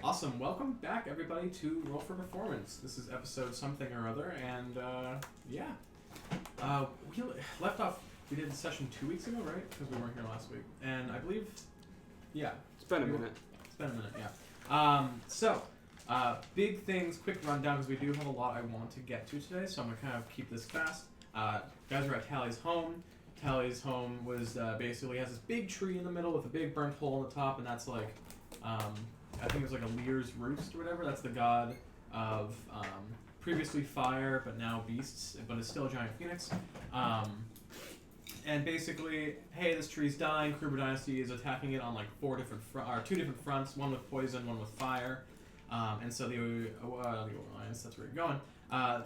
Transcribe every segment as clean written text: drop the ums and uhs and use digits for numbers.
Awesome. Welcome back, everybody, to Roll for Performance. This is episode something or other, and we left off. We did the session 2 weeks ago, right? Because we weren't here last week, and I believe, it's been a minute. It's been a minute, yeah. Big things, quick rundown, because we do have a lot I want to get to today, so I'm gonna kind of keep this fast. Guys are at Tally's home. Tally's home was basically has this big tree in the middle with a big burnt hole in the top, and that's like. I think it was like a Lear's Roost or whatever. That's the god of previously fire, but now beasts, but it's still a giant phoenix. And basically, hey, this tree's dying. Kruber Dynasty is attacking it on like two different fronts, one with poison, one with fire. And so the Alliance, that's where you're going.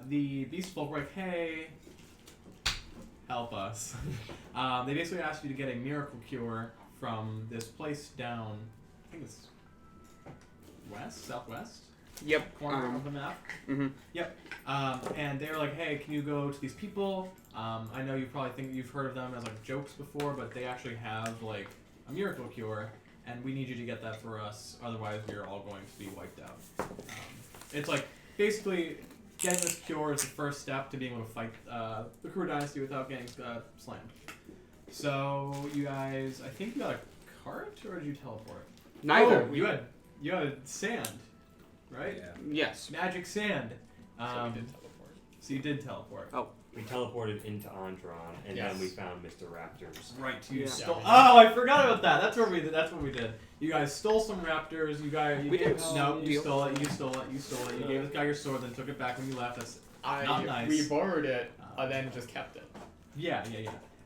The beast folk were like, hey, help us. They basically asked you to get a miracle cure from this place down, I think it's southwest? Yep. Corner of the map? Mm-hmm. Yep. And they were like, hey, can you go to these people? I know you probably think you've heard of them as like jokes before, but they actually have like a miracle cure, and we need you to get that for us, otherwise we're all going to be wiped out. It's like, basically, getting this cure is the first step to being able to fight the Kruber Dynasty without getting slammed. So, you guys, I think you got a cart, or did you teleport? Neither. Oh, you had sand, right? Yeah. Yes. Magic sand. So we did teleport. So you did teleport. Oh. We teleported into Andron, and Yes. then we found Mr. Raptors. Right. You Yeah. stole. Yeah. Oh, I forgot about that. That's what we did. You guys stole some raptors. You We gave, didn't no, you steal. stole it. You stole it. You stole it. You gave this guy your sword, then took it back when you left. That's not nice. We borrowed it, and then just kept it. yeah.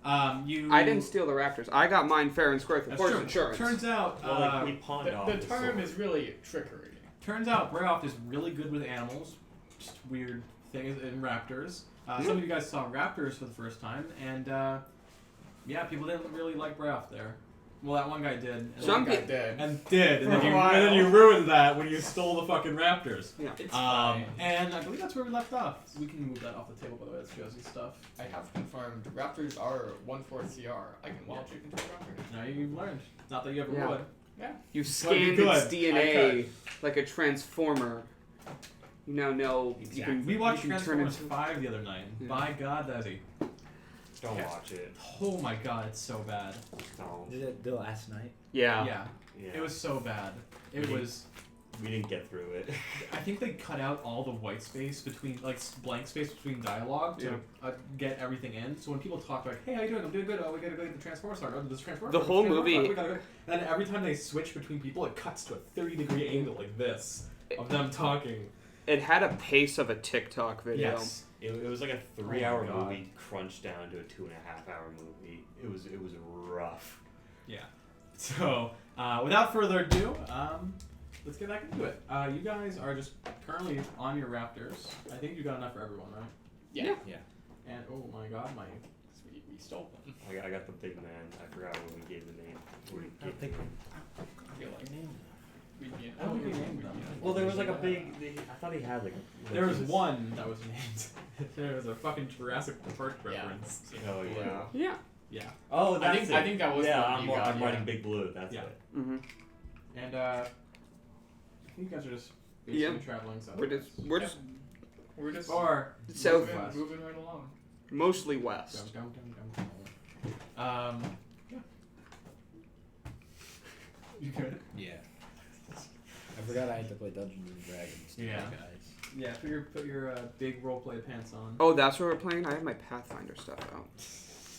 I didn't steal the Raptors. I got mine fair and square through That's horse true. insurance. Turns out. Well, we pawned off The term sword. is really trickery. Turns out Brayoff is really good with animals. Just weird things in raptors. Some of you guys saw raptors for the first time, and people didn't really like Brayoff there. Well, that one guy did. And Some Guy people did. and For then a while. you ruined that when you stole the fucking raptors. Yeah. It's fine. And I believe that's where we left off. So we can move that off the table, by the way. That's Josie's stuff. I have confirmed Raptors are 1/4 CR. I can wall chip into a Raptor. Now you've learned. Not that you ever Yeah. would. Yeah. You've Well, you scanned its could. DNA like a transformer. You now know Exactly. you can. We watched you can Transformers turn 5 the other night. Yeah. By God, that is a... Don't Yeah. watch it. Oh my God, it's so bad. Don't. Did it the last night? Yeah. Yeah. Yeah. It was so bad. It We was... We didn't get through it. I think they cut out all the white space between, like, blank space between dialogue to get everything in. So when people talk, like, hey, how you doing? I'm doing good. Oh, we gotta go get the Transformers started. Oh, this Transformers. The whole movie- We gotta go. And then every time they switch between people, it cuts to a 30-degree angle like this of them talking. It had a pace of a TikTok video. Yes. It was like a 3-hour God. movie crunched down to a 2.5-hour movie. It was rough. Yeah. So, without further ado, let's get back into it. You guys are just currently on your Raptors. I think you got enough for everyone, right? Yeah. Yeah. And oh my God, We stole them. I got the big man. I forgot when we gave the name. I don't think I feel like we need. I don't think we named them. Well, there was like a big. I thought he had like. There was one that was named. There was a fucking Jurassic Park reference. Oh yeah. Yeah. Yeah. Oh, I that's think it. I think that was Yeah, the one I'm, you got, I'm yeah. writing Big Blue. That's Yeah. it. Mm-hmm. And I think you guys are just basically traveling south. We're just We're just Or south, moving right along. mostly west. Dum, dum. Yeah. You good? Yeah. I forgot I had to play Dungeons and Dragons. Yeah. Guys. Yeah. Put your big roleplay pants on. Oh, that's what we're playing? I have my Pathfinder stuff out.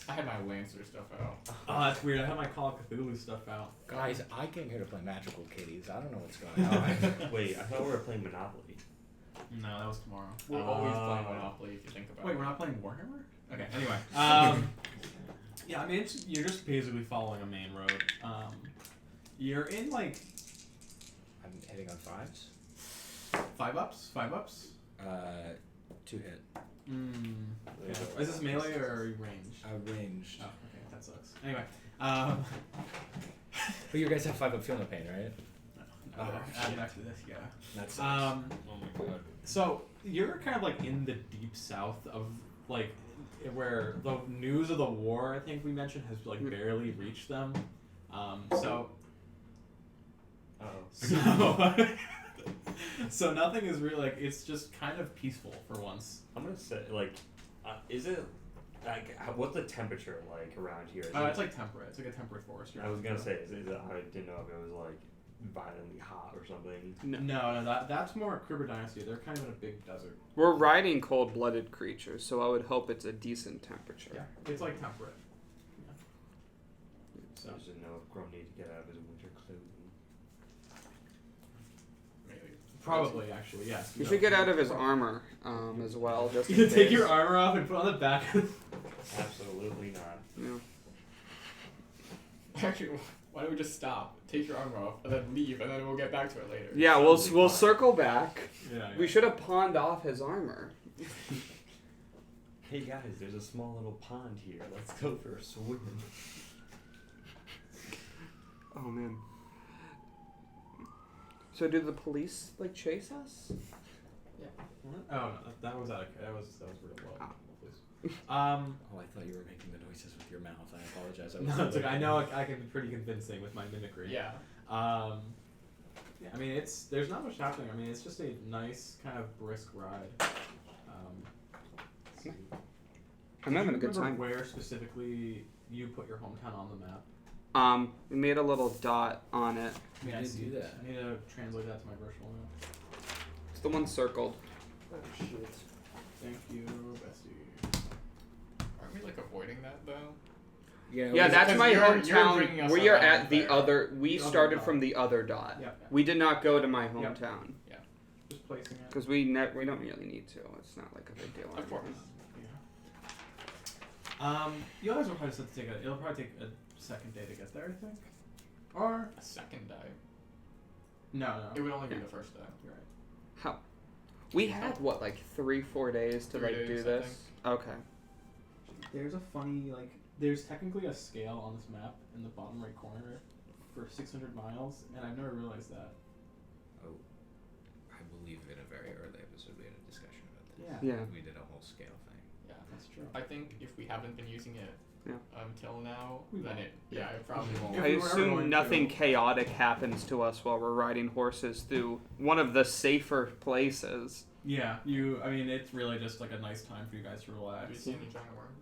I had my Lancer stuff out. Oh, that's weird. I have my Call of Cthulhu stuff out. Guys, I came here to play Magical Kitties. I don't know what's going on. Wait, I thought we were playing Monopoly. No, that was tomorrow. We're always playing Monopoly if you think about Wait, it. we're not playing Warhammer? Okay, anyway. Yeah, I mean, you're just basically following a main road. You're in, like... I'm hitting on 5s. 5 ups? 5 ups? 2 hit. Yeah. Is this melee or are you ranged? Ranged. Oh, okay, that sucks. Anyway, But you guys have 5 up Feel No Pain, right? no, Oh, add shit. back to this, yeah. That's Um, oh my god. So, you're kind of like in the deep south of, like, where the news of the war, I think we mentioned, has, like, barely reached them. So... Uh-oh. So... So nothing is really like, it's just kind of peaceful for once. I'm gonna say like, is it like what's the temperature like around here? Is It's like temperate. It's like a temperate forest. I was gonna say, is it, I didn't know if it was like violently hot or something. No, that's more Kribber Dynasty. They're kind of in a big desert. We're riding cold-blooded creatures, so I would hope it's a decent temperature. Yeah, it's like temperate. Yeah. So I just didn't know if Grum needed to get out of his winter clothing. Maybe. Probably, actually, yes. He should get out of his armor as well, just in You case. take your armor off and put on the back. Absolutely not. Yeah. Actually, why don't we just stop, take your armor off, and then leave, and then we'll get back to it later. Yeah, we'll circle back. Yeah. We should have pawned off his armor. Hey guys, there's a small little pond here. Let's go for a swim. Oh man. So do the police like chase us? Oh no, that was real low. Oh. Please. Oh, I thought you were making the noises with your mouth. I apologize. No, it's okay. I know I can be pretty convincing with my mimicry. Yeah. Yeah, I mean, there's not much happening. I mean, it's just a nice kind of brisk ride. Let's see. I'm having a good Do you time. remember where specifically you put your hometown on the map? We made a little dot on it. We I did see. do that. I need to translate that to my virtual map. It's the one circled. Oh shit. Thank you, bestie. Aren't we like avoiding that though? Yeah, that's because my you're hometown. bringing us We are around at the there. other. We The other started dot. from the other dot. Yeah. We did not go to my hometown Just placing it. because we don't really need to. It's not like a big deal. or Of course. anything. Yeah. You guys will probably have to it'll probably take a second day to get there, I think. Or A second day. no. It would only be the first day. You're right. How? We had what, like 3-4 days to 3 like do days, I this. think. Okay. There's a funny there's technically a scale on this map in the bottom right corner for 600 miles, and I've never realized that. Oh, I believe in a very early episode we had a discussion about this. Yeah. Yeah. We did a whole scale thing. Yeah. That's true. I think if we haven't been using it until now, We then won't. it probably won't. If I we were ever assume going nothing to- chaotic happens to us while we're riding horses through one of the safer places. Yeah, I mean, it's really just like a nice time for you guys to Have you relax. seen any giant worms?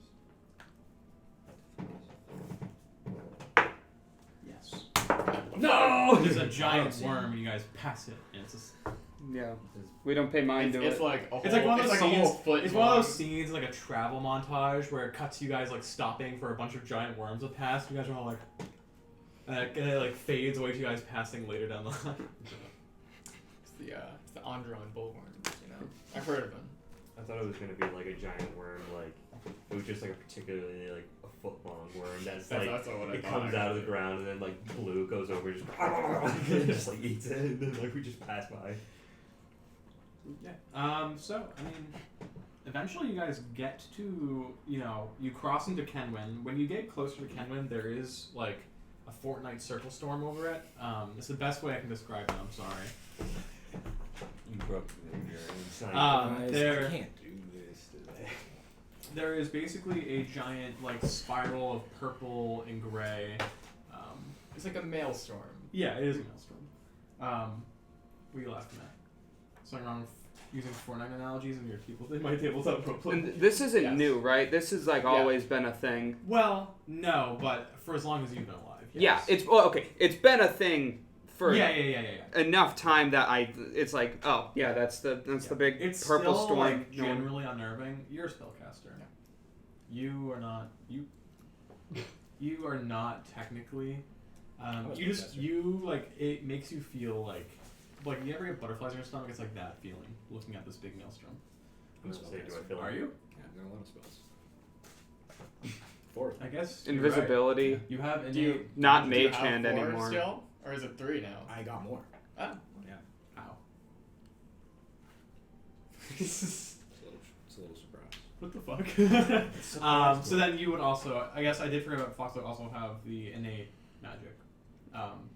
Yes. No! There's a giant worm and you guys pass it, and it's just, Yeah. We don't pay mind to It's it. like a whole, it's like one of those a whole scenes. foot It's one of long. those scenes like a travel montage where it cuts you guys like stopping for a bunch of giant worms to pass. You guys are all like, and it like fades away to you guys passing later down the line. It's the Andron bullworms, you know. I've heard of them. I thought it was gonna be like a giant worm, like it was just like a particularly like a foot long worm that's like That's what I it thought, comes out of the actually. ground and then like blue goes over and just like eats it and then like we just pass by. Yeah. So I mean, eventually you guys get to you cross into Kenwyn. When you get closer to Kenwyn, there is like a fortnight circle storm over it. It's the best way I can describe it. I'm sorry. You broke your inside. Guys, there- I can't do this today. There is basically a giant like spiral of purple and gray. It's like a maelstrom. Yeah, it is a maelstrom. What are you laughing at? Something wrong with using Fortnite analogies in your my tabletop roleplay? And this isn't Yes. new, right? This has like always been a thing. Well, no, but for as long as you've been alive. Yeah, Yes. it's okay. It's been a thing for Yeah. enough time that it's like, oh yeah, that's the big It's purple still storm. like No one- generally unnerving. You're a spellcaster. Yeah. You are not. You are not technically. was You just spellcaster. it makes you feel like you ever get butterflies in your stomach. It's like that feeling looking at this big maelstrom. I'm gonna say, do I feel Are like you? Yeah, I've got a lot of spells. 4. I guess you're right. Invisibility. You have Do you innate. Not do you mage have hand 4 anymore. Still? Or is it 3 now? I got more. Ah. Yeah. Ow. It's a little surprise. What the fuck? So then you would also, I guess I did forget about Fox would also have the innate magic.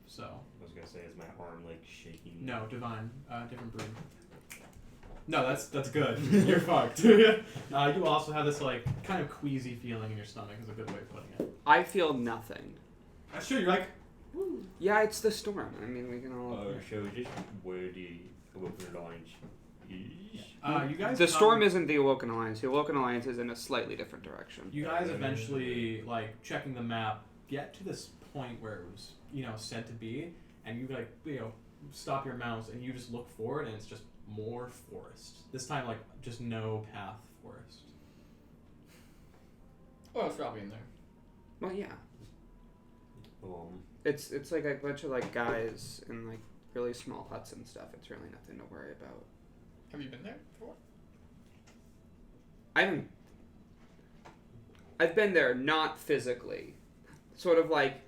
So I was gonna say, is my arm like shaking? no, divine, different breed. No, that's good. You're fucked. You also have this like kind of queasy feeling in your stomach is a good way of putting it. I feel nothing. That's true. You're like, woo. Yeah, it's the storm. I mean, we can all. Should we just Awoken Alliance. You guys. The storm isn't the Awoken Alliance. The Awoken Alliance is in a slightly different direction. You guys eventually, like, checking the map, get to this point where it was, said to be, and you, like, stop your mouse and you just look forward and it's just more forest. This time, like, just no path forest. Oh, it's probably in there. Well, yeah. It's like a bunch of like guys in like really small huts and stuff. It's really nothing to worry about. Have you been there before? I've been there, not physically. Sort of like.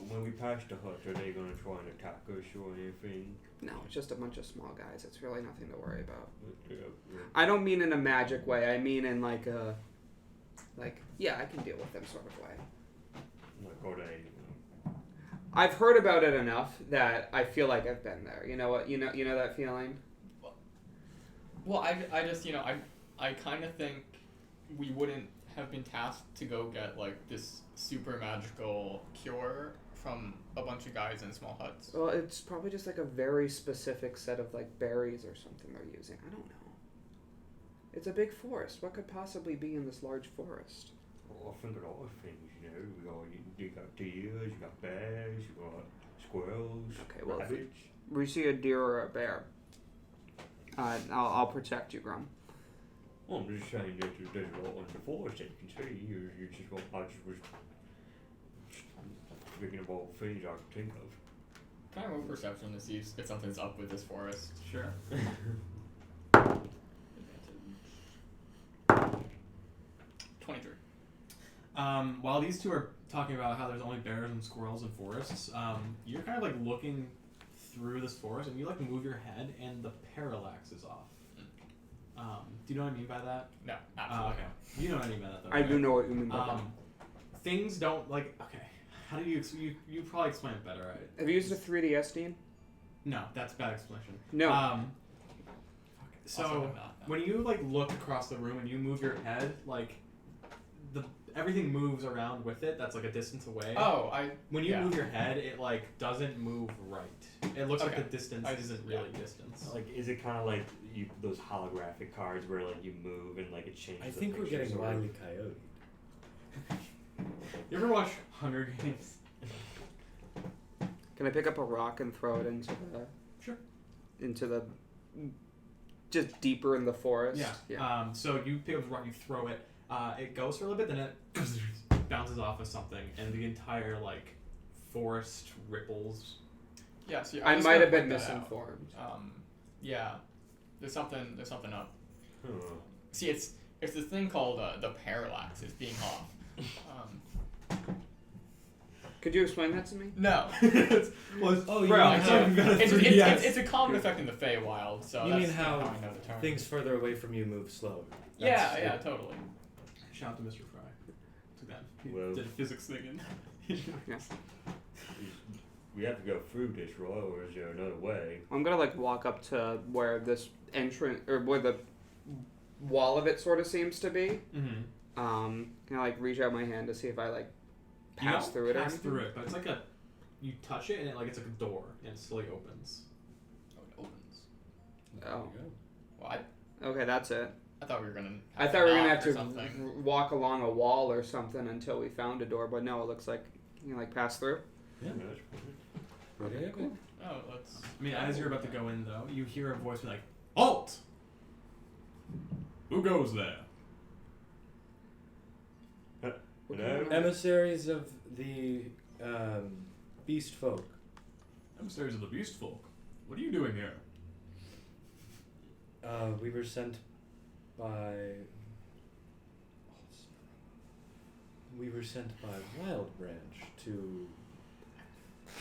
When we pass the hut, are they gonna try and attack us or anything? No, it's just a bunch of small guys. It's really nothing to worry about. Yeah. I don't mean in a magic way. I mean in like a. Yeah, I can deal with them sort of way. Like, are they? I've heard about it enough that I feel like I've been there. You know what? You know that feeling? Well, I just, I kind of think we wouldn't have been tasked to go get, like, this super magical cure from a bunch of guys in small huts. Well, it's probably just like a very specific set of like berries or something they're using. I don't know. It's a big forest. What could possibly be in this large forest? Well, I think a lot of things, you got deers, you got bears, you got squirrels, Okay, well, rabbits. if we see a deer or a bear, I'll protect you, Grum. Well, I'm just saying that there's a lot in the forest that you can see. You just got, I just was thinking about things I could think of. Can I roll perception to see if something's up with this forest? Sure. 23. While these two are talking about how there's only bears and squirrels in forests, you're kind of like looking through this forest and you like move your head and the parallax is off. Do you know what I mean by that? No, absolutely. Okay. You know what I mean by that, though. I right? do know what you mean by that. Things don't like. Okay. How do you probably explain it better, right? Have you used a 3DS, Dean? No, that's a bad explanation. No. So Also not, no. when you like look across the room and you move your head, like everything moves around with it. That's like a distance away. Oh, When you move your head, it like doesn't move right. It looks like Okay. the distance isn't really distance. Like, is it kind of like those holographic cards where like you move and like it changes? I the think we're pictures getting or- Wile E. Coyote. You ever watch Hunger Games? Can I pick up a rock and throw it into the? Sure. Into the. Just deeper in the forest. Yeah. So you pick up the rock, you throw it. It goes for a little bit, then it bounces off of something, and the entire like forest ripples. Yeah, so I was might gonna have been point that out. misinformed. Yeah, there's something up. Huh. See, it's this thing called the parallax is being off. Could you explain that to me? No. Oh, Bro, I I'm can't. gonna It's 3DS. a common effect in the Feywild, so You that's mean how I know the term. things further away from you move slower? Yeah, totally. Shout out to Mr. Fry. Too bad. He Well- did a physics thing Yes. We have to go through this, right? Or is there another way? I'm gonna like walk up to where this entrance or where the wall of it sort of seems to be. Mm-hmm. Can I like reach out my hand to see if I like pass through it or Pass anything? through it, but it's like you touch it and it's like a door and it slowly opens. Oh, it opens. Oh. Well, Okay, that's it. I thought we were gonna. I thought we were gonna knock have or to something. walk along a wall or something until we found a door, but no, it looks like you can like pass through. Yeah. That's fine. Okay, cool. Oh, let's. I mean, as you're about to go in though, you hear a voice be like, "Halt! Who goes there?" Hello? Emissaries of the beast folk. Emissaries of the Beast Folk. What are you doing here? We were sent by. Wild Branch to.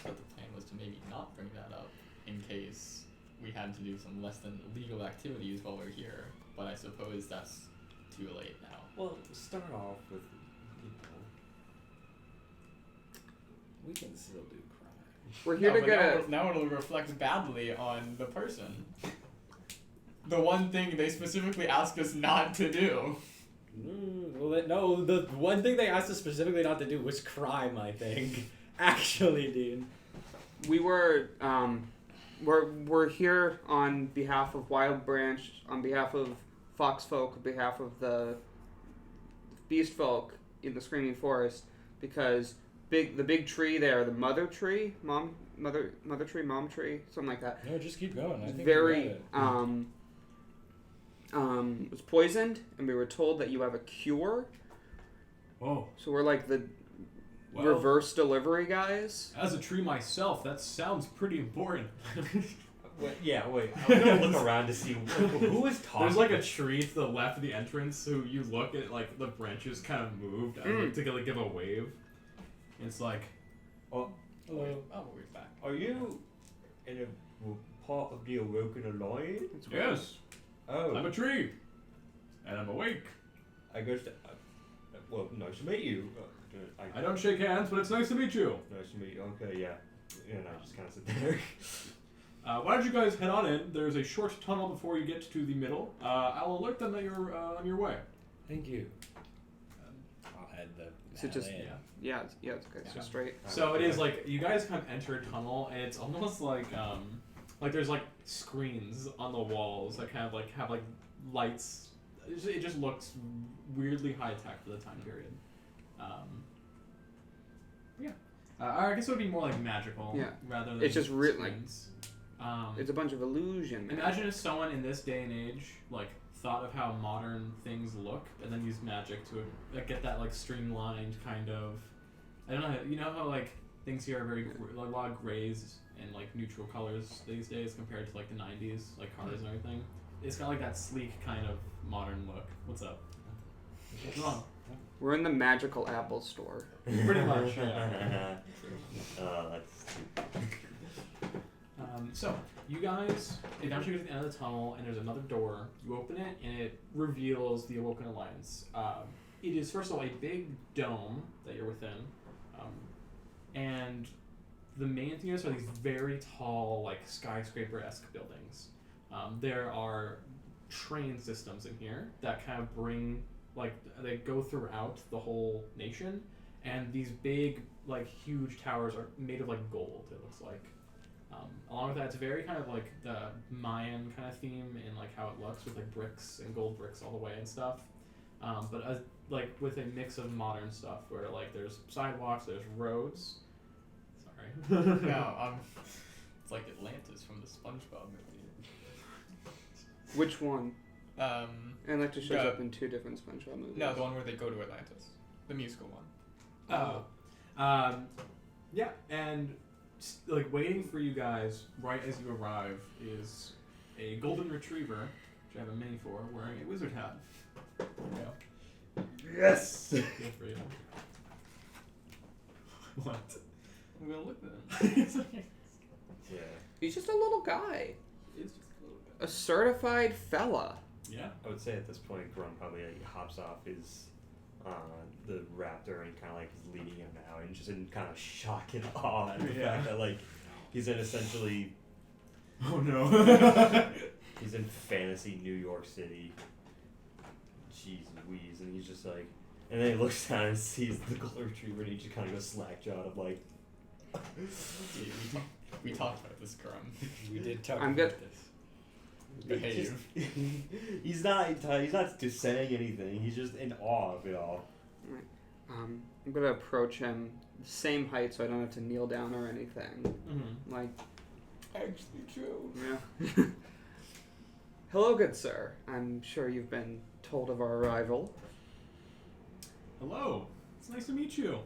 But the plan was to maybe not bring that up in case we had to do some less than legal activities while we're here. But I suppose that's too late now. Well, start off with, We can still do crime. We're here to but get now it'll reflect badly on the person. The one thing they specifically asked us not to do. No, the one thing they asked us specifically not to do was crime, I think. Actually, Dean. we're here on behalf of Wild Branch, on behalf of Fox Folk, on behalf of the Beast Folk in the Screaming Forest, because the big tree there, the mother tree, mom tree, something like that. No, just keep going. I think Very you got it. was poisoned, and we were told that you have a cure. Oh, So we're like the well, reverse delivery guys. as a tree myself, that sounds pretty important. Wait, I'm gonna look around to see who is talking. There's like a tree to the left of the entrance, so you look at like the branches kind of moved as like, to like, give a wave. And it's like, Hello. Oh, we're back. Are you in a part of the Awoken Alliance? yes, Oh, I'm a tree, and I'm awake. I guess. Well, nice to meet you. I don't shake hands, but it's nice to meet you. Nice to meet you. Okay, yeah. And I just kind of sit there. Why don't you guys head on in? There's a short tunnel before you get to the middle. I'll alert them that you're on your way. Thank you. I'll head the. Is it just- alley. Yeah, it's okay. It's just straight. So it is like you guys kind of enter a tunnel, and it's almost like there's like screens on the walls that kind of like have like lights. It just looks weirdly high tech for the time period. Yeah, I guess it would be more like magical. Yeah. Rather than It's just like screens. it's a bunch of illusion. Man. Imagine if someone in this day and age like thought of how modern things look and then used magic to like, get that like streamlined kind of. I don't know. You know how like things here are very like, a lot of grays and like neutral colors these days compared to like the '90s, like cars and everything. It's got like that sleek kind of modern look. What's up? What's wrong? We're in the magical Apple store. Pretty much. Yeah. That's. So you guys eventually get to the end of the tunnel, and there's another door. You open it, and it reveals the Awoken Alliance. It is first of all a big dome that you're within, and the main thing is are these very tall, like skyscraper-esque buildings. There are train systems in here that kind of bring, like, they go throughout the whole nation, and these big, like, huge towers are made of like gold. It looks like. Along with that, it's very kind of like the Mayan kind of theme in like how it looks with like bricks and gold bricks all the way and stuff. But like with a mix of modern stuff where like there's sidewalks, there's roads. Sorry. No, it's like Atlantis from the SpongeBob movie. Which one? Atlantis shows the- up in 2 different SpongeBob movies. No, the one where they go to Atlantis, the musical one. Oh. Yeah, and like waiting for you guys right as you arrive is a golden retriever, which I have a mini for, wearing a wizard hat. There you go. Yes! Feel free to. What? I'm gonna look at him. It's okay. Yeah. He's just a little guy. It's just a little bit. A certified fella. Yeah. I would say at this point, Grum probably like, hops off his the raptor and kind of like is leading him out and just in kind of shock and awe at the Yeah. fact that like he's in essentially Oh no. he's in fantasy New York City. Jeez Louise, and he's just like, and then he looks down and sees the golden retriever and he just kind of goes slack jawed of like. We talked about this, Grum. We did talk I'm about good. this. Behave. He's not just saying anything. He's just in awe of it all. I'm gonna approach him the same height so I don't have to kneel down or anything. Mm-hmm. Like, Actually true. yeah. Hello, good sir. I'm sure you've been told of our arrival. Hello. It's nice to meet you.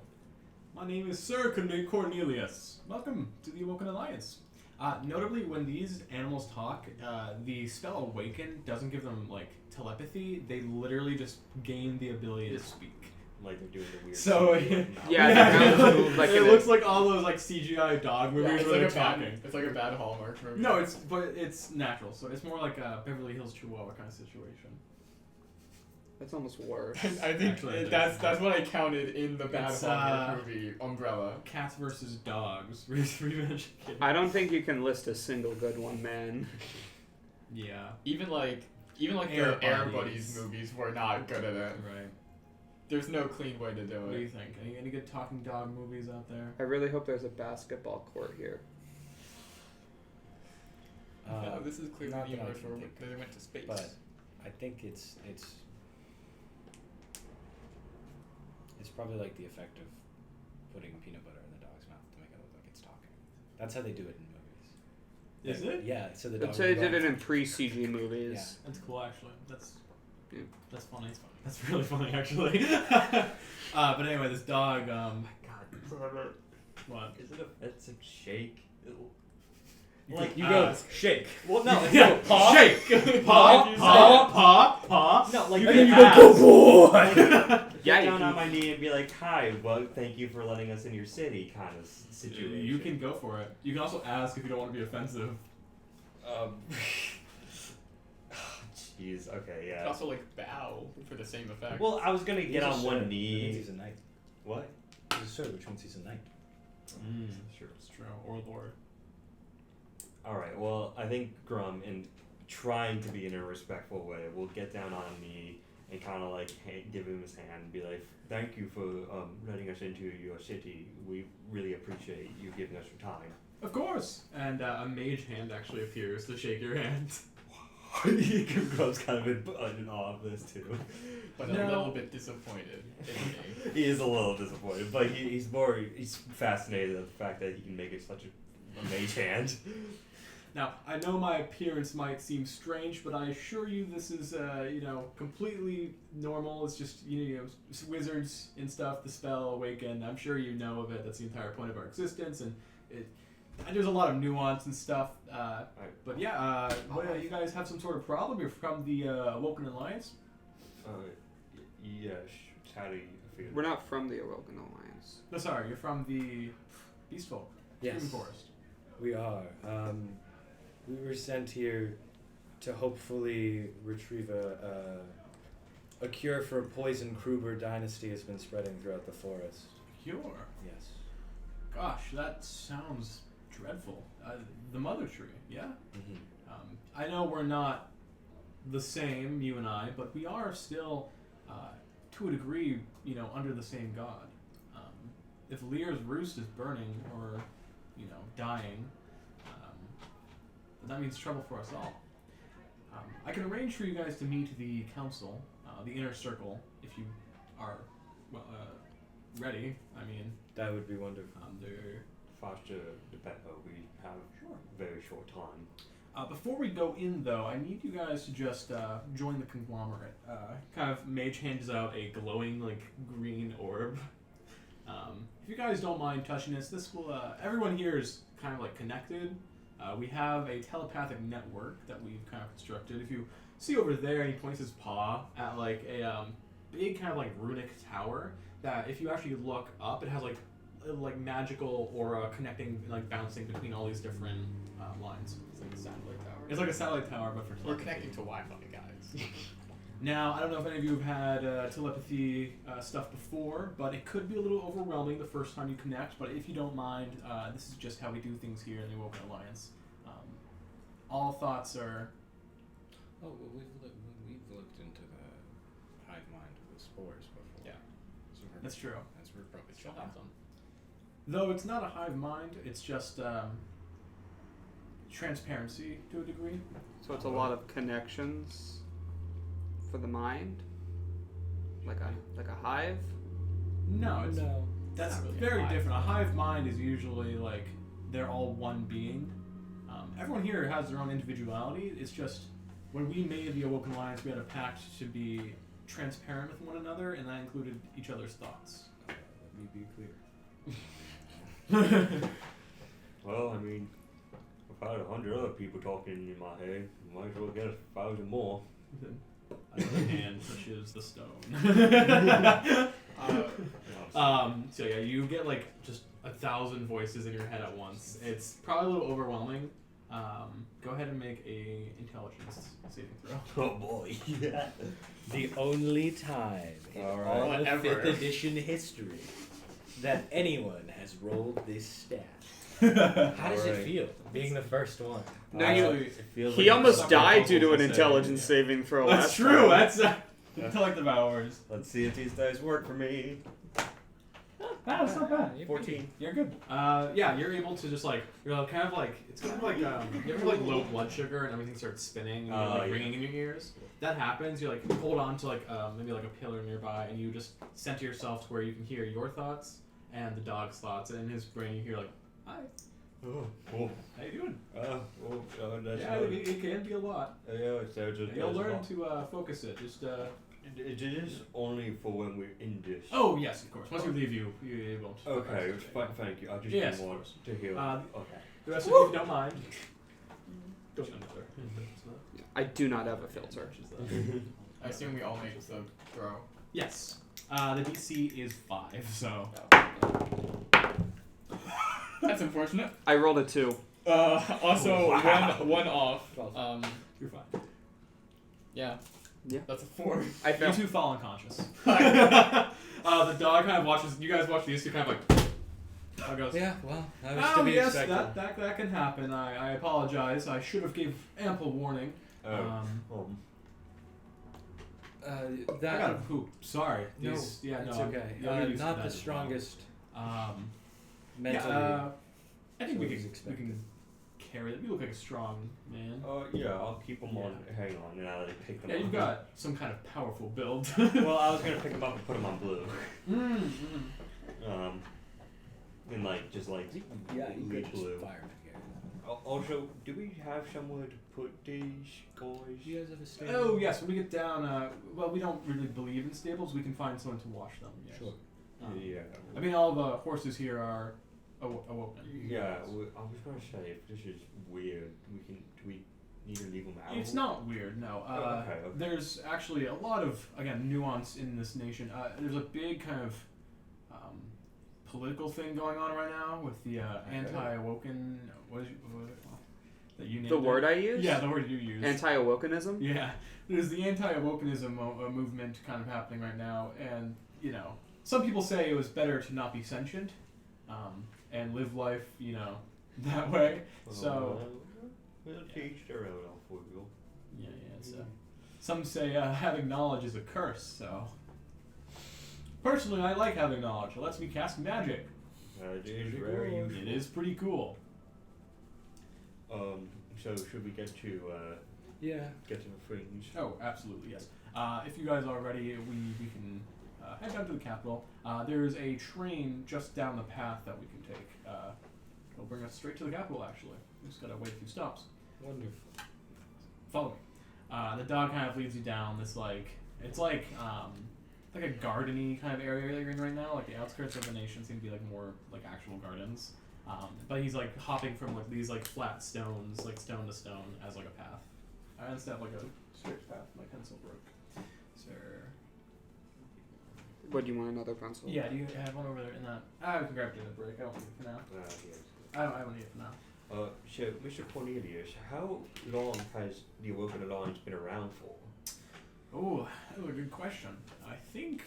My name is Sir Cornelius. Welcome to the Awoken Alliance. Notably, when these animals talk, the spell Awaken doesn't give them, like, telepathy. They literally just gain the ability to speak. Like they're doing the weird. So, Yeah, the mouths move like it in looks like all those, like, CGI dog movies it's where like they're a talking. bad. It's like a bad Hallmark movie. No, it's natural. So it's more like a Beverly Hills Chihuahua kind of situation. That's almost worse. I think Actually, that's what I counted in the bad It's, Hallmark movie Umbrella. Cats versus dogs. Revenge Kid. I don't think you can list a single good one, man. Yeah. Even like Air the Air Buddies. Buddies movies were not good at it. Right. There's no clean way to do What do you it. think? Any good talking dog movies out there? I really hope there's a basketball court here. this is clearly Not the that I universe can where think they went to space. But I think it's probably like the effect of putting peanut butter in the dog's mouth to make it look like it's talking. That's how they do it in movies. Is it? Yeah. So the dog. I'd say they did it in pre-CG movies. Yeah. That's cool, actually. That's Yeah. that's funny. That's really funny, actually. But anyway, this dog. My God. What? Is it it's a shake? Like You go shake. Well, no. Yeah, paw. shake, paw. No, like And you then you ask. go, good boy. Yeah, Get you down can- on my knee and be like, "Hi, well, thank you for letting us in your city," kind of situation. You can go for it. You can also ask if you don't want to be offensive. Jeez. Okay. You Yeah. could also like bow for the same effect. Well, I was gonna He's get a on sir. one That means knee. he's a knight. What? He's a sir, which means he's a knight. Sure. It's true. Or Lord. All right. Well, I think Grum, in trying to be in a respectful way, will get down on a knee and kind of like give him his hand and be like, "Thank you for letting us into your city. We really appreciate you giving us your time." Of course. And a mage hand actually appears to shake your hand. Grum's kind of in awe of this too. but No. a little bit disappointed in me. He is a little disappointed, but he's fascinated at the fact that he can make it such a mage hand. Now, I know my appearance might seem strange, but I assure you this is, completely normal. It's just, wizards and stuff, the spell, awaken. I'm sure you know of it. That's the entire point of our existence, and there's a lot of nuance and stuff. But yeah, you guys have some sort of problem? You're from the Awoken Alliance? Yes. How do you feel? We're not from the Awoken Alliance. No, sorry, you're from the Beast Folk. Yes. Screaming Forest. We are. We were sent here to hopefully retrieve a cure for a poison Kruber dynasty has been spreading throughout the forest. Cure? Yes. Gosh, that sounds dreadful. The Mother Tree, yeah? Mm-hmm. I know we're not the same, you and I, but we are still, to a degree, under the same god. If Lear's roost is burning or, dying, that means trouble for us all. I can arrange for you guys to meet the council, the inner circle, if you are, ready. I mean, That would be wonderful. they're... Faster depend. We have very short time. Before we go in, though, I need you guys to just join the conglomerate. Kind of mage hands out a glowing, green orb. If you guys don't mind touching this will... everyone here is kind of, connected. We have a telepathic network that we've kind of constructed. If you see over there, he points his paw at, a big kind of, runic tower that if you actually look up, it has, magical aura connecting, bouncing between all these different lines. It's like a satellite tower. It's like a satellite tower, but for We're telepathy. connecting to Wi-Fi, guys. Now, I don't know if any of you have had telepathy stuff before, but it could be a little overwhelming the first time you connect, but if you don't mind, this is just how we do things here in the Awoken Alliance. All thoughts are... Oh, well, we've looked into the hive mind of the spores before. Yeah. So we're, That's true. we're probably She'll fine. have some. Though it's not a hive mind, it's just transparency to a degree. So it's a lot of connections for the mind, like a hive. No, it's No. that's Not really a very hive different. A mind. hive mind is usually they're all one being. Everyone here has their own individuality. It's just when we made the Awoken Alliance, we had a pact to be transparent with one another, and that included each other's thoughts. Let me be clear. Well, I mean, I've had 100 other people talking in my head. Might as well get 1,000 more. Another hand touches the stone. So yeah, you get just 1,000 voices in your head at once. It's probably a little overwhelming. Go ahead and make a intelligence saving throw. Oh boy. Yeah. The only time in All right. all of Whatever. 5th edition history that anyone has rolled this stat. How does it Alright. feel being the first one? No, Actually, It feels He like almost sucker died due to puzzles an to say. intelligence saving throw. that's last true. time. That's intellective hours. Let's see if these dice work for me. That's not bad. You're 14. You're good. Yeah, you're able to just like you're kind of like it's kind of like you ever like low blood sugar and everything starts spinning and you're like ringing in your ears. That happens. You like hold on to like maybe like a pillar nearby and you just center yourself to where you can hear your thoughts and the dog's thoughts, and in his brain you hear like, "Hi, Oh, cool. how you doing?" That's Yeah, it can be a lot. yeah, so You'll learn to focus it. Just It is only for when we're in this. oh yes, of course. Once you leave, you won't. Okay, thank you. I just Yes, didn't of want course. to hear. Okay. The rest of you, if you don't mind. Don't another. I do not have a filter. I assume we all make the throw. Yes. The DC is 5, so. That's unfortunate. I rolled a 2. Also, Wow. one off. You're fine. Yeah. Yeah. That's a 4. I You failed. two fall unconscious. The dog kind of watches. You guys watch these two kind of like. Dog goes. Yeah, well, that was Oh to be yes, expected. that can happen. I apologize. I should have gave ample warning. I That got a poop. Sorry. no, These, yeah, it's no, I'm- okay. yeah, I'm used to Not that the as well. strongest mentally. Yeah, I think so we as can expected. carry that. You look like a strong man. Yeah, I'll keep them on. Hang on, and I'll pick them Yeah, up. you've got some kind of powerful build. Well, I was gonna pick them up and put them on blue. Mm. And like just like Yeah, you lead could just blue. fire it. Also, do we have somewhere to put these guys? You guys have a stand? Oh yes, when we get down. Well, we don't really believe in stables. We can find someone to wash them. Yes. Sure. Yeah. I mean, all the horses here are awoken. Yeah, I was gonna say if this is weird, do we need to leave them out? It's not weird, no. Okay. There's actually a lot of, again, nuance in this nation. There's a big kind of political thing going on right now with the anti-awoken. That you named The word it? I used? Yeah, the word you used. Anti-awokenism? Yeah, there's the anti-awokenism movement kind of happening right now, and some people say it was better to not be sentient, and live life, that way. So. We'll teach their own, I'll for you. Yeah. It's, some say having knowledge is a curse. So. Personally, I like having knowledge. It lets me cast magic. It is very useful. It is pretty cool. So should we get to the things? Oh, absolutely, yes. If you guys are ready, we can head down to the capital. There's a train just down the path that we can take. It'll bring us straight to the capital, actually. We just gotta wait a few stops. Wonderful. Follow me. The dog kind of leads you down this, it's like a gardeny kind of area that you're in right now. Like the outskirts of the nation seem to be like more like actual gardens. But he's like hopping from like these like flat stones, like stone to stone, as like a path. I instead have like a straight path. My pencil broke. Sir. What, do you want another pencil? Yeah, do you have one over there in that? I can grab it in the break. I don't need it for now. Yes. I don't need it for now. So, Mr. Cornelius, how long has the Awoken Alliance been around for? Oh, that was a good question. I think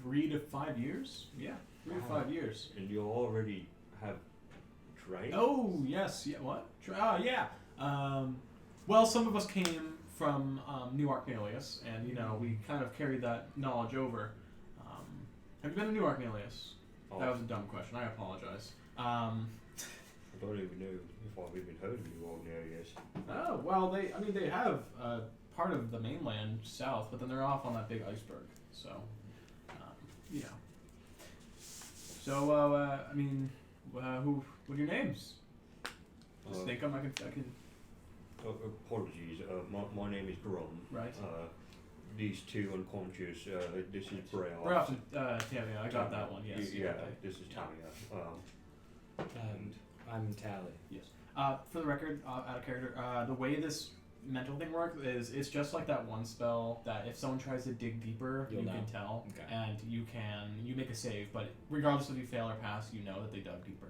3 to 5 years. Yeah, 3 to 5 years. And you already have trained? Oh, yes. Yeah, what? Yeah. Well, some of us came from New Archnalius, and, we kind of carried that knowledge over. Have you been to New Archnalius? Oh, That was a dumb question. I apologize. I don't even know if I've even heard of New Archnalius. Oh, well, they have part of the mainland south, but then they're off on that big iceberg. So, So, what are your names? Just think them. I can. Apologies. My name is Grom. Right. These two unconscious. This is Bray. We're Tamiya. I got that one. Yes. Yeah. Okay. This is Tamiya. And I'm Tally. Yes. For the record, out of character, the way this mental thing works is it's just like that one spell that if someone tries to dig deeper, You'll you know. can tell, Okay. and you make a save. But regardless if you fail or pass, you know that they dug deeper.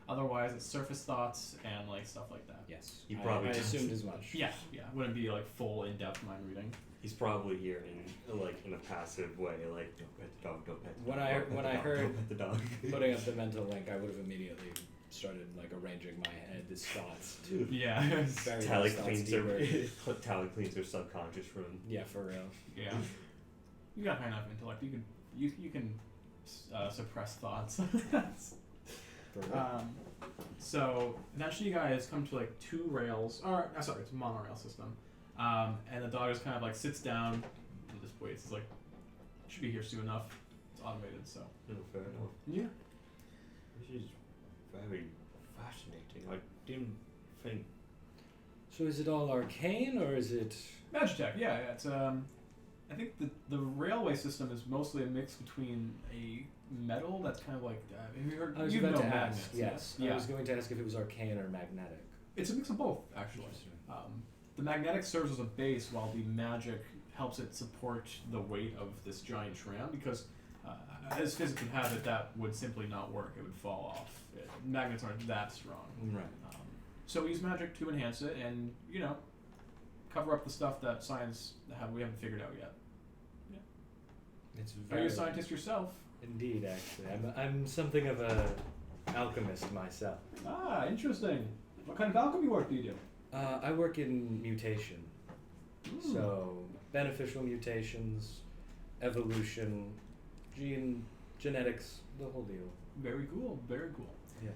Otherwise, it's surface thoughts and like stuff like that. Yes. He probably I does. assumed as much. Yeah. Wouldn't be like full in-depth mind reading. He's probably here in a passive way, like don't pet the dog, don't pet the When dog. I- don't pet when the I dog, heard don't pet the dog. Putting up the mental link, I would have immediately started arranging my head, his thoughts to Yeah. bury Tally those thoughts cleans deeper. Tally cleans her subconscious room. Yeah, for real. Yeah. You got high enough intellect. You can suppress thoughts. So eventually you guys come to like two rails, or sorry, it's a monorail system, and the dog just kind of like sits down and just waits. It's like, should be here soon enough. It's automated, so. No, fair enough. Yeah. This is very fascinating. I didn't think. So is it all arcane or is it? Magitech, yeah. It's I think the railway system is mostly a mix between a metal that's kind of like. Have you heard? I was You about know to magnets, ask. Yes. Yeah. I was going to ask if it was arcane or magnetic. It's a mix of both, actually. The magnetic serves as a base, while the magic helps it support the weight of this giant tram, because as physics would have it, that would simply not work. It would fall off. Magnets aren't that strong. Right. So we use magic to enhance it and, cover up the stuff that science we haven't figured out yet. It's Are you a scientist yourself? Indeed, actually. I'm something of a alchemist myself. Ah, interesting. What kind of alchemy work do you do? I work in mutation. So, beneficial mutations, evolution, genetics, the whole deal. Very cool, very cool. Yes.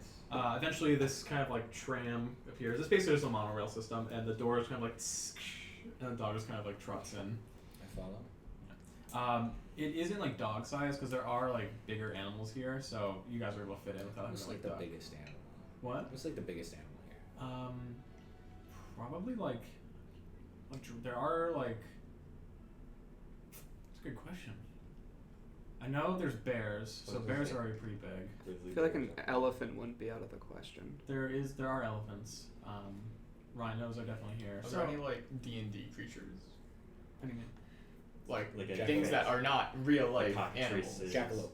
Eventually, this kind of like tram appears. This basically is a monorail system, and the door is kind of like, and the dog just kind of like trots in. I follow. It isn't like dog size because there are like bigger animals here, so you guys are able to fit in without having What's to like like the duck. biggest animal? What? What's like the biggest animal here? Probably like there are like. It's a good question. I know there's bears, so bears are already pretty big. I feel like an elephant wouldn't be out of the question. There are elephants. Rhinos are definitely here. Are So there any like D&D creatures? what do you mean? Like Like things that are not real life animals. Jackalope.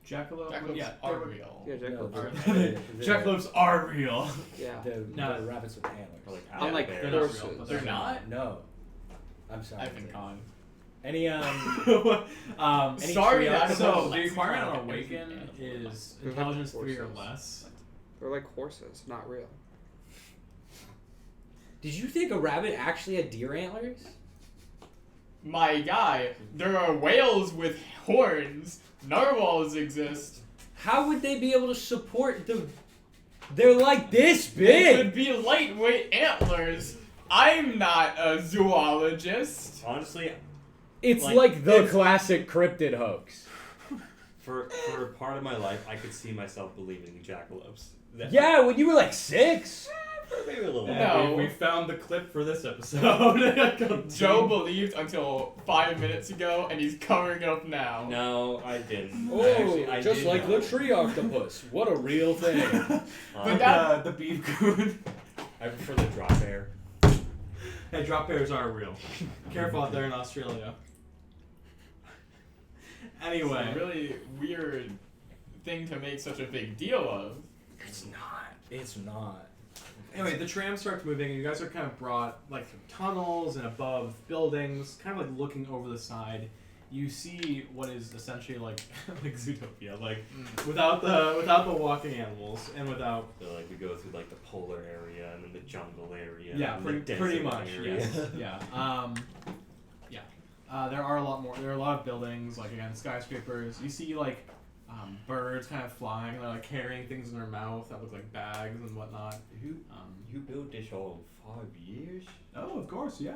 Jackalope? Jackalopes Yeah, are they were- real. Yeah, jackalopes. Are- Jackalopes are real. Yeah. No. The rabbits with antlers. Or like Unlike owlbears. They're not real, horses. but They're not? No. I'm sorry. I've been con. Any Any Sorry, tree that octopus? So the lexicon requirement on of every Awaken animal. is They're like intelligence 3 or horses. less. They're like horses, not real. Did you think a rabbit actually had deer antlers? My guy, there are whales with horns. Narwhals exist. How would they be able to support the? They're like this They big. could be lightweight antlers. I'm not a zoologist. Honestly, It's like, like the it's- classic cryptid hoax. for a part of my life, I could see myself believing in jackalopes. Yeah, when you were like 6. Maybe a little. No. we found the clip for this episode. Joe believed until 5 minutes ago, and he's covering it up now. No, I didn't. Oh, Actually, I just did like know. the tree octopus. What a real thing. But that- the beef coon. I prefer the drop bear. Hey, drop bears are real. Careful out there in Australia. Anyway. It's a really weird thing to make such a big deal of. It's not. It's not. Anyway, the tram starts moving, and you guys are kind of brought like through tunnels and above buildings, kind of like looking over the side. You see what is essentially like like Zootopia, like without the walking animals and without. So like we go through like the polar area and then the jungle area. Yeah, and the desert pretty much. area. Yes. Yeah. There are a lot more. There are a lot of buildings, like again skyscrapers. You see like birds kind of flying. They're like carrying things in their mouth that look like bags and whatnot. You built this all in 5 years? Oh, of course, yeah.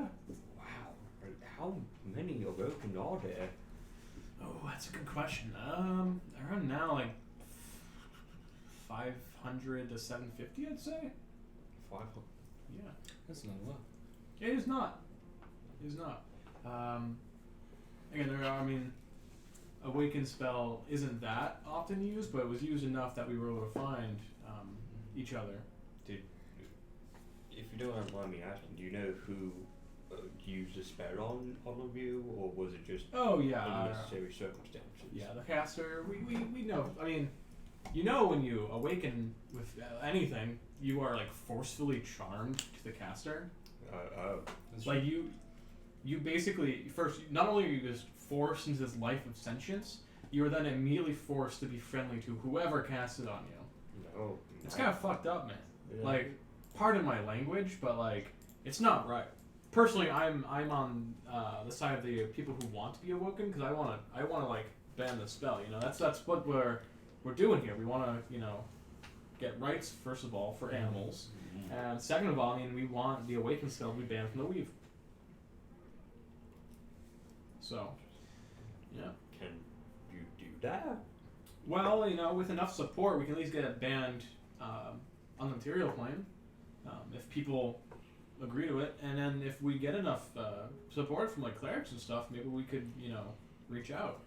Wow. How many awoken are there? Oh, that's a good question. Around now, like 500 to 750, I'd say. 500. Yeah. That's not a lot. It is not. It is not. Again, there are. I mean, Awaken spell isn't that often used, but it was used enough that we were able to find each other. If you don't mind me asking, do you know who used the spell on of you, or was it just Oh yeah. unnecessary circumstances? Yeah, the caster. We know. I mean, you know when you awaken with anything, you are like forcefully charmed to the caster. Like you basically first not only are you just forced into this life of sentience, you are then immediately forced to be friendly to whoever cast it on you. No. It's kind of fucked up, man. Yeah. Like, pardon my language, but like, it's not right. Personally, I'm on the side of the people who want to be awoken because I wanna like ban the spell. You know, that's what we're doing here. We want to, you know, get rights first of all for animals, and second of all, I mean, we want the awaken spell to be banned from the weave. So, yeah. Can you do that? Well, you know, with enough support, we can at least get it banned on the material plane, if people agree to it, and then if we get enough support from like clerics and stuff, maybe we could, you know, reach out.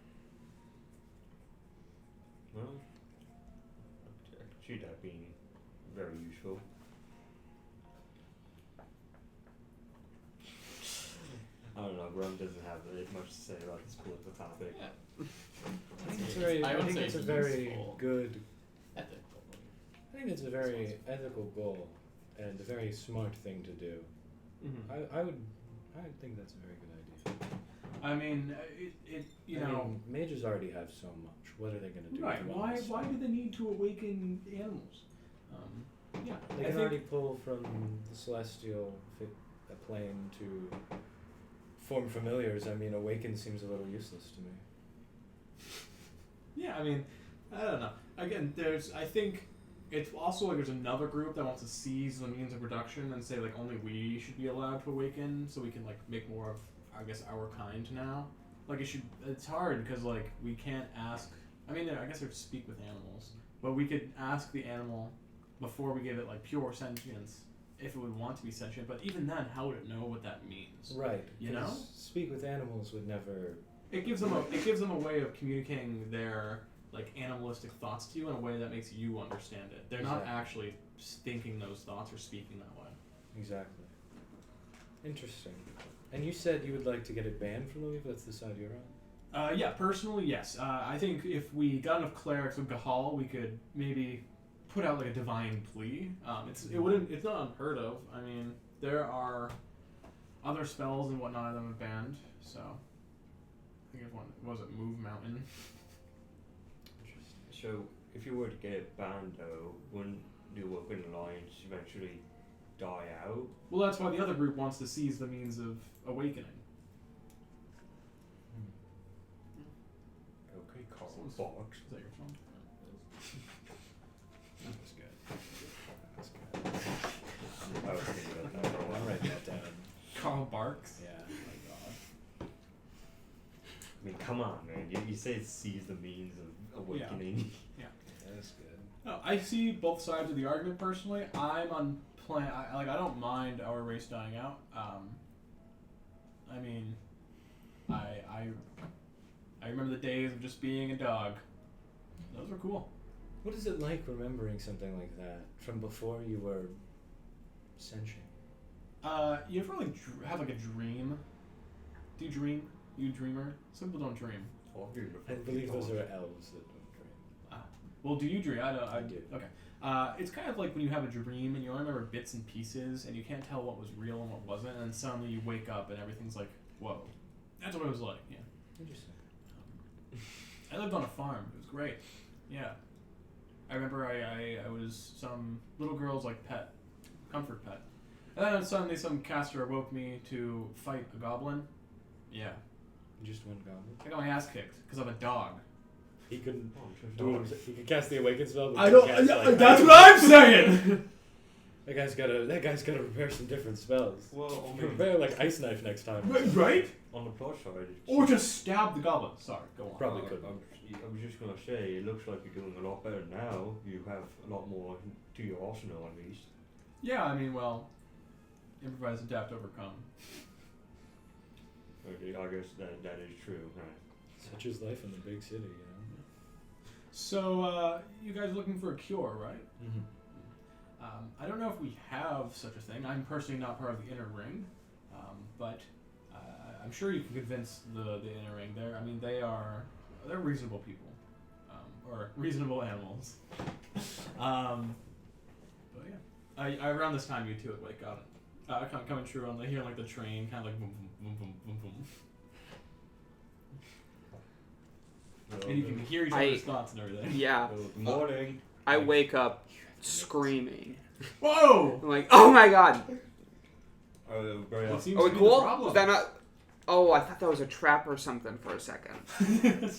Well, I could see that being very useful. I don't know, Grum doesn't have much to say about this political topic. Yeah. I think it's very. I I would think say it's a very useful. good. Ethical. I think it's a very ethical goal and a very smart thing to do. Mm-hmm. I would think that's a very good idea. I mean, you know. mean, mages already have so much. What are they going to do? Right. with all this Why stuff? do they need to awaken animals? Yeah. They I can think, already pull from the celestial plane to form familiars. I mean, awaken seems a little useless to me. yeah. I mean, I don't know. Again, I think it's also like there's another group that wants to seize the means of production and say like only we should be allowed to awaken, so we can like make more of, I guess, our kind now. Like it's hard because like we can't ask. I mean, I guess they would speak with animals, but we could ask the animal before we give it like pure sentience if it would want to be sentient. But even then, how would it know what that means? Right. You know? 'cause speak with animals would never. It gives them a way of communicating their like animalistic thoughts to you in a way that makes you understand it. They're not Exactly. actually thinking those thoughts or speaking that way. Exactly. Interesting. And you said you would like to get it banned from the weave. That's the side you're on. Yeah, personally, yes. I think if we got enough clerics of Gahal, we could maybe put out like a divine plea. It's not unheard of. I mean, there are other spells and whatnot that have been banned. So I think one was it Move Mountain. So, if you were to get it banned though, wouldn't the Awoken Alliance eventually die out? Well, that's why the other group wants to seize the means of awakening. Okay, Carl Someone's- Box. Is that your phone? That's good. That's good. I was thinking about that for a I'll while. write that down. Carl Barks. Yeah. Oh my god. I mean, come on, man. You say it sees the means of awakening. That's good. No, I see both sides of the argument personally. I'm on plan. I don't mind our race dying out. I mean, I remember the days of just being a dog. Those were cool. What is it like remembering something like that from before you were sentient? You ever like have like a dream? Do you dream? You dreamer? Some people don't dream. I believe those are elves that don't dream. Well, do you dream? I do. Okay. It's kind of like when you have a dream and you only remember bits and pieces and you can't tell what was real and what wasn't, and then suddenly you wake up and everything's like, whoa. That's what it was like, yeah. Interesting. I lived on a farm. It was great. Yeah. I remember I was some little girl's like pet, comfort pet. And then suddenly some caster awoke me to fight a goblin. Yeah. Just one goblin. I got my ass kicked because I'm a dog. He couldn't do do it. himself. He could cast the awaken spell. But I he don't. can't cast, like, That's what I'm saying. That guy's gotta prepare some different spells. Well, I mean, Prepare like ice knife next time. Right? on the plus side, Or just stab the goblin. Sorry, go on. Probably couldn't. I was just gonna say, it looks like you're doing a lot better now. You have a lot more to your arsenal, at least. Yeah, I mean, well, improvise, adapt, overcome. Okay, I guess that is true. Right. Such is life in the big city, you know. So, you guys are looking for a cure, right? Mm-hmm. I don't know if we have such a thing. I'm personally not part of the inner ring, but I'm sure you can convince the inner ring there. I mean, they're reasonable people, or reasonable animals. But yeah, I around this time you two would wake up, kind of coming true on the hearing like the train, kind of like boom boom boom boom boom boom, and you can hear each other's thoughts and everything. Yeah. Good morning. I wake up screaming. Whoa! I'm like, oh my god. Very What up. seems Are we to be the cool? problem? Is that not? Oh, I thought that was a trap or something for a second.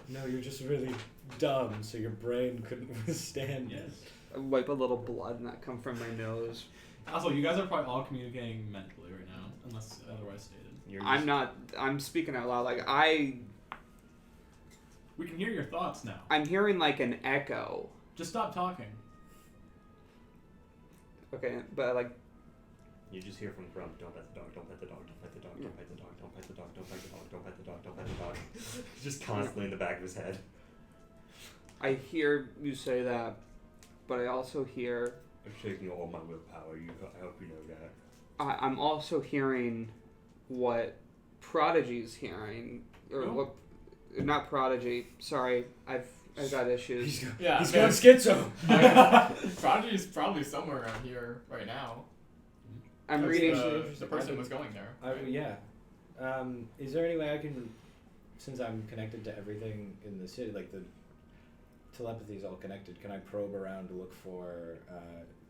No, you're just really dumb, so your brain couldn't withstand it. I wipe a little blood and that come from my nose. Also, you guys are probably all communicating mentally right now, unless otherwise stated. I'm not. I'm speaking out loud. Like We can hear your thoughts now. I'm hearing like an echo. Just stop talking. Okay, but like. You just hear from Grum, don't pet the dog, don't pet the dog, don't pet the dog, don't pet the dog, don't pet the dog, don't pet the dog, don't pet the dog, don't pet the dog. Just constantly in the back of his head. I hear you say that, but I also hear. I'm shaking all my willpower. I hope you know that. I'm also hearing what Prodigy's hearing, or Who? what? Not Prodigy. Sorry, I've got issues. He's going schizo. Prodigy is probably somewhere around here right now. I'm That's reading. The person was going there. Right? Yeah. Is there any way I can, since I'm connected to everything in the city, like the telepathy is all connected, can I probe around to look for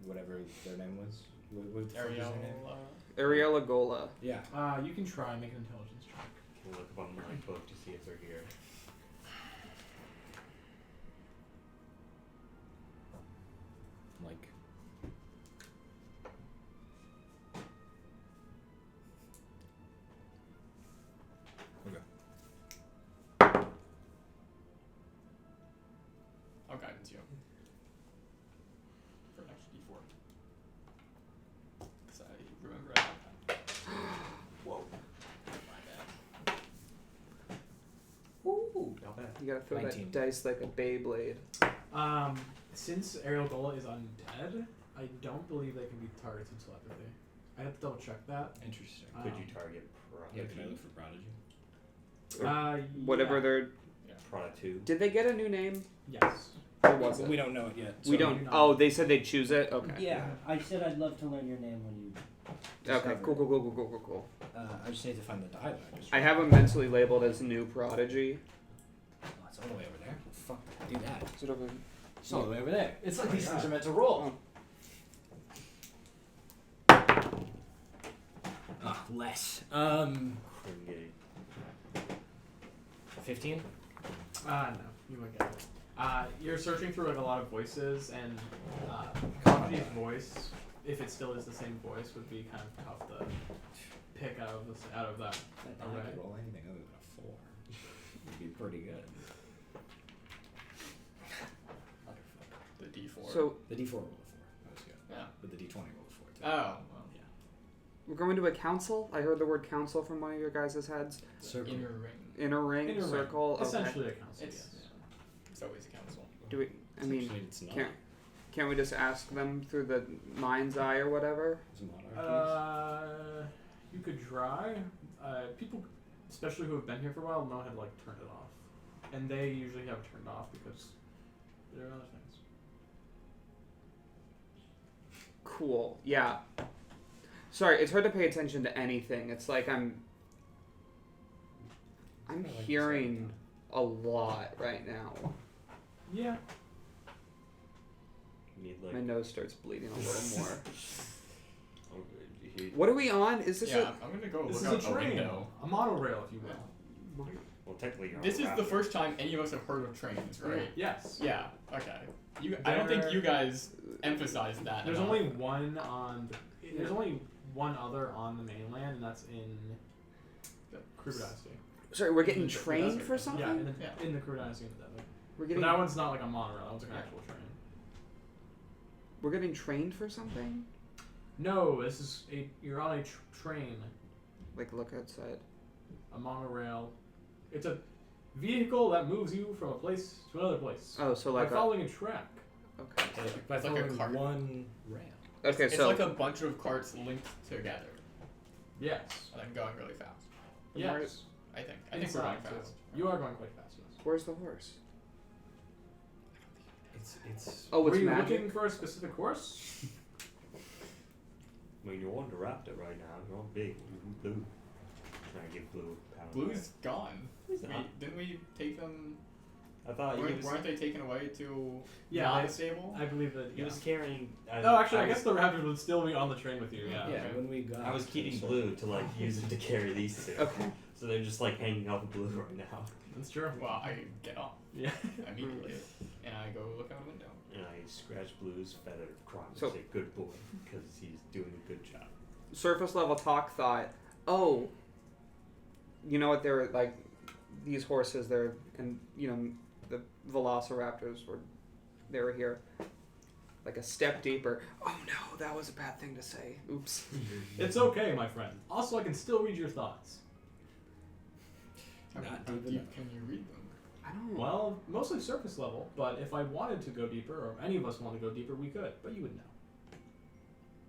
whatever their name was? What the fuck is their name? Ariella Gola. Yeah. You can try and make an intelligence check. Can we look up on my book to see if they're here? Like. I'll guidance you. For an extra d4. Because I remember I have that. Whoa. My bad. Ooh, not bad. You gotta throw 19. that dice like a Beyblade. Since Ariel Gola is undead, I don't believe they can be targeted through telepathy. I have to double check that. Interesting. Could you target Yeah, Prodigy? can I look for Prodigy? Whatever yeah. their. Product 2? Did they get a new name? Yes. Or was But it? we don't know it yet. We don't. you know. Oh, they said they'd choose it. Okay. Yeah, I said I'd love to learn your name when you. Okay. discover Cool. Cool. I just need to find the dialogue. I have them mentally labeled as new Prodigy. Oh, it's all the way over there. Fuck, do that. Is it over? It's all the way over there. It's like these Yeah. things are meant to roll. Less. Cringate. 15? No, you won't get it. You're searching through like a lot of voices, and Prodigy's voice, if it still is the same voice, would be kind of tough to pick out of that. I Alright. could roll anything other than a 4. Would be pretty good. The d4. So The D4 rolled a 4. That was good. Yeah. But the D20 rolled a 4 too. Oh. Well. we're going to a council. I heard the word council from one of your guys' heads. Circle. Inner ring. Inner ring, Inner ring. circle. Okay. Essentially a council. It's- Yes. It's always a council. Do we? I mean, Actually, it's not. can't we just ask them through the mind's eye or whatever? It's monarchies. You could try. People, especially who have been here for a while, know how to like turn it off, and they usually have it turned off because there are other things. Cool. Yeah. Sorry, it's hard to pay attention to anything. It's like I'm I like this hearing a lot right now. Yeah. Need My like. nose starts bleeding a little more. Oh, he, What are we on? Is this Yeah, I'm gonna go This look is out a the train, window. a monorail, if you will. well, technically, you're on This a is the raptor. first time any of us have heard of trains, right? Yes. Yeah. Okay. I don't think There- you guys emphasized that. There's enough. only one on. There's only one other on the mainland, and that's in the Kruger Dynasty. Sorry, we're getting The trained desert. for something? Yeah, in the, Yeah. in the Kruger Dynasty in the desert. We're But getting that one's not like a monorail. That one's like an actual train. we're getting trained for something? No, this is you're on a train, Like look outside. a monorail. It's a vehicle that moves you from a place to another place Oh, so by like a, following a track. okay. By It's like a following cart. one rail. Okay, It's so like a bunch of carts linked together Yes. and then going really fast. Yes. I think we're going Inside, too. fast. You are going quite fast. Yes. where's the horse? It's. Oh, Were it's you magic. looking for a specific horse? I mean, you're on the raptor right now. You're on big. Blue. Trying to get blue. power. Blue's gone. He's not. Didn't we take them? I thought he was. Weren't they taken away to Yeah, not I- a stable? I believe that. He Yeah. was carrying. Oh, actually, I guess the Raptors would still be on the train with you. Yeah. Yeah, okay. when we got. I was to keeping the blue to like use him to carry these two. Okay. So they're just like hanging out the blue right now. That's true. Well, I get up Yeah. immediately and I go look out a window. And I scratch Blue's feather crop and So- say, good boy, because he's doing a good job. Surface level talk thought, oh, you know what, they were like, these horses there, and, you know, the velociraptors they were here. Like a step deeper. Oh no, that was a bad thing to say. Oops. It's okay, my friend. Also, I can still read your thoughts. How Not deep even- can you read them? I don't. Well, mostly surface level, but if I wanted to go deeper, or any of us want to go deeper, we could, but you would know.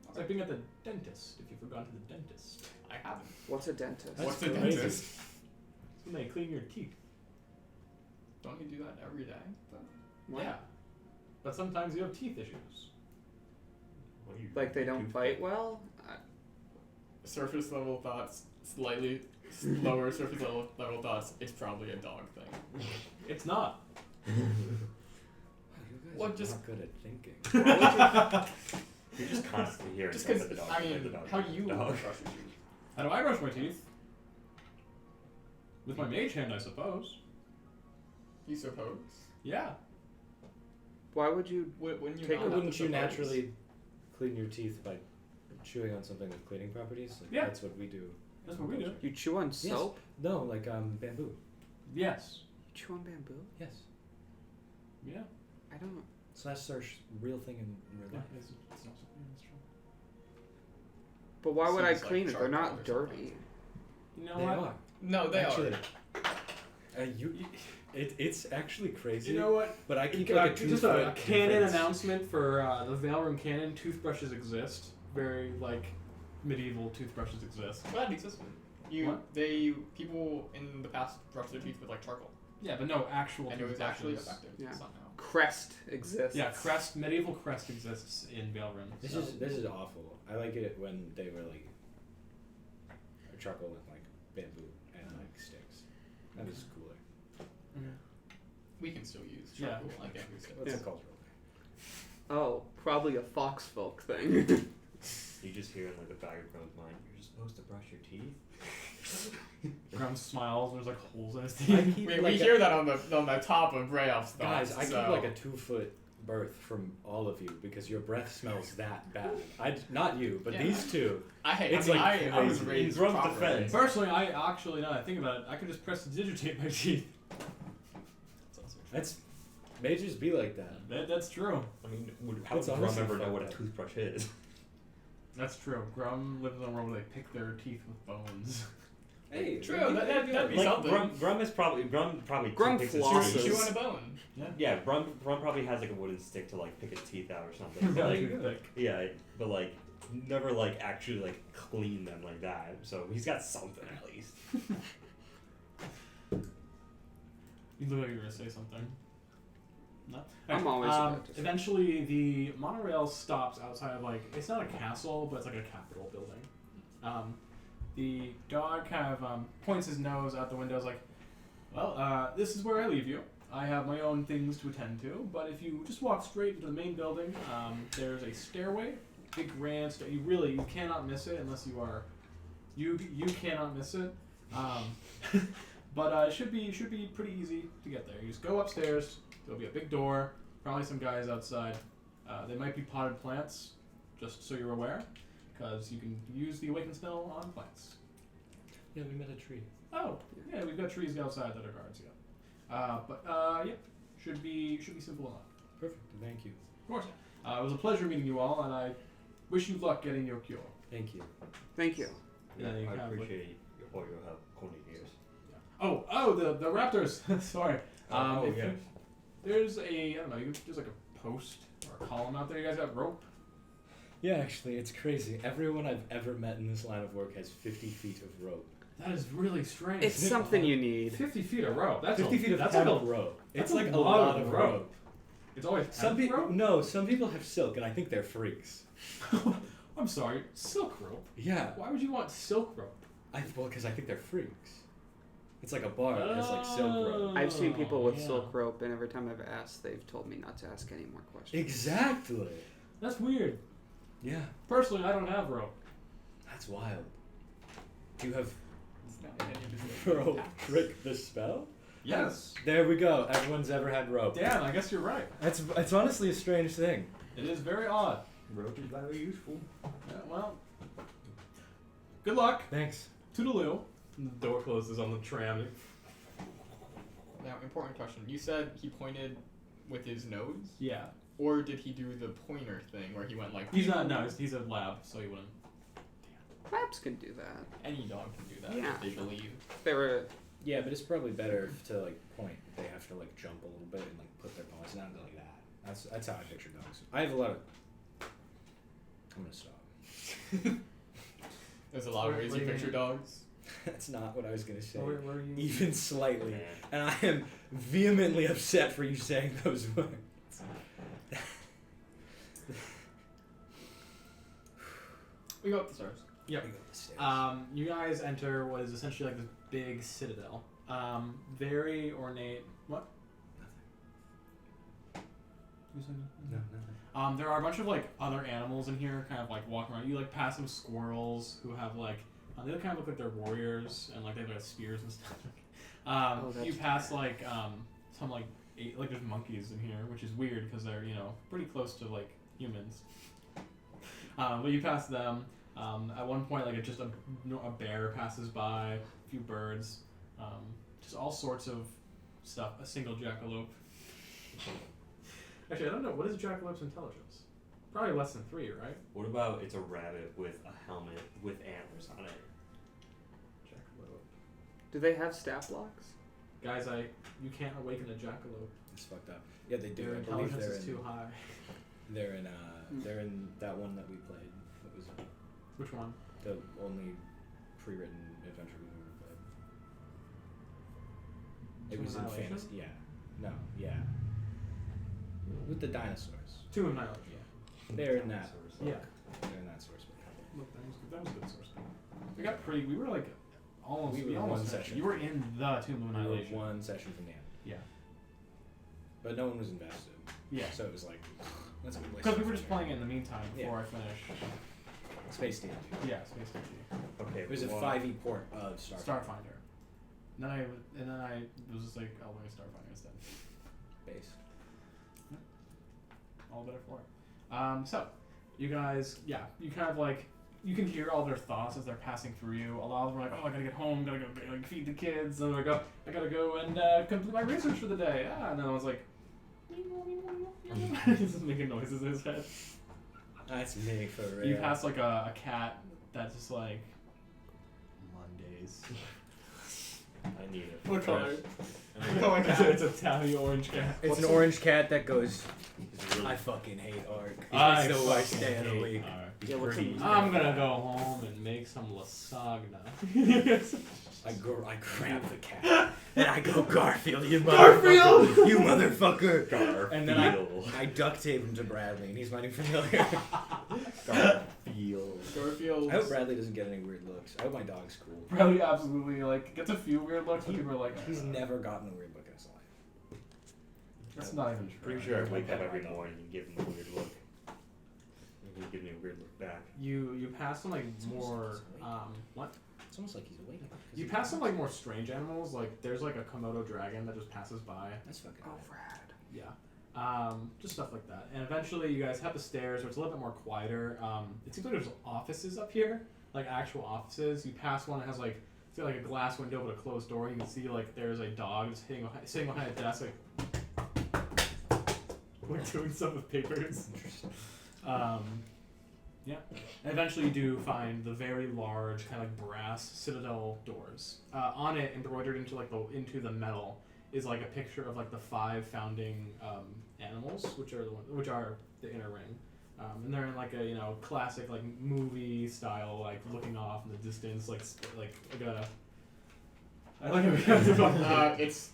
It's like being at the dentist, if you've ever gone to the dentist. I haven't. What's a dentist? That's What's a crazy. dentist? It's when they clean your teeth. Don't you do that every day? What? Yeah. But sometimes you have teeth issues. What are you Like they don't toothpick? bite well? Surface level thoughts, slightly lower surface level thoughts. It's probably a dog thing. It's not. Wow, you guys Well, are just- not good at thinking. You're just constantly hearing Just stuff because, at the dog. I at mean, the dog, how at do the you dog. brush your teeth? How do I brush my teeth? With my mage hand, I suppose. You suppose? Yeah. Why would you? Wouldn't you Take- not have to Wouldn't you suppose? naturally clean your teeth by chewing on something with cleaning properties? Like, Yeah. That's what we do. That's what we do. You chew on soap? No, like bamboo. Yes. You chew on bamboo? Yes. Yeah. I don't. So that's our real thing in real Yeah, life. it's not something that's true. But why would I Seems like clean it? They're not charcoal or something. dirty. You know They what? are. No, they Actually, are. It's actually crazy. You know what? But I keep Just like a 2 a foot canon difference. announcement for the Valorem canon. Toothbrushes exist. Very like medieval toothbrushes exist. Well, that existed. What? People in the past brushed their teeth with like charcoal, Yeah, but no actual and it was toothbrushes. actually effective Yeah. somehow. Crest exists. Yeah, medieval crest exists in Valorem. This so. is awful. I like it when they were like charcoal with like bamboo and like sticks. That was cooler. We can still use Yeah. charcoal and bamboo sticks. It's Yeah. a cultural thing. Oh, probably a fox folk thing. You just hear in like the back of Grum's mind, you're supposed to brush your teeth. Grum smiles. There's like holes in his I teeth. keep We like hear that on the top of Brayov's thoughts. guys, I so. keep like a 2 foot berth from all of you because your breath smells that bad. Not you, but Yeah. these two. It's like I was crazy. raised In Grum's properly. defense. Personally, I actually, now that I think about it, I could just press to digitate my teeth. That's also true. That's mages be like that. That's true. I mean, how It's would Grum honestly ever know fucked what a up. toothbrush is? That's true. Grum lives in a world where they pick their teeth with bones. Hey, True, that'd be Like something. Grum probably Grum picks his flosses. teeth. Chew on a bone. Yeah, Grum probably has like a wooden stick to like pick his teeth out or something. But, Really like, thick. yeah, but like never like actually like clean them like that. So he's got something at least. You look like you were gonna say something. No. I'm Okay, always about to say. Eventually, the monorail stops outside of like it's not a castle, but it's like a capitol building. The dog kind of points his nose out the window, is like, "Well, this is where I leave you. I have my own things to attend to, but if you just walk straight into the main building, there's a stairway, big grand stair. You cannot miss it unless you are, you cannot miss it. But it should be pretty easy to get there. You just go upstairs. There'll be a big door. Probably some guys outside. They might be potted plants, just so you're aware, because you can use the awaken spell on plants. Yeah, we met a tree. Oh, yeah, we've got trees outside that are guards. Yeah, should be simple enough. Perfect. Thank you. Of course. It was a pleasure meeting you all, and I wish you luck getting your cure. Thank you. Thank you. Yeah, you I have, appreciate all your help, Corny ears. Oh, the raptors. Sorry. Oh, if yeah. there's there's like a post or a column out there. You guys got rope? Yeah, actually, it's crazy. Everyone I've ever met in this line of work has 50 feet of rope. That is really strange. It's something you need. 50 feet of rope. That's 50 feet of that's hemp like a, rope. that's It's a like a lot lot of of rope. rope. It's always Some hemp rope? people, no, some people have silk, and I think they're freaks. I'm sorry, silk rope. Yeah, Why would you want silk rope? because I think they're freaks. It's like a bar that has like silk rope. I've seen people with yeah. silk rope, and every time I've asked, they've told me not to ask any more questions. Exactly. That's weird. Yeah, Personally, I don't have rope. that's wild. Do you have? It's not any of his Rope trick the spell? Yes. There we go. Everyone's ever had rope. Damn, I guess you're right. It's honestly a strange thing. It is very odd. Rope is very useful. Yeah, well, good luck. Thanks. Toodaloo. And the door closes on the tram. Now, important question. You said he pointed with his nose? Yeah. Or did he do the pointer thing where he went like... He's not, no, he's a lab, so he wouldn't. Labs can do that. Any dog can do that, Yeah. if they believe. They were. Yeah, but it's probably better to like point. They have to like jump a little bit and like put their paws down and go like that. That's how I picture dogs. I have a lot of. I'm gonna stop. There's a lot of Where- ways where you you picture dogs. That's not what I was gonna say. Where are you? Even slightly. Yeah. And I am vehemently upset for you saying those words. We go up the stairs. Yep. We go up the stairs. You guys enter what is essentially like this big citadel. Very ornate. What? You said No, nothing. there are a bunch of like other animals in here, kind of like walking around. You like pass some squirrels who have like they kind of look like they're warriors and like they have like spears and stuff. You that's pass like some like there's monkeys in here, which is weird because they're pretty close to like humans. But you pass them. At one point, like a bear passes by, a few birds, just all sorts of stuff. A single jackalope. Actually, I don't know. What is a jackalop's intelligence? Probably less than 3, right? What about it's a rabbit with a helmet with antlers on it? Jackalope. Do they have stat blocks? Guys, you can't awaken a jackalope. It's fucked up. Yeah, they do. Their I believe intelligence they're is in, too high. They're in that one that we played. What was it? Which one? The only pre-written adventure we've ever played. It was in Annihilation? fantasy. Yeah. No. Yeah. With the dinosaurs. Tomb of Annihilation. Yeah. They're in that. Yeah. They're in that source book. Look, that was a good source. We were like almost. We We were almost one finished. session. You were in the Tomb of We were Annihilation. one session from the end. Yeah. But no one was invested. Yeah. So it was like, let's go play. Because we were just playing it in the meantime before Yeah. I finished. Space D&D. Yeah, Space D&D. Okay. It was a well, 5e port of Starfighter. Starfinder. And then I was just like, I'll play Starfinder instead. Base. All better for it. So, you guys, you kind of like, you can hear all their thoughts as they're passing through you. A lot of them are like, oh, I gotta get home, gotta go like, feed the kids. And they're like, oh, I gotta go and complete my research for the day. And then I was like, he's just making noises in his head. That's me for real. You pass like a cat that's just like, Mondays. I need it. What color? Oh my God. It's a tabby orange cat. It's an orange cat that goes, It's really I fucking hate art. I It's the worst fucking day of the hate week. art. He's Yeah, what's pretty. in- I'm gonna go home and make some lasagna. I grab the cat and I go, Garfield, you Garfield! motherfucker, you motherfucker. Garfield. And then I duct tape him to Bradley and he's mighty familiar. Garfield. Garfield. I hope Bradley doesn't get any weird looks. I hope my dog's cool. Probably absolutely like gets a few weird looks, but people are like, He's never gotten a weird look in his life. That's not even true. Pretty sure I wake up Okay. every morning and give him a weird look. And he gives me a weird look back. You pass some like It's almost more like he's what? It's almost like he's awake. 'cause You he- pass some like more strange animals. Like there's like a Komodo dragon that just passes by. That's fucking. Oh, rad. Yeah. Just stuff like that. And eventually you guys have the stairs where it's a little bit more quieter. It seems like there's offices up here, like actual offices. You pass one that has like it's got like a glass window but a closed door. You can see like there's a dog just sitting behind a desk like doing stuff with papers. Interesting. Yeah. And eventually you do find the very large kind of like brass citadel doors. On it, embroidered into the metal, is like a picture of like the 5 founding animals, which are the inner ring. And they're in like a classic like movie style, like looking off in the distance, like a. I like it. It's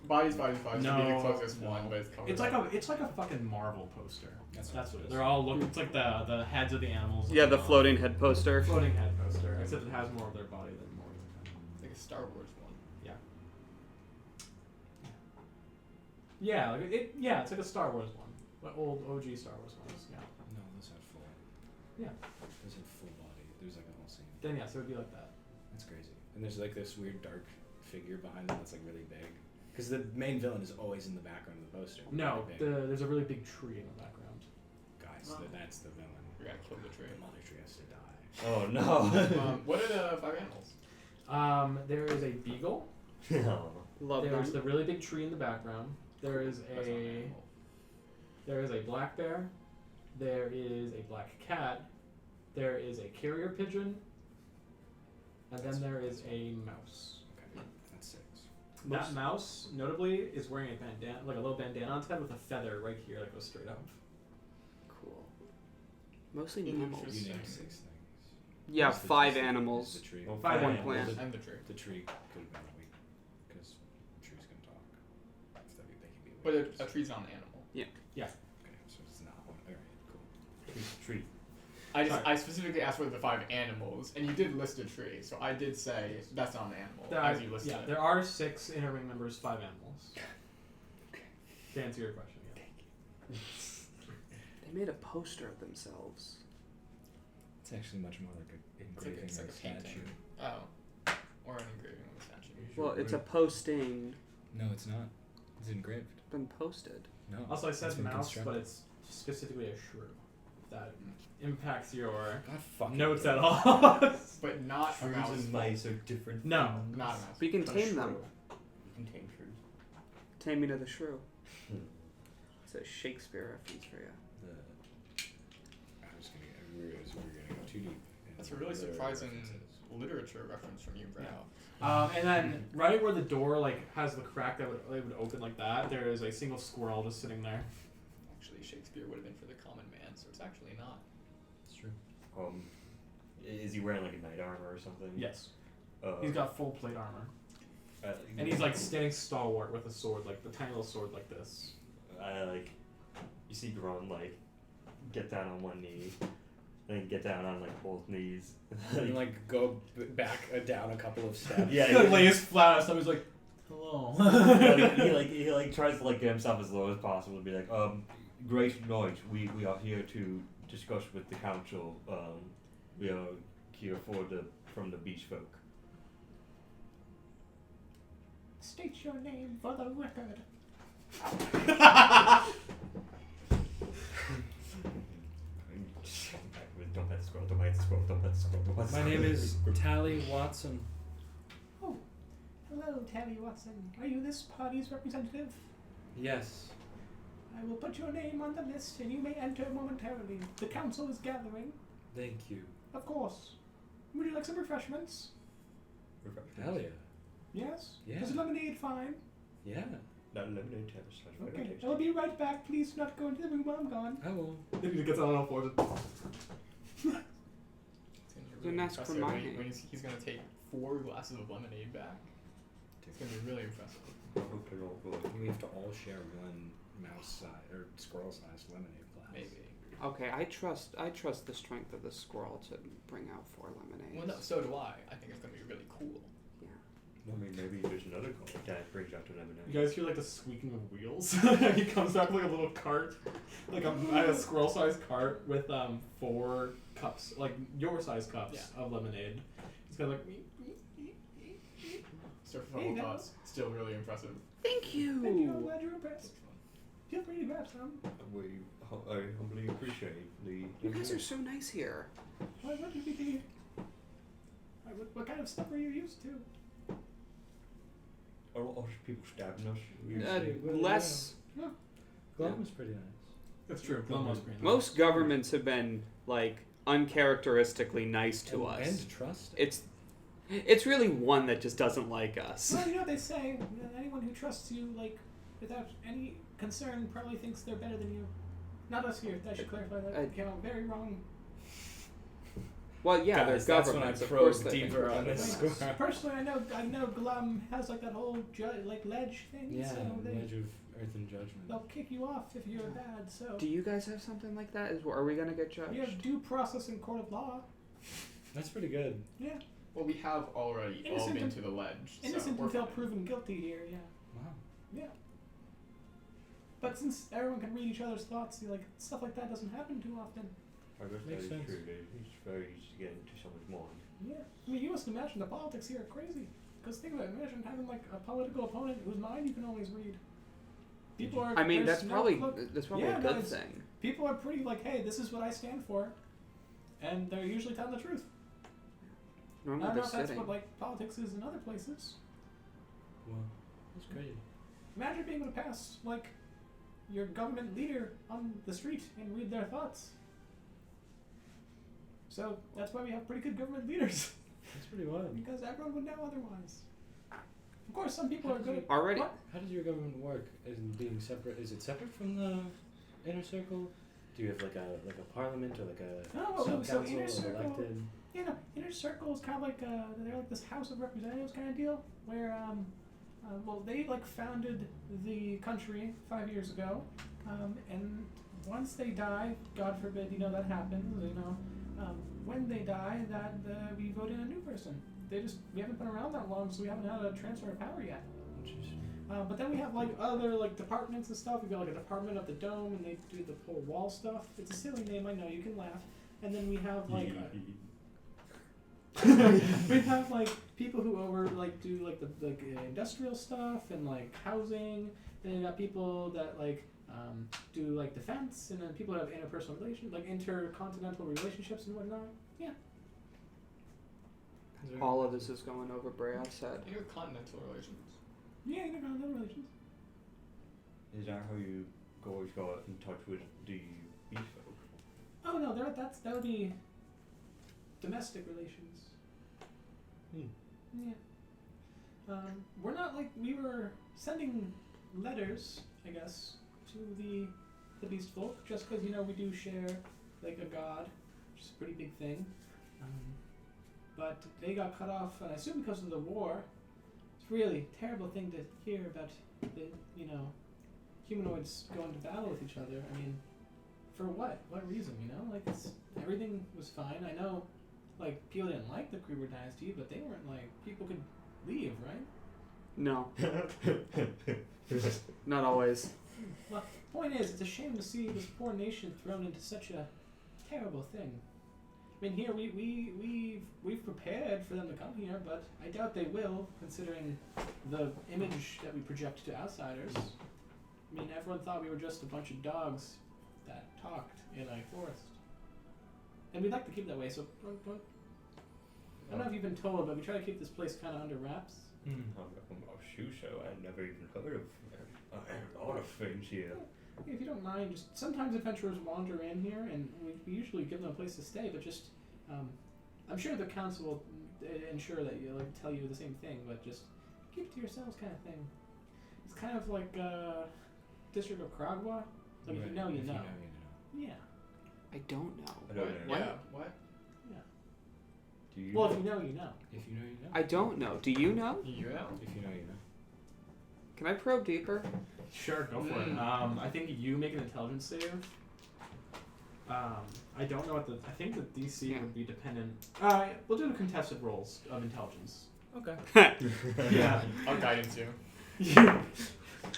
bodies should be the No, closest no. one, but it's covered. It's like a fucking Marvel poster. That's That's what it is. they're all looking. It's like the heads of the animals. Yeah, the looking off. floating head poster. Floating head poster, except it has more of their body than more. like a Star Wars one. Yeah, like it's like a Star Wars one, but old OG Star Wars ones. Yeah. No, those had full. Yeah. Those had full body. There's like a whole scene. Then yes, it would be like that. That's crazy. And there's like this weird dark figure behind them that's like really big. Because the main villain is always in the background of the poster. No, Really big. there's a really big tree in the background. Guys, that's the villain. We gotta kill the tree. The mother tree has to die. Oh no. What are the 5 animals? There is a beagle. No. Love There's them. the really big tree in the background. There is That's not an animal. there is a black bear. There is a black cat. There is a carrier pigeon. And then there is a mouse. Okay, that's 6. That mouse, notably, is wearing a bandana, like a little bandana on its head with a feather right here that goes straight up. Cool. Mostly Interesting. mammals. You named 6 things. Yeah, What's the- 5 the- animals. The tree. Well, Five One animals. plant. And the tree. The tree could have been a weak, because trees can talk. So they can be But witches. a tree's not an animal. Okay, so it's not one. Alright, cool. Tree. I specifically asked what are the 5 animals, and you did list a tree, so I did say that's not an animal, as you listed yeah, it. there are 6 inner ring members, 5 animals. To answer your question, yeah. They made a poster of themselves. It's actually much more like an engraving It's or like a a painting. statue. Oh. Or an engraving of a statue. Well, it's a posting No, it's not. It's engraved. been posted. No. Also, I it's said been mouse, constructed. but it's specifically a shrew. If that impacts your God fucking notes damn at it. all. But not a Shrews mouse. and mice are different. No. things. Not a mouse. We can But a tame them. shrew. You can tame shrews. Taming of the Shrew. Hmm. It's a Shakespeare reference for you. I was gonna. We were gonna go too deep. in That's a really literary surprising references. literature reference from you, Brad. And then right where the door like has the crack that would open like that, there is a single squirrel just sitting there. Actually, Shakespeare would have been for the common man, so it's actually not. It's true. Is he wearing like a knight armor or something? Yes. Uh, He's got full plate armor. And he's like standing stalwart with a sword, like the tiny little sword like this. like, you see Grum like get down on one knee, then get down on like both knees. And like go back down a couple of steps. Yeah, He like lays flat, so he's like, hello. he like tries to like get himself as low as possible to be like, great knight, we are here to discuss with the council. We are here from the beach folk. State your name for the record. Don't pet the squirrel, don't pet the squirrel, don't pet the squirrel, don't pet the My squirrel. name is Tally Watson. Oh, hello, Tabby Watson. Are you this party's representative? Yes. I will put your name on the list and you may enter momentarily. The council is gathering. Thank you. Of course. Would you like some refreshments? Hell yeah. Yes? Yeah. Is lemonade fine? Yeah. Not lemonade taste. Okay. I'll be right back. Please do not go into the room while I'm gone. I will. Then he gets on all fours. It's gonna be Don't ask for impressive my when name. when he's gonna take 4 glasses of lemonade back. It's gonna be really impressive. We have to all share one mouse size or squirrel sized lemonade glass. Maybe. Okay, I trust the strength of the squirrel to bring out 4 lemonades. Well, no, so do I. I think it's gonna be really cool. I mean, maybe there's another call that brings out to lemonade. You guys hear like the squeaking of wheels? He comes out with like a little cart, like a squirrel-sized cart with 4 cups, like your size cups of lemonade. He's kind of like. Surface Hey, level now. thoughts. Still really impressive. Thank you. Thank you. I'm glad you're impressed. Feel free to grab some. I humbly appreciate the. You guys are so nice here. What did we do? What kind of stuff are you used to? Are people stabbing us? Less. Glum was pretty nice. That's true. Almost pretty nice. Most governments have been like uncharacteristically nice to us. And trust. It's really one that just doesn't like us. Well, you know what they say. Anyone who trusts you, like, without any concern, probably thinks they're better than you. Not us here. I should clarify that. Came out very wrong. Well, yeah, Guys, they're that's when I governments. Of probe course they think deeper we're on better this than us. score. Personally, I know Glum has like that whole like ledge thing. Yeah, So Ledge of Earth and Judgment. they'll kick you off if you're bad. So Do you guys have something like that? Are we gonna get judged? we have due process in court of law. That's pretty good. Yeah, Well, we have already all Innocent been and- to the ledge. innocent so we're until fine. proven guilty here. Yeah. Wow. Yeah. But since everyone can read each other's thoughts, like stuff like that doesn't happen too often. I guess Makes that is sense. true. It's very easy to get into someone's mind. Yeah. I mean, you must imagine the politics here are crazy. Because think about it, imagine having like a political opponent whose mind you can always read. People are. I mean, there's that's no probably cloak. a good thing. People are pretty like, hey, this is what I stand for, and they're usually telling the truth. I Normally don't know they're if that's sitting. what like politics is in other places. Well, that's crazy. Imagine being able to pass like your government leader on the street and read their thoughts. So that's why we have pretty good government leaders. That's pretty wild. Because everyone would know otherwise. Of course, some people are good at Already. What? How does your government work? In being separate? Is it separate from the inner circle? Do you have like a parliament or like a No, so sub-council inner of circle. elected? You know, inner circle is kind of like they're like this House of Representatives kind of deal, where well, they like founded the country 5 years ago, and once they die, God forbid, that happens, when they die, that we vote in a new person. We haven't been around that long, so we haven't had a transfer of power yet. But then we have like other like departments and stuff. We've got like a department of the dome, and they do the whole wall stuff. It's a silly name, I know. You can laugh. And then we have like we have like people who do like the industrial stuff and like housing. Then you got people that like do like defense, and then people that have interpersonal relations, like intercontinental relationships and whatnot. Yeah. All of this is going over Brayov's head. Intercontinental relations. Yeah, intercontinental relations. Is that how you always go out in touch with the beast folk? Oh no, that would be domestic relations. Yeah. We're not like we were sending letters, I guess, to the beast folk, just because we do share like a god, which is a pretty big thing. But they got cut off, and I assume because of the war. It's really a terrible thing to hear about the humanoids going to battle with each other. I mean, for what? What reason? Like everything was fine. I know, like people didn't like the Kruber dynasty, but they weren't like people could leave, right? No. Not always. Well, point is, it's a shame to see this poor nation thrown into such a terrible thing. I mean, here we've prepared for them to come here, but I doubt they will, considering the image that we project to outsiders. I mean, everyone thought we were just a bunch of dogs that talked in a forest, and we'd like to keep it that way. So, I don't know if you've been told, but we try to keep this place kind of under wraps. I've never even heard of a lot of things here. If you don't mind, just sometimes adventurers wander in here, and we usually give them a place to stay. But just, I'm sure the council will ensure that tell you the same thing. But just keep it to yourselves, kind of thing. It's kind of like District of Kragwa. Like if you know, you know. Yeah. I don't know. I don't know. Yeah. What? Yeah. Do you? Well, if you know, you know. If you know, you know. I don't know. Do you know? You know. If you know, you know. Can I probe deeper? Sure, go for it. I think you make an intelligence save. I don't know what I think the DC would be dependent. We'll do the contested rolls of intelligence. Okay. Yeah. I'll guidance you.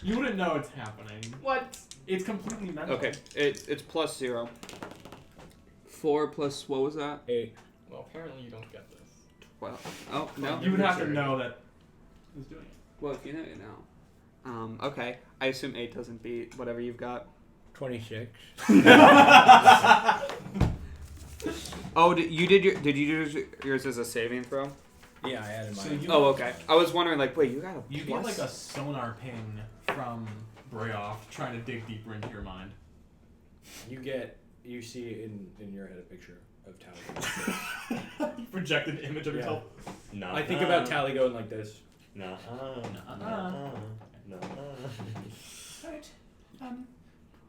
You wouldn't know it's happening. What? It's completely mental. Okay. It's plus 0. 4 plus what was that? 8. Well, apparently you don't get this. 12. Oh no. You would have to know that who's doing it. Well, if you know, you know. Okay. I assume 8 doesn't beat whatever you've got. 26. Oh, did you do yours as a saving throw? Yeah, I added mine. So you Oh, okay. I was wondering, like, wait, you got a You plus? get like a sonar ping from Brayoff trying to dig deeper into your mind. You see in your head a picture of Tally. You project an image of yourself. No. I think about Tally going like this. No. Alright.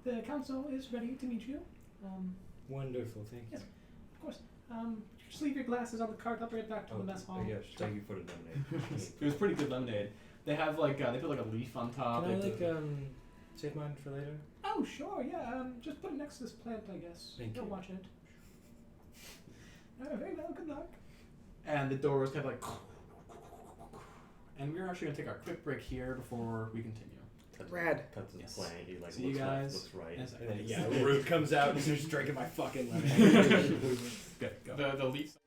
The council is ready to meet you. Wonderful, thank you. Yes. Of course. Just leave your glasses on the cart. I'll bring it back to the mess hall. Yes, thank you for the lemonade. It was pretty good lemonade. They have like they put like a leaf on top. Can I They put- save mine for later? Oh sure, yeah. Just put it next to this plant, I guess. Thank You'll you. watch it. Very well. Good luck. And the door was kind of like. And we're actually gonna take our quick break here before we continue. Rad. Cut to the Yes. plant. He like See you looks guys. looks right. in a second. And then, yeah, Root comes out and starts drinking my fucking lemonade. Good. Go. The leaf.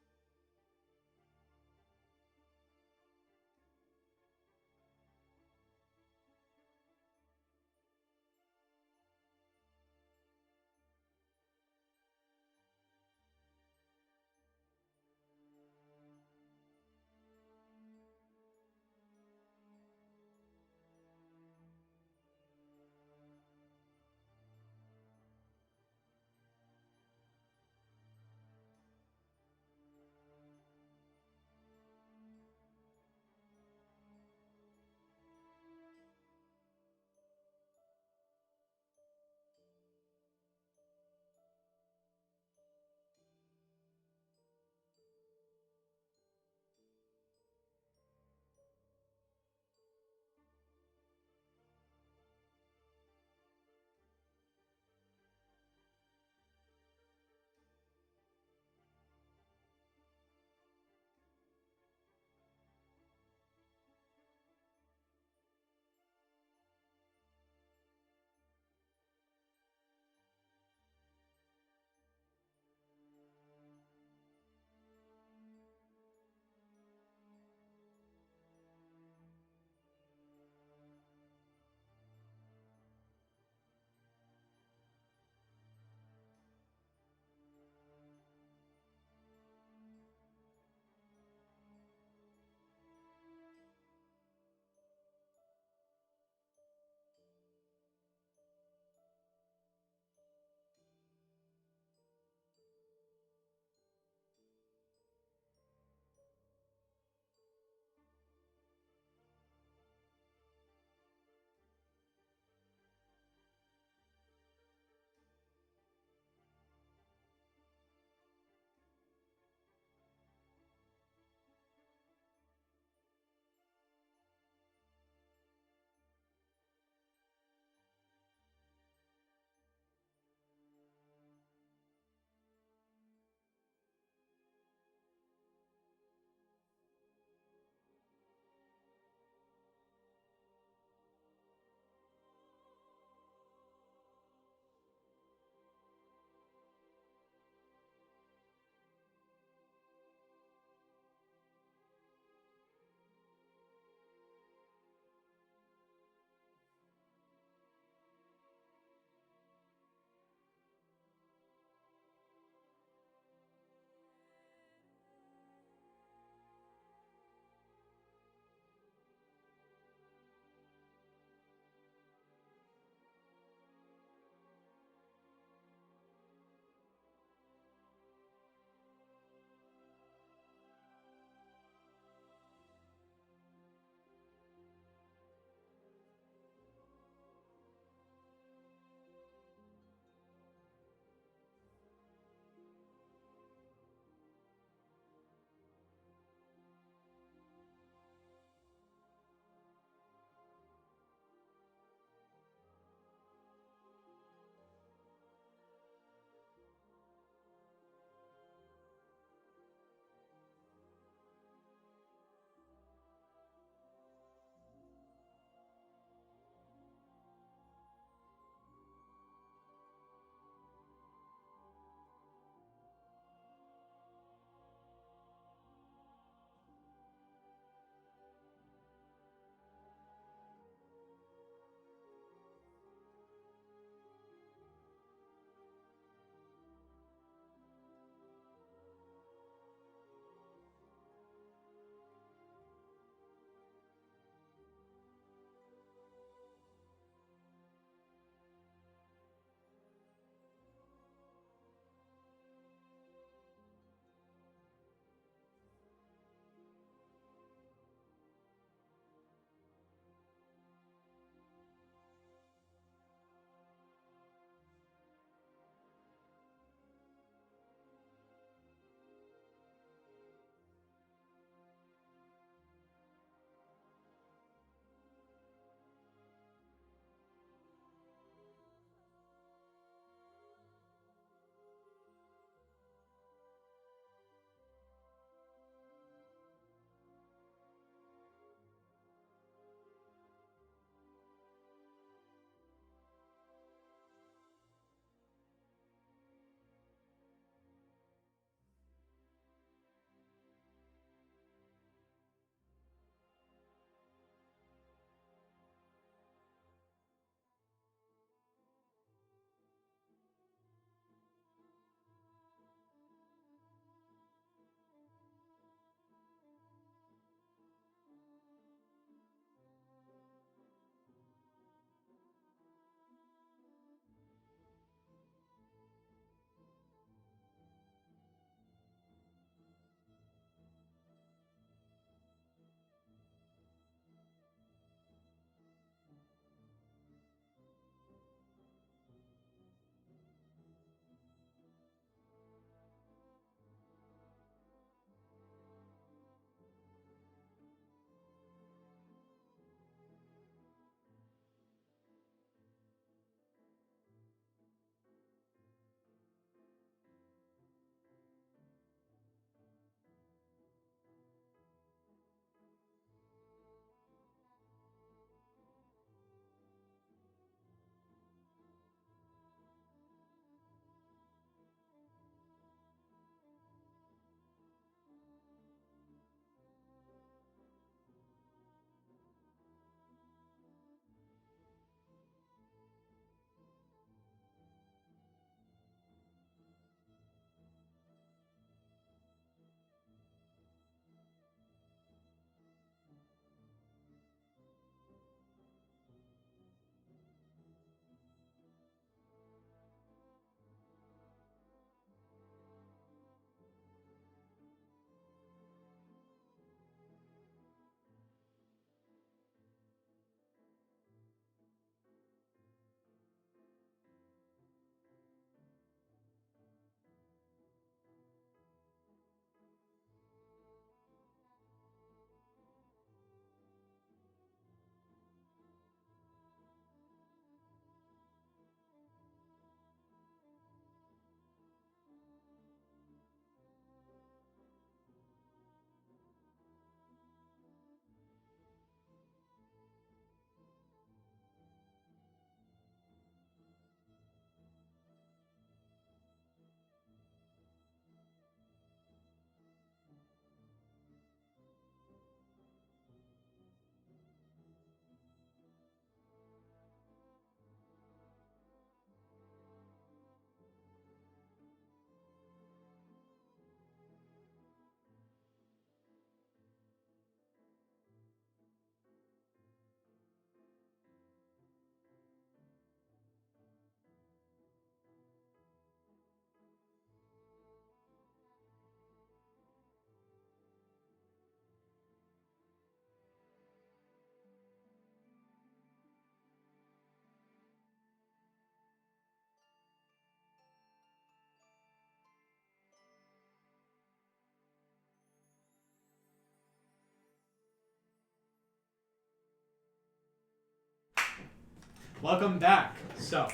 Welcome back. So,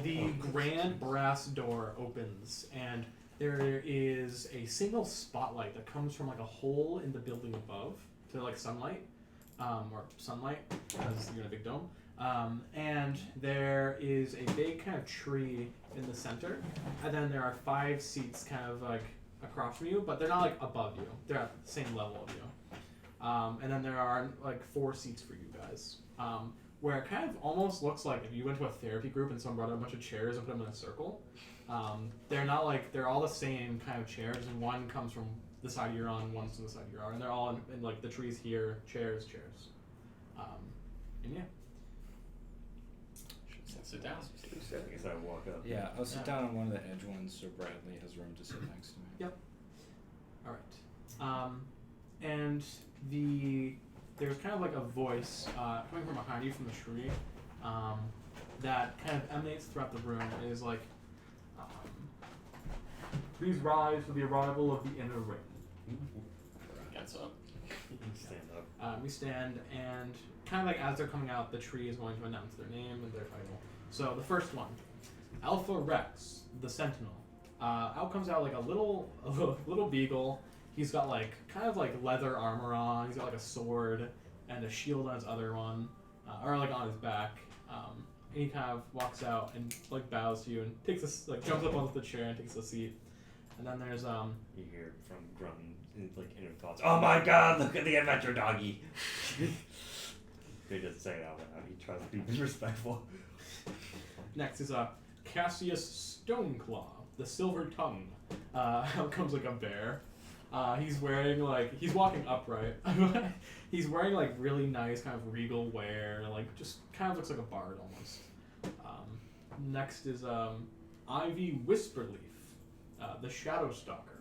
the grand brass door opens, and there is a single spotlight that comes from like a hole in the building above to like sunlight, or sunlight, because you're in a big dome. And there is a big kind of tree in the center, and then there are 5 seats kind of like across from you, but they're not like above you. They're at the same level of you. And then there are like 4 seats for you guys. Where it kind of almost looks like if you went to a therapy group and someone brought out a bunch of chairs and put them in a circle. They're not like, they're all the same kind of chairs, and one comes from the side you're on, one's from the side you're on, and they're all in like the trees here, chairs. And yeah. Sit down. I guess I walk up. Yeah, I'll sit Yeah. down on one of the edge ones so Bradley has room to sit next to me. Yep. All right. And there's kind of like a voice coming from behind you from the tree that kind of emanates throughout the room. It is like, please rise for the arrival of the inner ring. Gets up. Stand up. We stand, and kind of like as they're coming out, the tree is going to announce their name and their title. So the first one, Alpha Rex, the Sentinel. Out comes out like a little beagle. He's got like kind of like leather armor on. He's got like a sword and a shield on his other one, or like on his back. And he kind of walks out and like bows to you and takes a, like jumps up onto the chair and takes a seat. And then there's You hear from Grum like inner thoughts. Oh my God! Look at the adventure doggy. They just say it out loud. He tries to be respectful. next is Cassius Stoneclaw, the Silver Tongue. Out comes like a bear. He's wearing like, he's walking upright. He's wearing like really nice kind of regal wear, like just kind of looks like a bard almost. Next is Ivy Whisperleaf, the Shadow Stalker.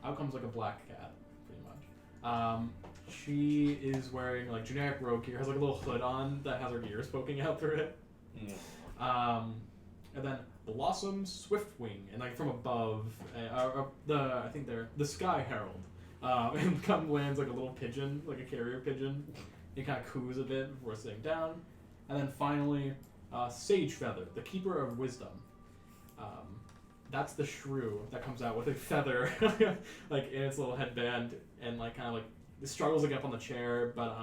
Out comes like a black cat, pretty much. She is wearing like generic rogue gear, has like a little hood on that has her ears poking out through it. And then Blossom Swiftwing, and like from above, I think they're the Sky Herald, and lands like a little pigeon, like a carrier pigeon. He kind of coos a bit before sitting down, and then finally, Sage Feather, the Keeper of Wisdom. That's the shrew that comes out with a feather, like in its little headband, and like kind of like it struggles to get up on the chair, but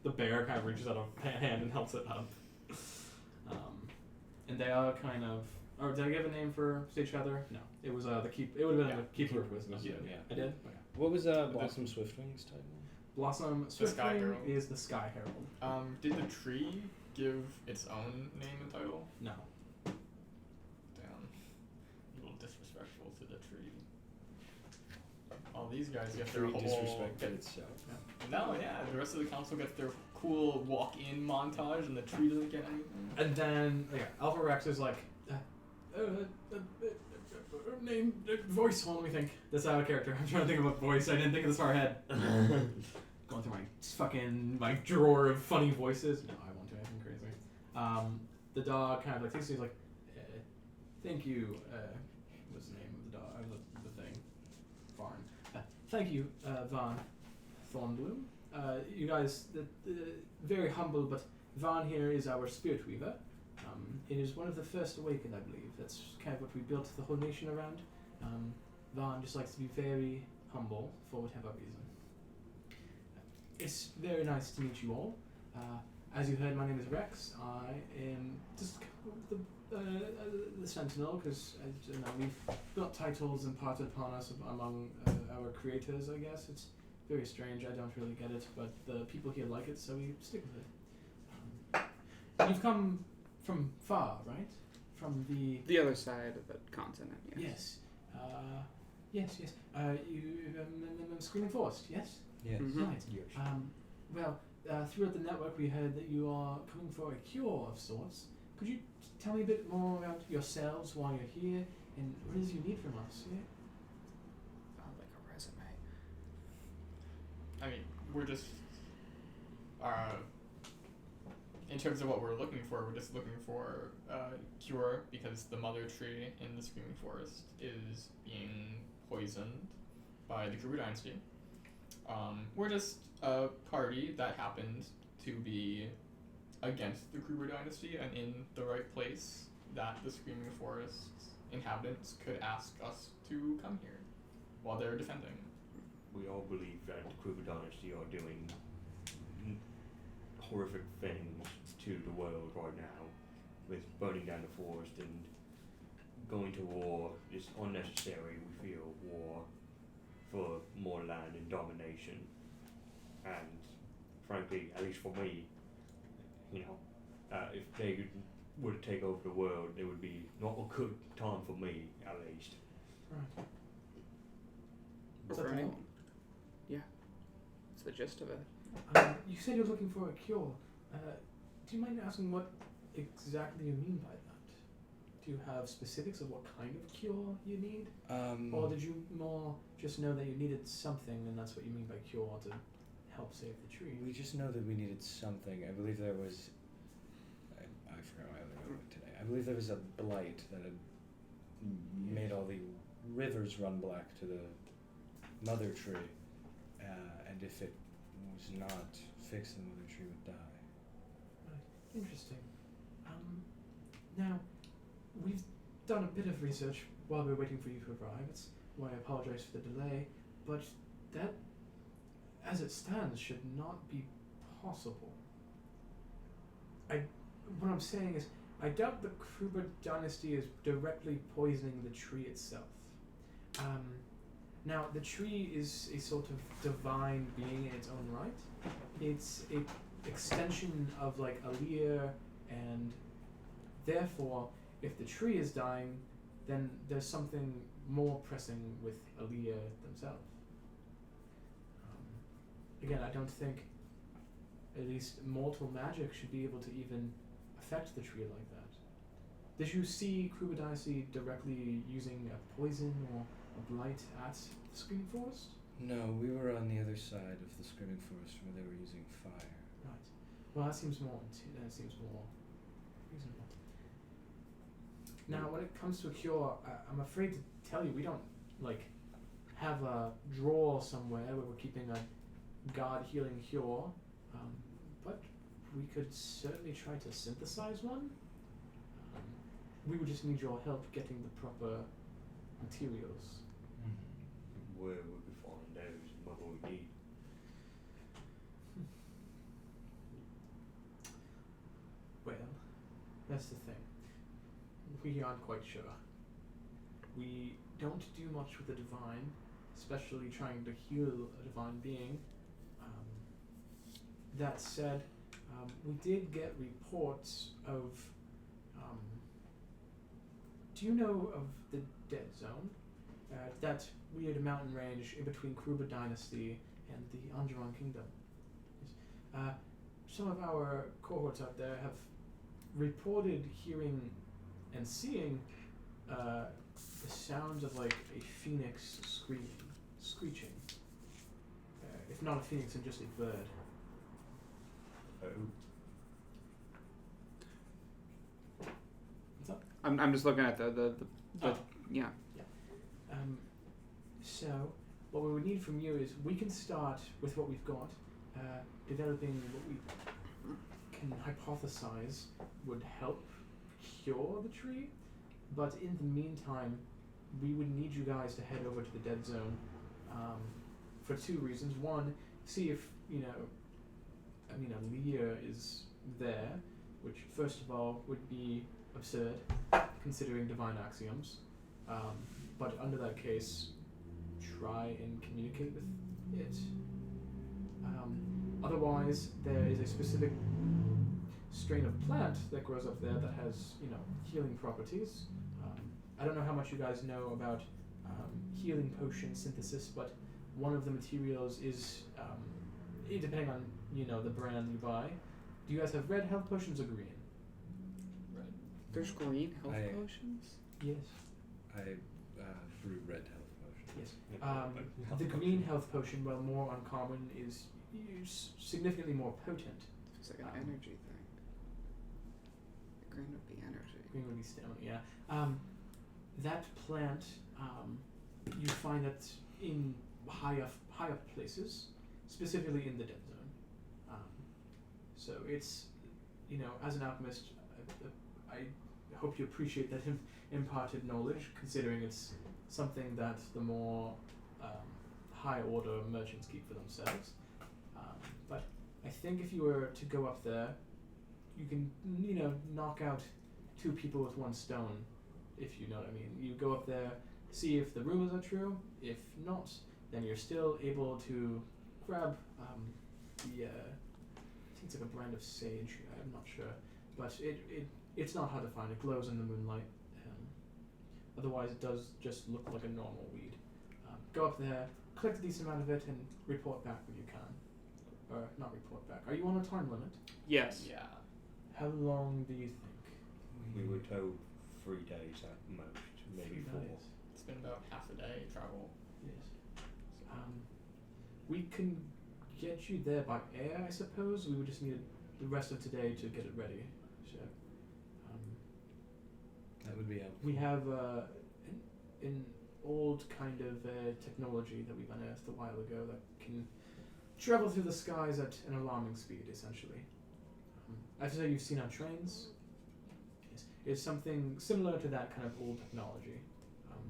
the bear kind of reaches out a hand and helps it up. And they are kind of. Or did I give a name for Sage Feather? No, it was the keep. It would have been the Keeper of Wisdom. Yeah. I did. Okay. What was Blossom Swiftwing's title? Blossom The Sky Swiftwing Herald. is the Sky Herald. Did the tree give its own name and title? No. Damn. A little disrespectful to the tree. All these guys get their whole. Disrespect to itself. No, yeah. The rest of the council gets their cool walk-in montage, and the tree doesn't get anything. And then Alpha Rex is like, name, voice. Hold on, let me think. That's out of character. I'm trying to think of a voice. I didn't think of this far ahead. Going through my drawer of funny voices. No, I won't do anything crazy. The dog kind of like takes. He's like, thank you. What's the name of the dog? The thing. Varn. Thank you, Von Thornbloom. You guys, very humble, but Von here is our spirit weaver. It is one of the first awakened, I believe. That's kind of what we built the whole nation around. Von just likes to be very humble for whatever reason. It's very nice to meet you all. As you heard, my name is Rex. I am just the Sentinel, because we've got titles imparted upon us among our creators, I guess. It's very strange. I don't really get it, but the people here like it, so we stick with it. You've come from far, right? From The other side of the continent, yes. Yes. Yes. You Screaming Forest, yes. Yes. Mhm. Right. Throughout the network, we heard that you are coming for a cure of sorts. Could you tell me a bit more about yourselves while you're here, and what it is you need from us? Yeah. Like a resume. I mean, we're just. In terms of what we're looking for, we're just looking for cure because the mother tree in the Screaming Forest is being poisoned by the Kruger Dynasty. We're just a party that happened to be against the Kruber dynasty and in the right place, that the Screaming Forest inhabitants could ask us to come here while they're defending. We all believe that the Kruger dynasty are doing horrific things to the world right now, with burning down the forest and going to war is unnecessary. We feel war for more land and domination, and frankly, at least for me, if they were to take over the world, it would be not a good time for me, at least. Right. Or Is that for the anyone. whole- Yeah. It's the gist of it. You said you're looking for a cure. Do you mind asking what exactly you mean by that? Do you have specifics of what kind of cure you need? Or did you more just know that you needed something and that's what you mean by cure to help save the tree? We just know that we needed something. I believe there was. I forgot my other note today. I believe there was a blight that had made all the rivers run black to the mother tree, and if it was not fixed, the mother tree would die. Right. Interesting. Now, we've done a bit of research while we're waiting for you to arrive. It's why I apologize for the delay, but that, as it stands, should not be possible. What I'm saying is, I doubt the Kruber dynasty is directly poisoning the tree itself. Now, the tree is a sort of divine being in its own right. It's an extension of like Aliyah, and therefore, if the tree is dying, then there's something more pressing with Aliyah themselves. Again, I don't think at least mortal magic should be able to even affect the tree like that. Did you see Kruber Dynasty directly using a poison or a blight at the Screaming Forest? No, we were on the other side of the Screaming Forest where they were using fire. Right. Well, that seems more reasonable. Now, when it comes to a cure, I'm afraid to tell you, we don't have a drawer somewhere where we're keeping a God healing cure, but we could certainly try to synthesize one. We would just need your help getting the proper materials. Where would we find those? What would we need? Well, that's the thing. We aren't quite sure. We don't do much with the divine, especially trying to heal a divine being. That said, we did get reports of. Do you know of the Dead Zone? That weird mountain range in between Kruber Dynasty and the Anjuran Kingdom. Some of our cohorts out there have reported hearing and seeing the sounds of like a phoenix screeching. If not a phoenix, then just a bird. What's up? I'm just looking at the yeah. So, what we would need from you is we can start with what we've got, developing what we can hypothesize would help cure the tree, but in the meantime, we would need you guys to head over to the Dead Zone for two reasons. One, see if, Aliyah is there, which first of all would be absurd, considering divine axioms, but under that case, try and communicate with it. Otherwise, there is a specific strain of plant that grows up there that has, healing properties. I don't know how much you guys know about healing potion synthesis, but one of the materials is, depending on, the brand you buy. Do you guys have red health potions or green? Red. There's green health I- potions? Yes. I brewed red health potion. Yes. The green health potion, while more uncommon, is significantly more potent. It's like an energy thing. The green would be energy. Green would be stamina, yeah. That plant, you find that in high up places, specifically in the Dead Zone. So it's as an alchemist, I hope you appreciate that imparted knowledge, considering it's something that the more high order merchants keep for themselves. But I think if you were to go up there, you can, knock out 2 people with 1 stone, if you know what I mean. You go up there, see if the rumors are true. If not, then you're still able to grab I think it's like a brand of sage. I'm not sure, but it's not hard to find. It glows in the moonlight. Otherwise, it does just look like a normal weed. Go up there, collect a decent amount of it, and report back when you can. Or not report back. Are you on a time limit? Yes. Yeah. How long do you think? We were told 3 days at most, maybe 4. Days. It's been about half a day travel. Yes. So. We can get you there by air, I suppose. We would just need the rest of today to get it ready. So, That would be helpful. we have an old kind of technology that we've unearthed a while ago that can travel through the skies at an alarming speed, essentially. I say you've seen on trains. Yes. It's something similar to that kind of old technology.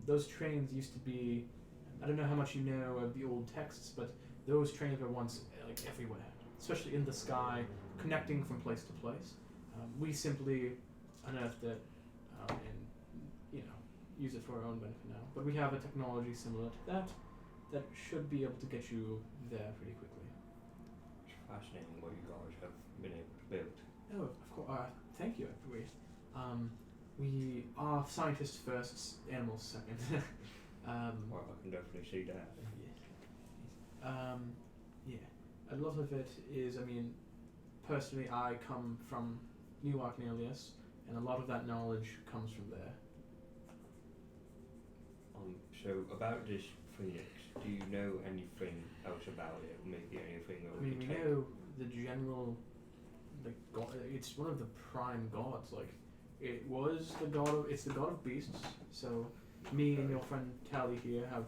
Those trains used to be, I don't know how much you know of the old texts, but those trains were once like everywhere, especially in the sky, connecting from place to place. We simply unearthed it and use it for our own benefit now. But we have a technology similar to that should be able to get you there pretty quickly. It's fascinating what you guys have been able to build. Oh, of course. Thank you. We are scientists first, animals second. Well, I can definitely see that. Yeah. A lot of it is, personally, I come from New Archnelius, and a lot of that knowledge comes from there. So about this phoenix, do you know anything else about it? Maybe anything that we We could take? know the general, god. It's one of the prime gods. It's the god of beasts. So, me and your friend Tally here have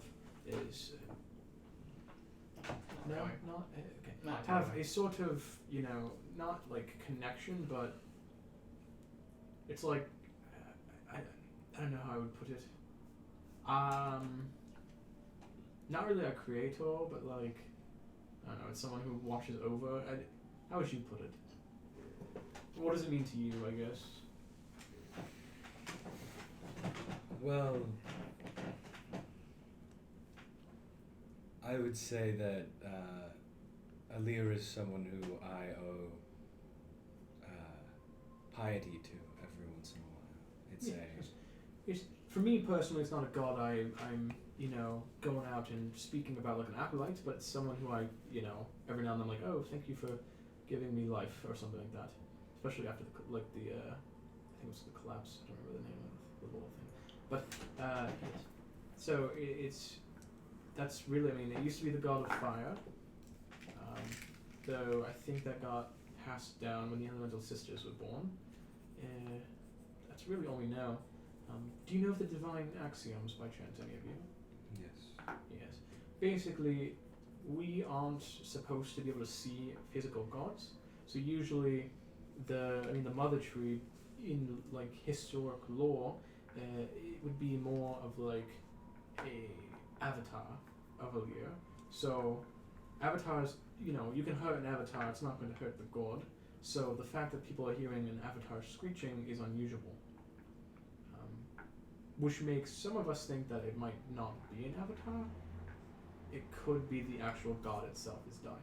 Harrowing. okay. Not Have harrowing. a sort of, not like connection, but it's like, I don't know how I would put it. Not really a creator, but like, I don't know, it's someone who watches over. How would you put it? What does it mean to you, I guess? Well, I would say that Alir is someone who I owe piety to every once in a while. It's for me personally, it's not a god I'm going out and speaking about like an acolyte, but someone who I every now and then I'm like, oh, thank you for giving me life or something like that. Especially after I think it was the collapse. I don't remember the name of the little thing, but yes. So that's really, it used to be the god of fire, though I think that got passed down when the elemental sisters were born. That's really all we know. Do you know of the divine axioms by chance, any of you? Yes. Yes. Basically, we aren't supposed to be able to see physical gods. So usually, the mother tree in like historic lore, it would be more of like a avatar of a leer. So avatars, you can hurt an avatar, it's not going to hurt the god. So the fact that people are hearing an avatar screeching is unusual. Which makes some of us think that it might not be an avatar. It could be the actual god itself is dying.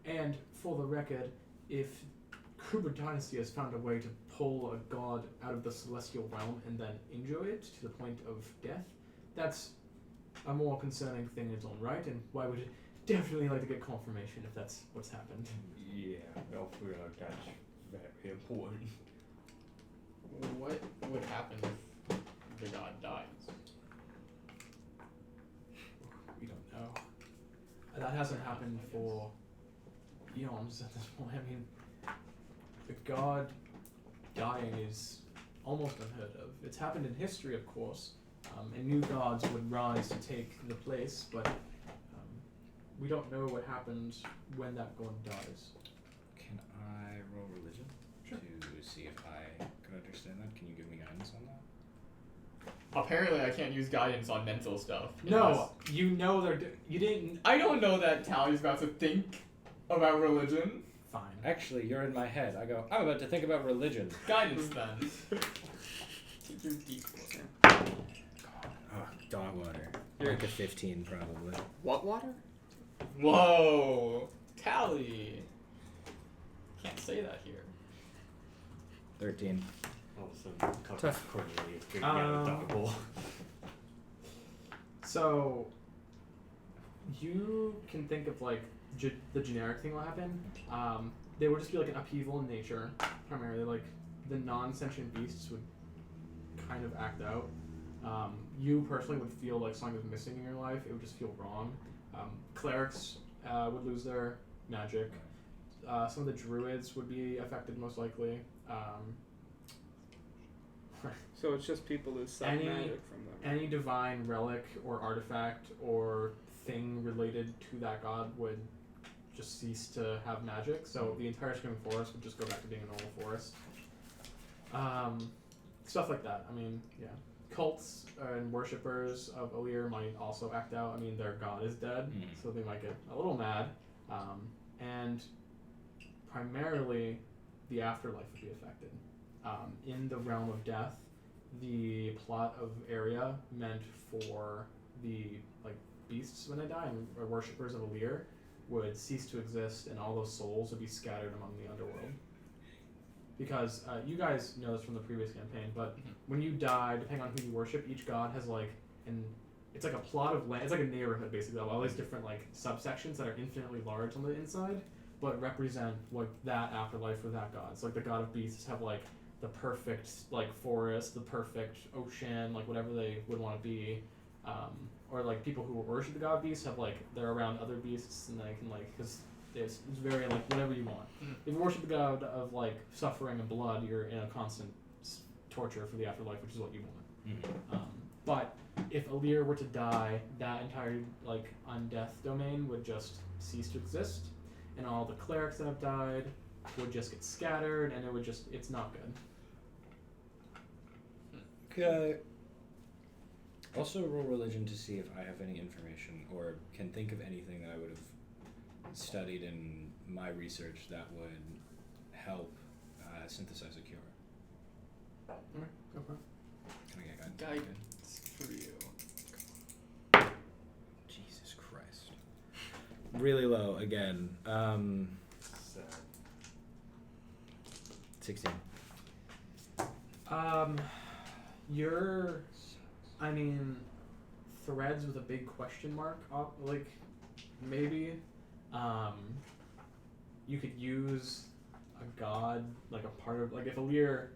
And for the record, if Kruber Dynasty has found a way to pull a god out of the celestial realm and then injure it to the point of death, that's a more concerning thing in its own right, and why would it definitely like to get confirmation if that's what's happened. Yeah, I feel like that's very important. What would happen if the god dies? We don't know. That hasn't happened for eons at this point. The god dying is almost unheard of. It's happened in history, of course, and new gods would rise to take the place, but we don't know what happens when that god dies. Can I roll religion? to see if I could understand that. Can you give me guidance on that? Apparently, I can't use guidance on mental stuff. No, you know you didn't. I don't know that Tally's about to think about religion. Fine. Actually, you're in my head. I go, I'm about to think about religion. Guidance then. Take your D4. Oh, dog water. You're- Like a 15 probably. What water? Whoa, Tally. Can't say that here. 13. All of a sudden, Tough. Cornelius figuring out a dog bowl. So, you can think of like the generic thing will happen. They would just be like an upheaval in nature, primarily. Like the non-sentient beasts would kind of act out. You personally would feel like something was missing in your life. It would just feel wrong. Clerics would lose their magic. Some of the druids would be affected most likely. So it's just people who suck Any- magic from them. Any divine relic or artifact or thing related to that god would just cease to have magic. So the entire Screaming Forest would just go back to being a normal forest. Stuff like that. I mean, yeah. Cults and worshippers of Alir might also act out. I mean, their god is dead, so they might get a little mad. And primarily, the afterlife would be affected. In the realm of death, the plot of area meant for the beasts when they die and worshippers of Alir would cease to exist, and all those souls would be scattered among the underworld. Because you guys know this from the previous campaign, but when you die, depending on who you worship, each god has it's like a plot of land. It's like a neighborhood basically of all these different subsections that are infinitely large on the inside, but represent that afterlife for that god. So the god of beasts have the perfect forest, the perfect ocean, whatever they would want to be. Or people who worship the god of beasts have they're around other beasts and they can because it's very whatever you want. If you worship the god of suffering and blood, you're in a constant torture for the afterlife, which is what you want. But if Alir were to die, that entire undeath domain would just cease to exist, and all the clerics that have died would just get scattered, and it's not good. Okay. Also roll religion to see if I have any information or can think of anything that I would have studied in my research that would help synthesize a cure. Alright, go for it. Can I get Guidance for you. Jesus Christ. Really low again. 16. Threads with a big question mark, maybe. You could use a god, a part of, if Alir,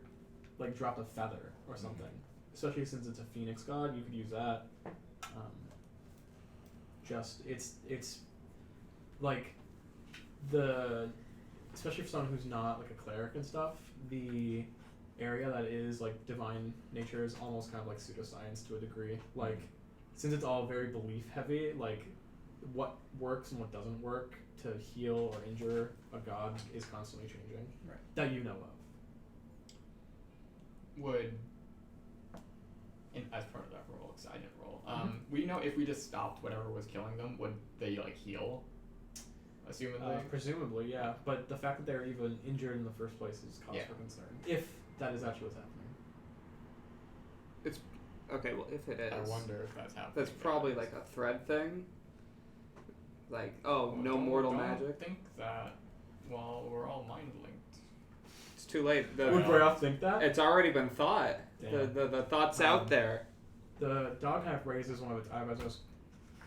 dropped a feather or something. Especially since it's a phoenix god, you could use that. Especially for someone who's not a cleric and stuff, the area that is divine nature is almost kind of pseudoscience to a degree. Since it's all very belief heavy, what works and what doesn't work to heal or injure a god is constantly changing. Right. That you know of. As part of that roll, because I didn't roll, we know if we just stopped whatever was killing them, would they heal? Assumedly. Presumably, yeah. But the fact that they're even injured in the first place is cause for concern. If that is actually what's happening. Okay, well, if it is, I wonder if that's happening. that's probably a thread thing. No Don't mortal magic. Think that. Well, we're all mind linked. It's too late. Would Brayoff think that? It's already been thought. Damn. The thought's out there. The dog kind of raises one of its eyebrows and goes,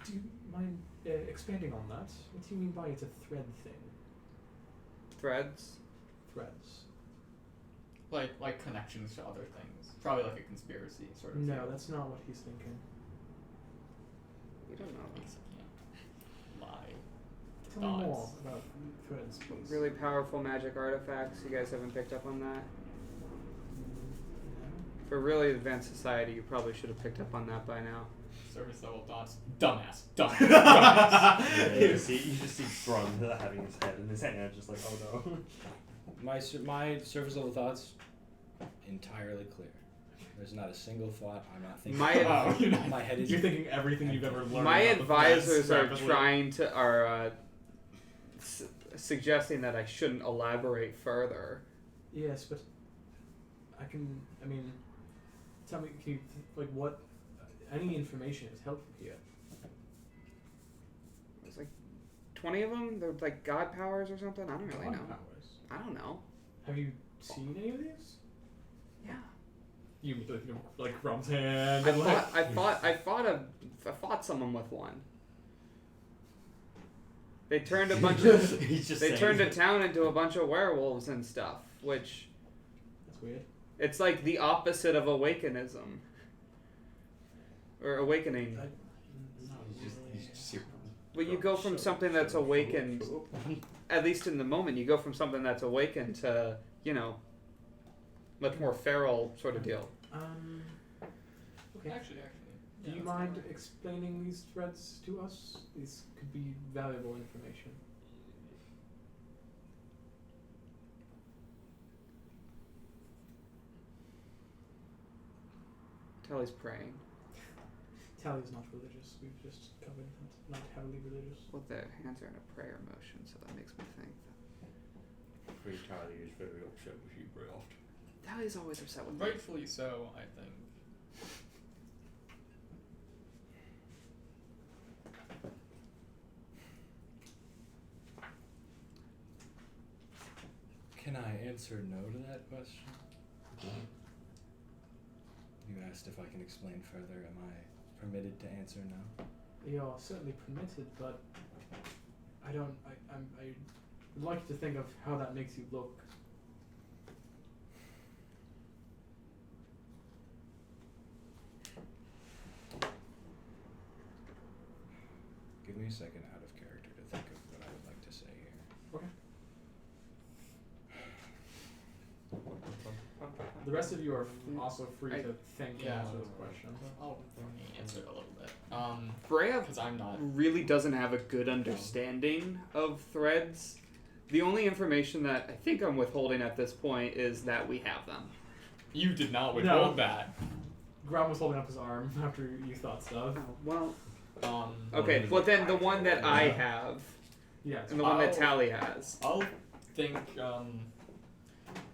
do you mind expanding on that? What do you mean by it's a thread thing? Threads. Threads. Like connections to other things. Probably a conspiracy sort of No, thing. that's not what he's thinking. We don't know. Because I can't lie. Tell me more Thoughts. about threads, please. Really powerful magic artifacts. You guys haven't picked up on that? For really advanced society, you probably should have picked up on that by now. Service level thoughts. Dumbass. Dumbass. Yeah, you just see Grum having his head in his hand, just oh no. My surface level thoughts entirely clear. There's not a single thought I'm not thinking. My head is. You're thinking everything you've ever learned. My about the advisors threads are rapidly. trying to suggesting that I shouldn't elaborate further. Yes, but I mean, tell me, can you, like, what? Any information is helpful here. There's like 20 of them. They're like god powers or something. I don't really God know. powers. I don't know. Have you seen any of these? Yeah. You like Grum's hand. I and, like, fought someone with one. They turned a bunch of He's just they saying turned a it. town into a bunch of werewolves and stuff, which That's weird. it's like the opposite of awakenism. Or awakening. He's just here. Well, you go from something that's awakened, at least in the moment, you go from something that's awakened to, much more feral sort of deal. Okay. Actually. Do yeah, you that's mind fine. explaining these threads to us? These could be valuable information. Tally's praying. Tally's not religious. We've just covered that. Not heavily religious. Well, their hands are in a prayer motion, so that makes me think that Free Charlie is very upset with you very often. Tally's always upset with me. Rightfully so, I think. Can I answer no to that question? You asked if I can explain further. Am I permitted to answer no? You're certainly permitted, but I don't. I would like to think of how that makes you look. Give me a second out of character to think of what I would like to say here. Okay. The rest of you are also free to think and Yeah. answer this question. I'll answer it a little bit. Freya Because I'm not. really doesn't have a good understanding of threads. The only information that I think I'm withholding at this point is that we have them. You did not withhold No. that. Grom was holding up his arm after you thought stuff. Well, Um, okay, but then the one that I have Yes. and the one that Oh. Tally has. I'll think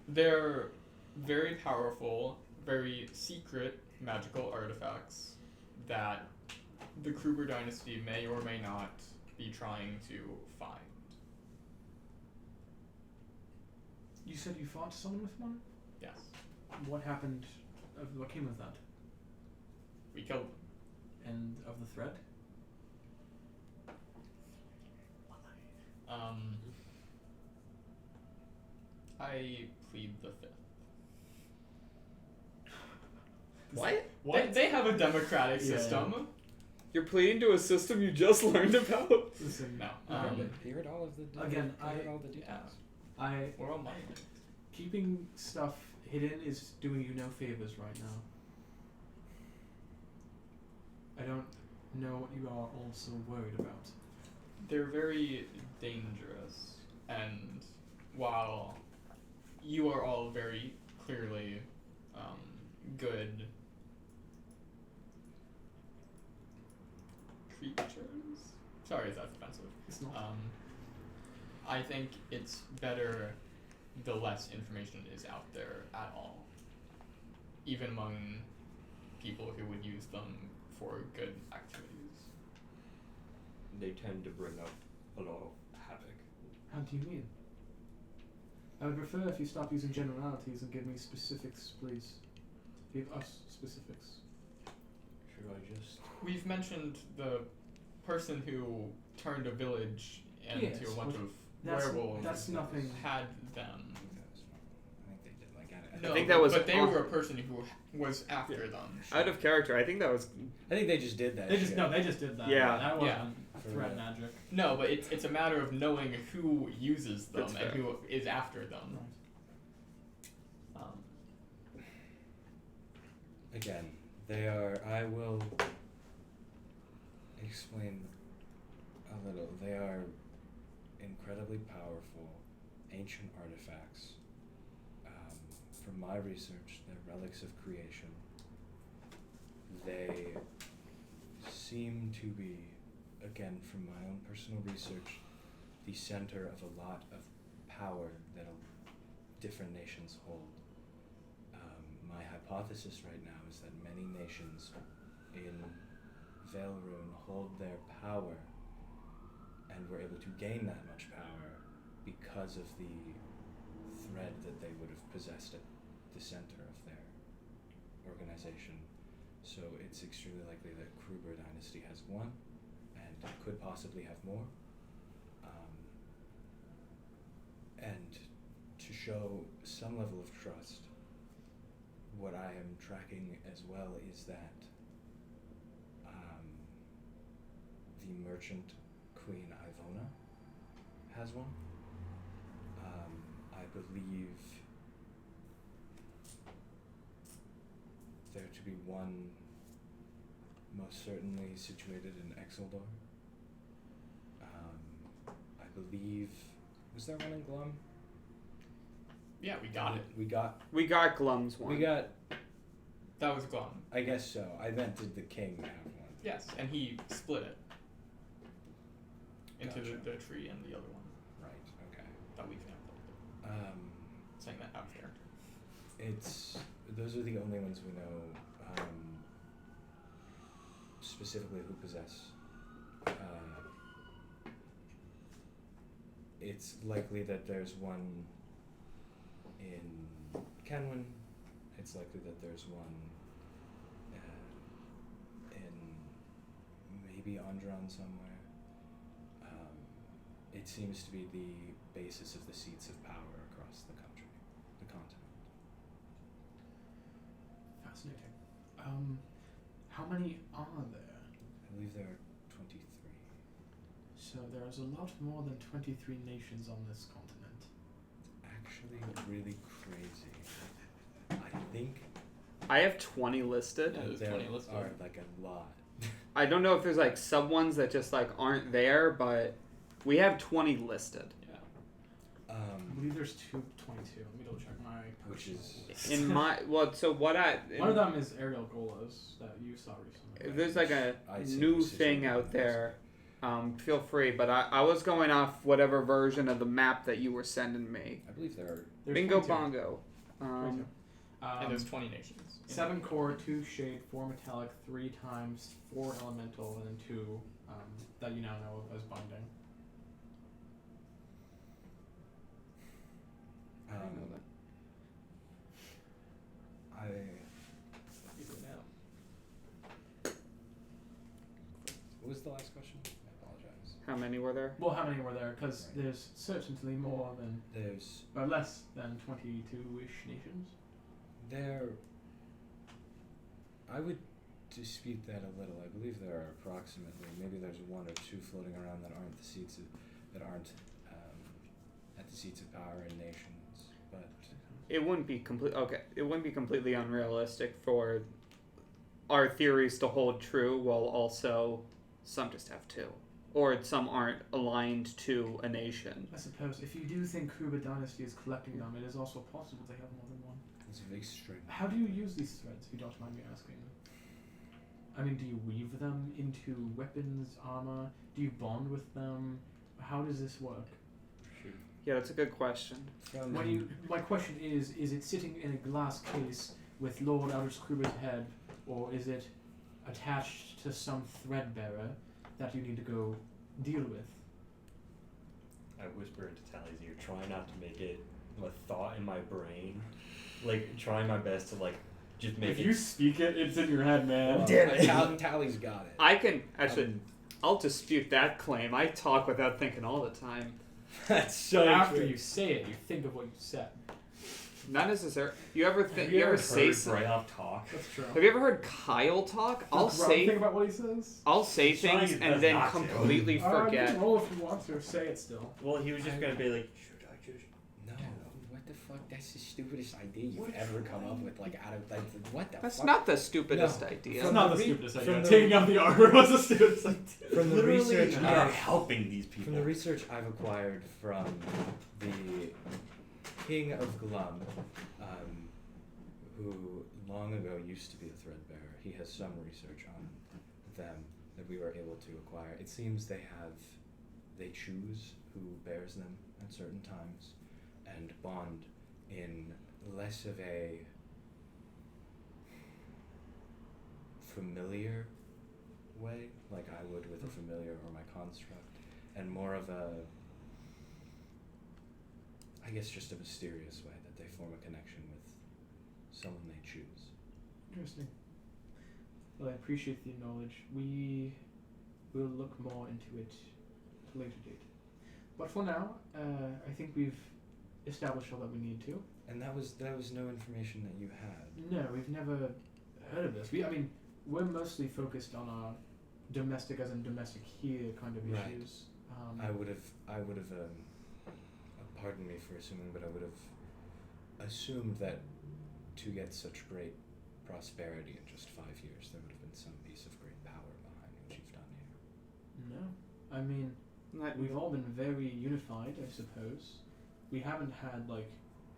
they're very powerful, very secret magical artifacts that the Kruger dynasty may or may not be trying to find. You said you fought someone with one? Yes. What happened? What came of that? We killed them. And of the thread? I plead the fifth. What? They have a democratic Yeah. system. You're pleading to a system you just learned about? Listen, No. He heard all of the Again, he heard I- all the details. We're all money. keeping stuff hidden is doing you no favors right now. I don't know what you are all so worried about. They're very dangerous, and while you are all very clearly good creatures. Sorry if that's offensive. It's not. I think it's better the less information is out there at all, even among people who would use them for good activities. They tend to bring up a lot of havoc. How do you mean? I would prefer if you stop using generalities and give me specifics, please. Give us specifics. Should I just... We've mentioned the person who turned a village into Yes, a bunch but of That's werewolves. nothing. Had them. I think they did. Like, No, think that was but they on- were a person who was after them. Out of character, I think that was. I think they just did that. They just shit. no, they just did that. Yeah. That Yeah. wasn't threat magic. No, but it's a matter of knowing who uses them That's and fair. who is after them. Again, they are. I will explain a little. They are incredibly powerful ancient artifacts. From my research, they're relics of creation. They seem to be, again, from my own personal research, the center of a lot of power that different nations hold. My hypothesis right now is that many nations in Valeroon hold their power and were able to gain that much power because of the thread that they would have possessed at the center of their organization. So it's extremely likely that Kruber dynasty has one and could possibly have more. And to show some level of trust, what I am tracking as well is that the merchant Queen Ivona has one. I believe there to be one most certainly situated in Exeldor. I believe, was there one in Glum? Yeah, we got it. We got Glum's one. That was Glum. I guess so. I meant did the king have one? Yes, and he split it into Gotcha. the tree and the other one Right, okay. that we found. Saying that out there. Those are the only ones we know specifically who possess. It's likely that there's one in Kenwyn. It's likely that there's one in maybe Andron somewhere. It seems to be the basis of the seats of power across the country, the continent. Fascinating. How many are there? I believe there are 23. So there's a lot more than 23 nations on this continent. Actually, really crazy. I think I have 20 listed. Yeah, there's there 20 listed. are like a lot. I don't know if there's like sub ones that just like aren't there, but we have 20 listed. Yeah. I believe there's 22. Let me double check my Which personal is- list. In my so what I One of them is Ariel Golas that you saw recently. if there's like a I see new precision thing in out this. there, feel free. But I was going off whatever version of the map that you were sending me. I believe there are. There's Bingo 22. bongo. 22. And there's 20 nations. 7 core, 2 shade, 4 metallic, 3 times, 4 elemental, and then 2 that you now know of as binding. I didn't know that. You do now. What was the last question? I apologize. How many were there? Well, how many were there? Because there's certainly more than, There's or less than 22-ish nations. I would dispute that a little. I believe there are approximately, maybe there's 1 or 2 floating around that aren't at the seats of power in nations, but It wouldn't be It wouldn't be completely unrealistic for our theories to hold true, while also some just have 2, or some aren't aligned to a nation. I suppose if you do think Kruber Dynasty is collecting them, it is also possible they have more than one. it's very strange. How do you use these threads, if you don't mind me asking? I mean, do you weave them into weapons, armor? Do you bond with them? How does this work? Yeah, that's a good question. My question is it sitting in a glass case with Lord Aldous Kruber's head, or is it attached to some thread bearer that you need to go deal with? I whisper into Tally's ear, try not to make it a thought in my brain. Like, trying my best to, like, just make If it... you speak it, it's in your head, man. Damn it. Tally's got it. I can actually. I'll dispute that claim. I talk without thinking all the time. That's so After true. you say it, you think of what you said. Not necessarily. You ever think? Have You ever heard say something? Brayoff talk? That's true. Have you ever heard Kyle talk? Think about what he says. I'll say He's trying things his and best then not to. completely You forget. can roll if you want to. Say it still. Well, he was just gonna be like, should I just... No, what the fuck? That's the stupidest idea you've ever come up with. Like, out of, like, what the That's fuck? not the stupidest No. idea. It's not the the re- stupidest from idea. the- Taking out the armor was the stupidest idea. From the Literally, research we are I've helping these people. From the research I've acquired from the king of Glum, who long ago used to be a threadbearer. He has some research on them that we were able to acquire. It seems they choose who bears them at certain times and bond in less of a familiar way, like I would with a familiar or my construct, and more of a, I guess, just a mysterious way that they form a connection with someone they choose. Interesting. Well, I appreciate the knowledge. We will look more into it at a later date. But for now, I think we've established all that we need to. And that was no information that you had. No, we've never heard of this. We're mostly focused on our domestic, as in domestic here, kind of Right. issues. I would have, pardon me for assuming, but I would have assumed that to get such great prosperity in just 5 years, there would have been some piece of great power behind what you've done here. No, I mean, we've all been very unified, I suppose. We haven't had like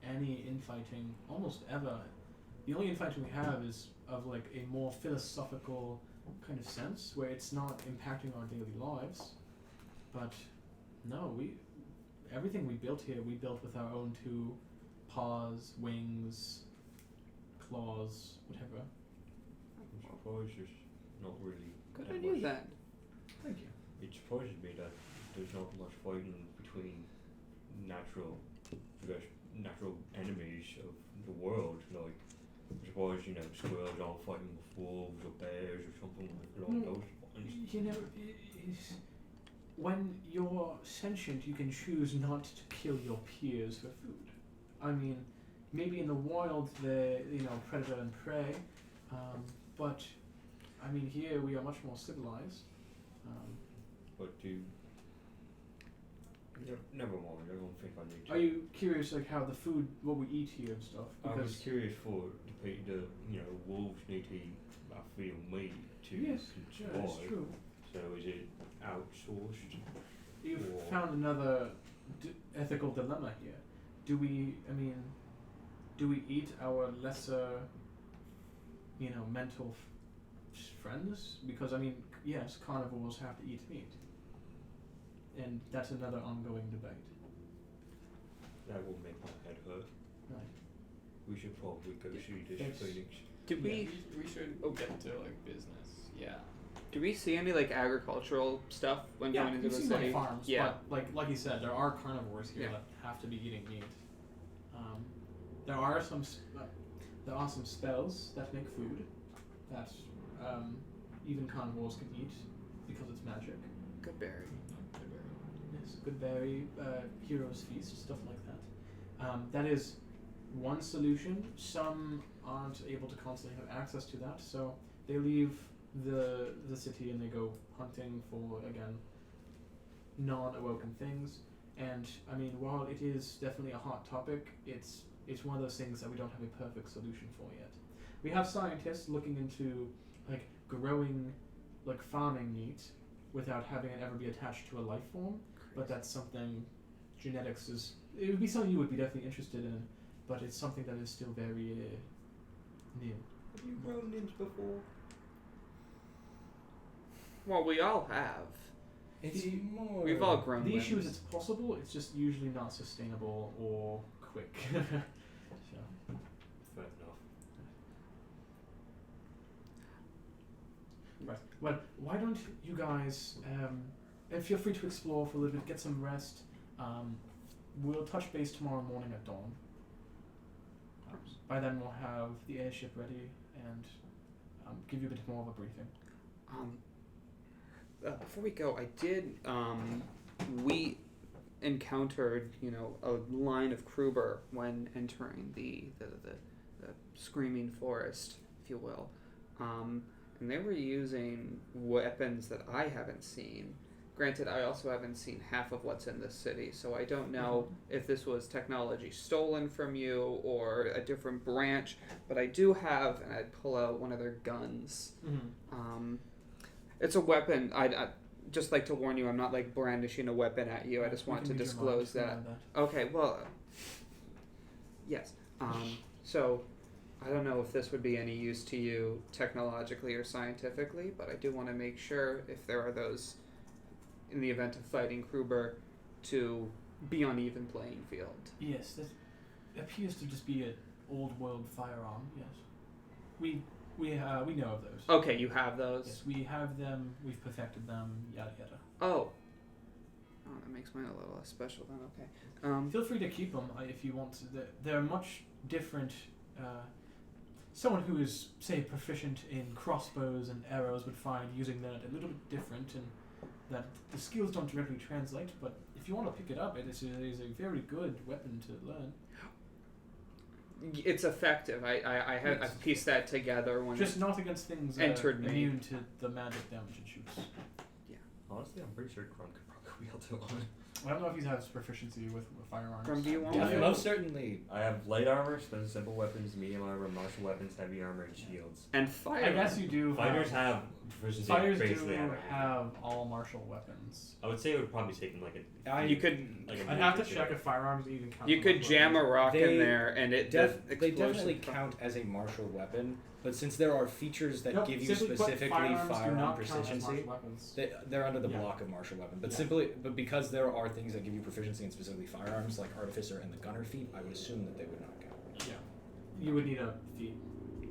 any infighting almost ever. The only infighting we have is of like a more philosophical kind of sense where it's not impacting our daily lives. But no, everything we built here, we built with our own two paws, wings, claws, whatever. I'm surprised there's not really. Good that idea much. then. Thank you. It surprises me that there's not much fighting between natural enemies of the world. Like, I'm surprised, squirrels aren't fighting with wolves or bears or something along those lines. You know, when you're sentient, you can choose not to kill your peers for food. I mean, maybe in the wild, they're, predator and prey, but, I mean, here we are much more civilized. But never mind, I don't think I need to. Are you curious, like, how the food, what we eat here and stuff? I was Because curious for the wolves need to eat meat to yes, yeah, survive. that's true. So is it outsourced? You've Or- found another ethical dilemma here. Do we eat our lesser, mental friends? Because, I mean, yes, carnivores have to eat meat. And that's another ongoing debate. That will make my head hurt. Right. We should probably go see this Yes. Phoenix. Did Yeah, we we should get to like business. Yeah. do we see any like agricultural stuff when going into you've the seen city? like farms, Yeah. but like you said, there are carnivores here Yeah. that have to be eating meat. There are some spells that make food that even carnivores can eat because it's magic. Good berry. Yes, good berry, hero's feast, stuff like that. That is one solution. Some aren't able to constantly have access to that, so they leave the city and they go hunting for, again, non-awoken things. And I mean, while it is definitely a hot topic, it's one of those things that we don't have a perfect solution for yet. We have scientists looking into like growing, like farming meat without having it ever be attached to a life form. But that's something genetics is. It would be something you would be definitely interested in, but it's something that is still very new. Have you grown nymphs before? Well, we all have. It's The- more. We've all grown The issue is limbs. it's possible. It's just usually not sustainable or quick. So. Fair enough. Right. Well, why don't you guys and feel free to explore for a little bit, get some rest. We'll touch base tomorrow morning at dawn. By then we'll have the airship ready and give you a bit more of a briefing. Before we go, I did. We encountered, a line of Kruber when entering the screaming forest, if you will, and they were using weapons that I haven't seen. Granted, I also haven't seen half of what's in this city, so I don't know if this was technology stolen from you or a different branch. But I do have, and I'd pull out one of their guns. It's a weapon. I'd just like to warn you, I'm not like brandishing a weapon at you. I just We want can to read your mind disclose if you that. want Okay, well, Yes. So, I don't know if this would be any use to you technologically or scientifically, but I do want to make sure if there are those, in the event of fighting Kruber, to be on even playing field. Yes, that appears to just be an old world firearm. Yes, we know of those. Okay, you have those. Yes, we have them. We've perfected them. Yada yada. Oh, that makes mine a little less special then. Okay. Feel free to keep them if you want to. They're much different. Someone who is, say, proficient in crossbows and arrows would find using that a little bit different, and that the skills don't directly translate. But if you want to pick it up, it is a very good weapon to learn. It's effective. I've pieced that together when Just not against things entered me. immune to the magic damage it shoots. Honestly, I'm pretty sure Grum could probably wield it on. I don't know if he has proficiency with firearms. Grum, do you want Yeah, one? most certainly. I have light armor, simple weapons, medium armor, martial weapons, heavy armor, and shields. And fire. I guess you do. Fighters have proficiency. Fighters basically do everything. have all martial weapons. I would say it would probably take him like a. You could Like a I'd have to minute or check two. if firearms even count. you as could martial jam a weapons. rock They in there and it They explosive definitely fun. count as a martial weapon, but since there are features that Nope, give you simply put, specifically firearms do firearm not count as proficiency, martial weapons. they're under the Yeah. block of martial weapon. But Yeah. but because there are things that give you proficiency in specifically firearms, like artificer and the gunner feat, I would assume that they would not count. Yeah, you would need a feat.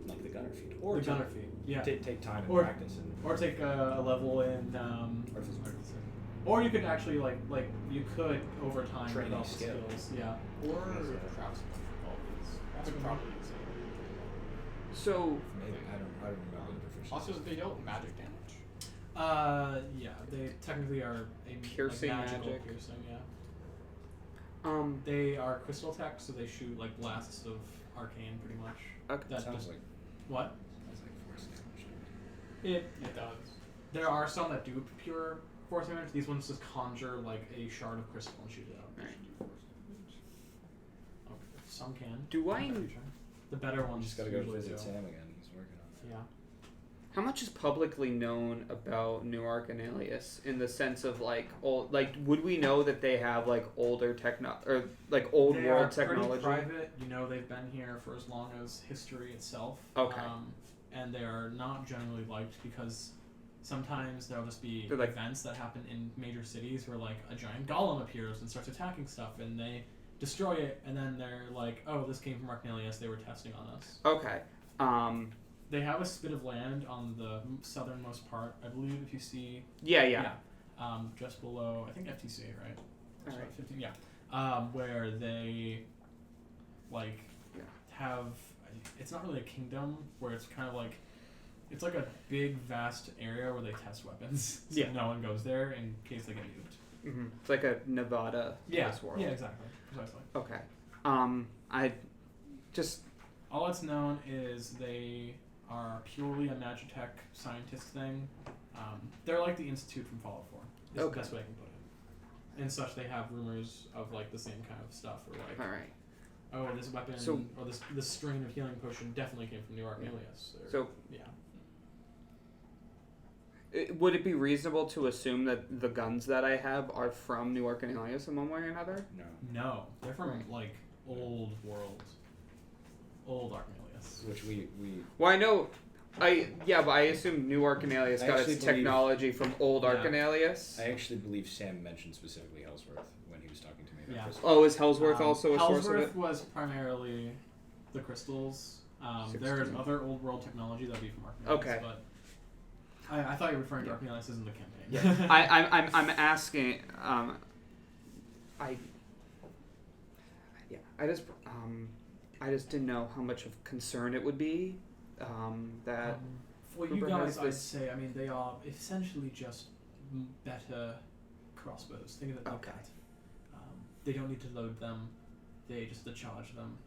Like the gunner feat, Or the gunner feat. Yeah. take time and Or- practice and Or take a level in artificer. Or you could actually like you could over time Training develop the skill. skills. Yeah. Or craftsman all these. That's probably easy. So Maybe I don't remember the proficiency. Also, they dealt magic damage. Yeah, they technically are a Piercing magical magic. piercing. Yeah. um They are crystal tech, so they shoot like blasts of arcane, pretty much. okay. That sounds just like what? force damage. It does. There are some that do pure force damage. These ones just conjure like a shard of crystal and shoot it out. Right. Okay. Some can. Do I- The better You ones just gotta go usually visit do. Sam again. He's working on it. Yeah. How much is publicly known about Newark and Alias in the sense of like old, like would we know that they have like older or like old They world are technology? Pretty private. You know, they've been here for as long as history itself. Okay. And they are not generally liked because sometimes there'll just be They're like- events that happen in major cities where like a giant golem appears and starts attacking stuff, and they destroy it, and then they're like, "Oh, this came from Archnelius. They were testing on us." Okay. They have a spit of land on the southernmost part, I believe. If you see, Yeah. just below, I think FTC, right? All Sorry, right. 15, yeah. Where they, like, Yeah. have, it's not really a kingdom, where it's kind of like, it's like a big, vast area where they test weapons. So Yeah. no one goes there in case they get nuked. Mm-hmm. It's like a Nevada Yeah, this world. yeah, exactly. Precisely. Okay. I just All that's known is they are purely a Magitech scientist thing. They're like the Institute from Fallout 4. Is Okay. the best way I can put it. And such, they have rumors of like the same kind of stuff, where like, all right. oh, this weapon So- or this strain of healing potion definitely came from New Archnelius. So yeah. would it be reasonable to assume that the guns that I have are from Newark and Alias in one way or another? No. No, they're from Right. like old world, old Archnelius. Which we Well, I know. But I assume Newark and Alias I got actually its believe- technology from old Yeah. Ark and Alias. I actually believe Sam mentioned specifically Ellsworth when he was talking to me about Yeah. crystal. Oh, is Hellsworth also a source of Hellsworth it? was primarily the crystals. There's 16. other old world technology that would be from Archnelius. Okay. But I thought you were referring to Yeah. Archnelius in the campaign. Yeah. I'm asking. I just didn't know how much of concern it would be. That For you Kruber has guys, I'd this- say, I mean, they are essentially just better crossbows. Think of it like Okay. that. They don't need to load them; they just charge them,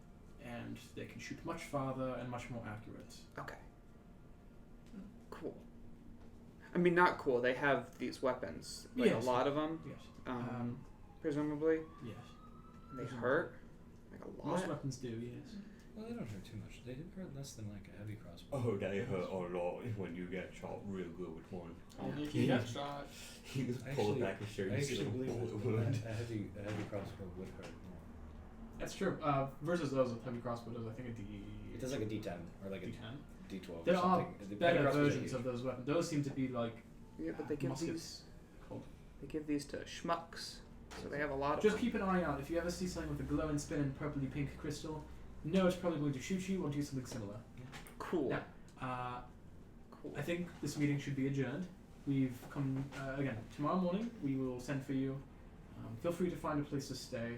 and they can shoot much farther and much more accurate. okay. Cool. I mean, not cool. They have these weapons, like Yes. a lot of them, Yes. presumably. Yes. They Presumably. hurt, like a Most lot. weapons do. Yes. Well, they don't hurt too much. They hurt less than like a heavy crossbow. Oh, they hurt a lot when you get shot real good with one. Only if you get shot. He just I pulled actually- back his shirt I and see a actually little believe bullet wound. a heavy crossbow would hurt more. That's true. Versus those with heavy crossbow does I think a D. It does like a D10 or like a D10. D12 There or are something. The better crossbows are versions huge. of those weapons. Those seem to be like Yeah, but they give muskets. these. Cool. They give these to schmucks, so they have a lot of. Just keep an eye out. If you ever see something with a glowing spin and purpley pink crystal, know it's probably going to shoot you. Want to use something similar. Cool. Yeah. Cool. I think this meeting should be adjourned. We've come again tomorrow morning. We will send for you. Feel free to find a place to stay.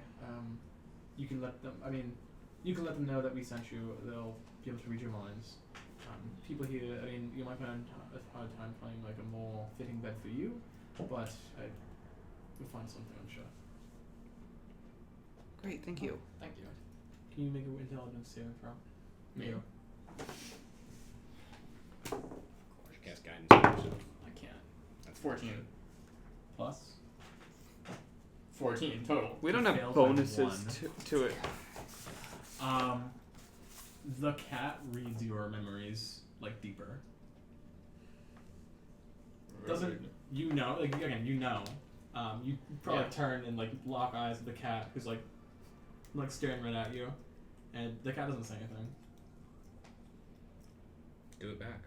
You can let them. I mean, you can let them know that we sent you. They'll be able to read your minds. People here. I mean, you might find a hard time finding like a more fitting bed for you, but we'll find something. I'm sure. Great, thank you. Thank you. Can you make an intelligence saving throw? Me? Cast guidance on yourself. I can't. That's 14. Plus. 14 total. We don't You have failed by bonuses to it. The cat reads your memories like deeper. Doesn't you know? Like again, you know. You probably Yeah. turn and like lock eyes with the cat, who's like staring right at you, and the cat doesn't say anything. Do it back.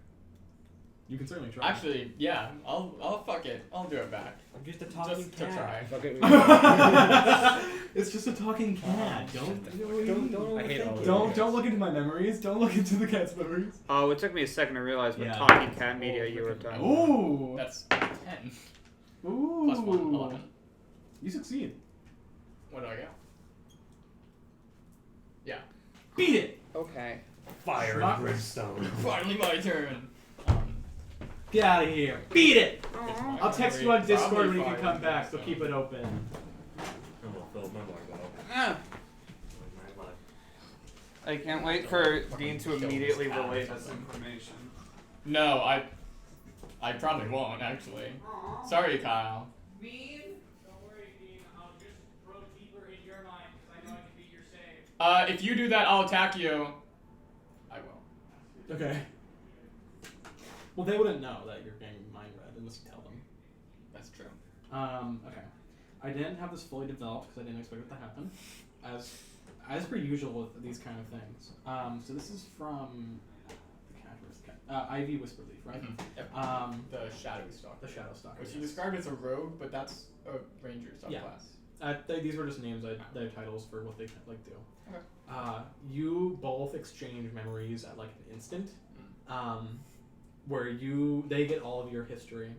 You can certainly try. Actually, yeah, I'll fuck it. I'll do it back. I'm just a talking Just to try. Fuck it. It's just a talking cat. Don't I hate all of don't look into my memories. Don't look into the cat's memories. Oh, it took me a second to realize what Yeah. talking cat media you were talking about. Ooh. That's 10. Ooh. Plus 1, 11. You succeed. What do I get? Yeah. Beat it. Okay. Fire Schmuck. and brimstone. Finally my turn. Get out of here. Beat it. Aw. I'll text you on Discord Probably when you can fire come and back, so brimstone. keep it open. I'm gonna fill my mark out. Ah. I can't wait for Dean to immediately relay this information. No, I probably won't actually. Sorry, Kyle. Bean? Don't worry, Bean. I'll just probe deeper in your mind because I know I can beat your save. If you do that, I'll attack you. I will. Okay. Well, they wouldn't know that you're getting mind read unless you tell them. That's true. Okay. I didn't have this fully developed because I didn't expect it to happen, as per usual with these kind of things. So this is from the cat. Where's the cat? Ivy Whisperleaf, right? Mhm. Yep. The The Shadowy Stalker. Shadow Stalker. Which you yes. described as a rogue, but that's a ranger Yeah. subclass. These were just names. They're titles for what they like do. Okay. You both exchange memories at like an instant, Mm. where they get all of your history,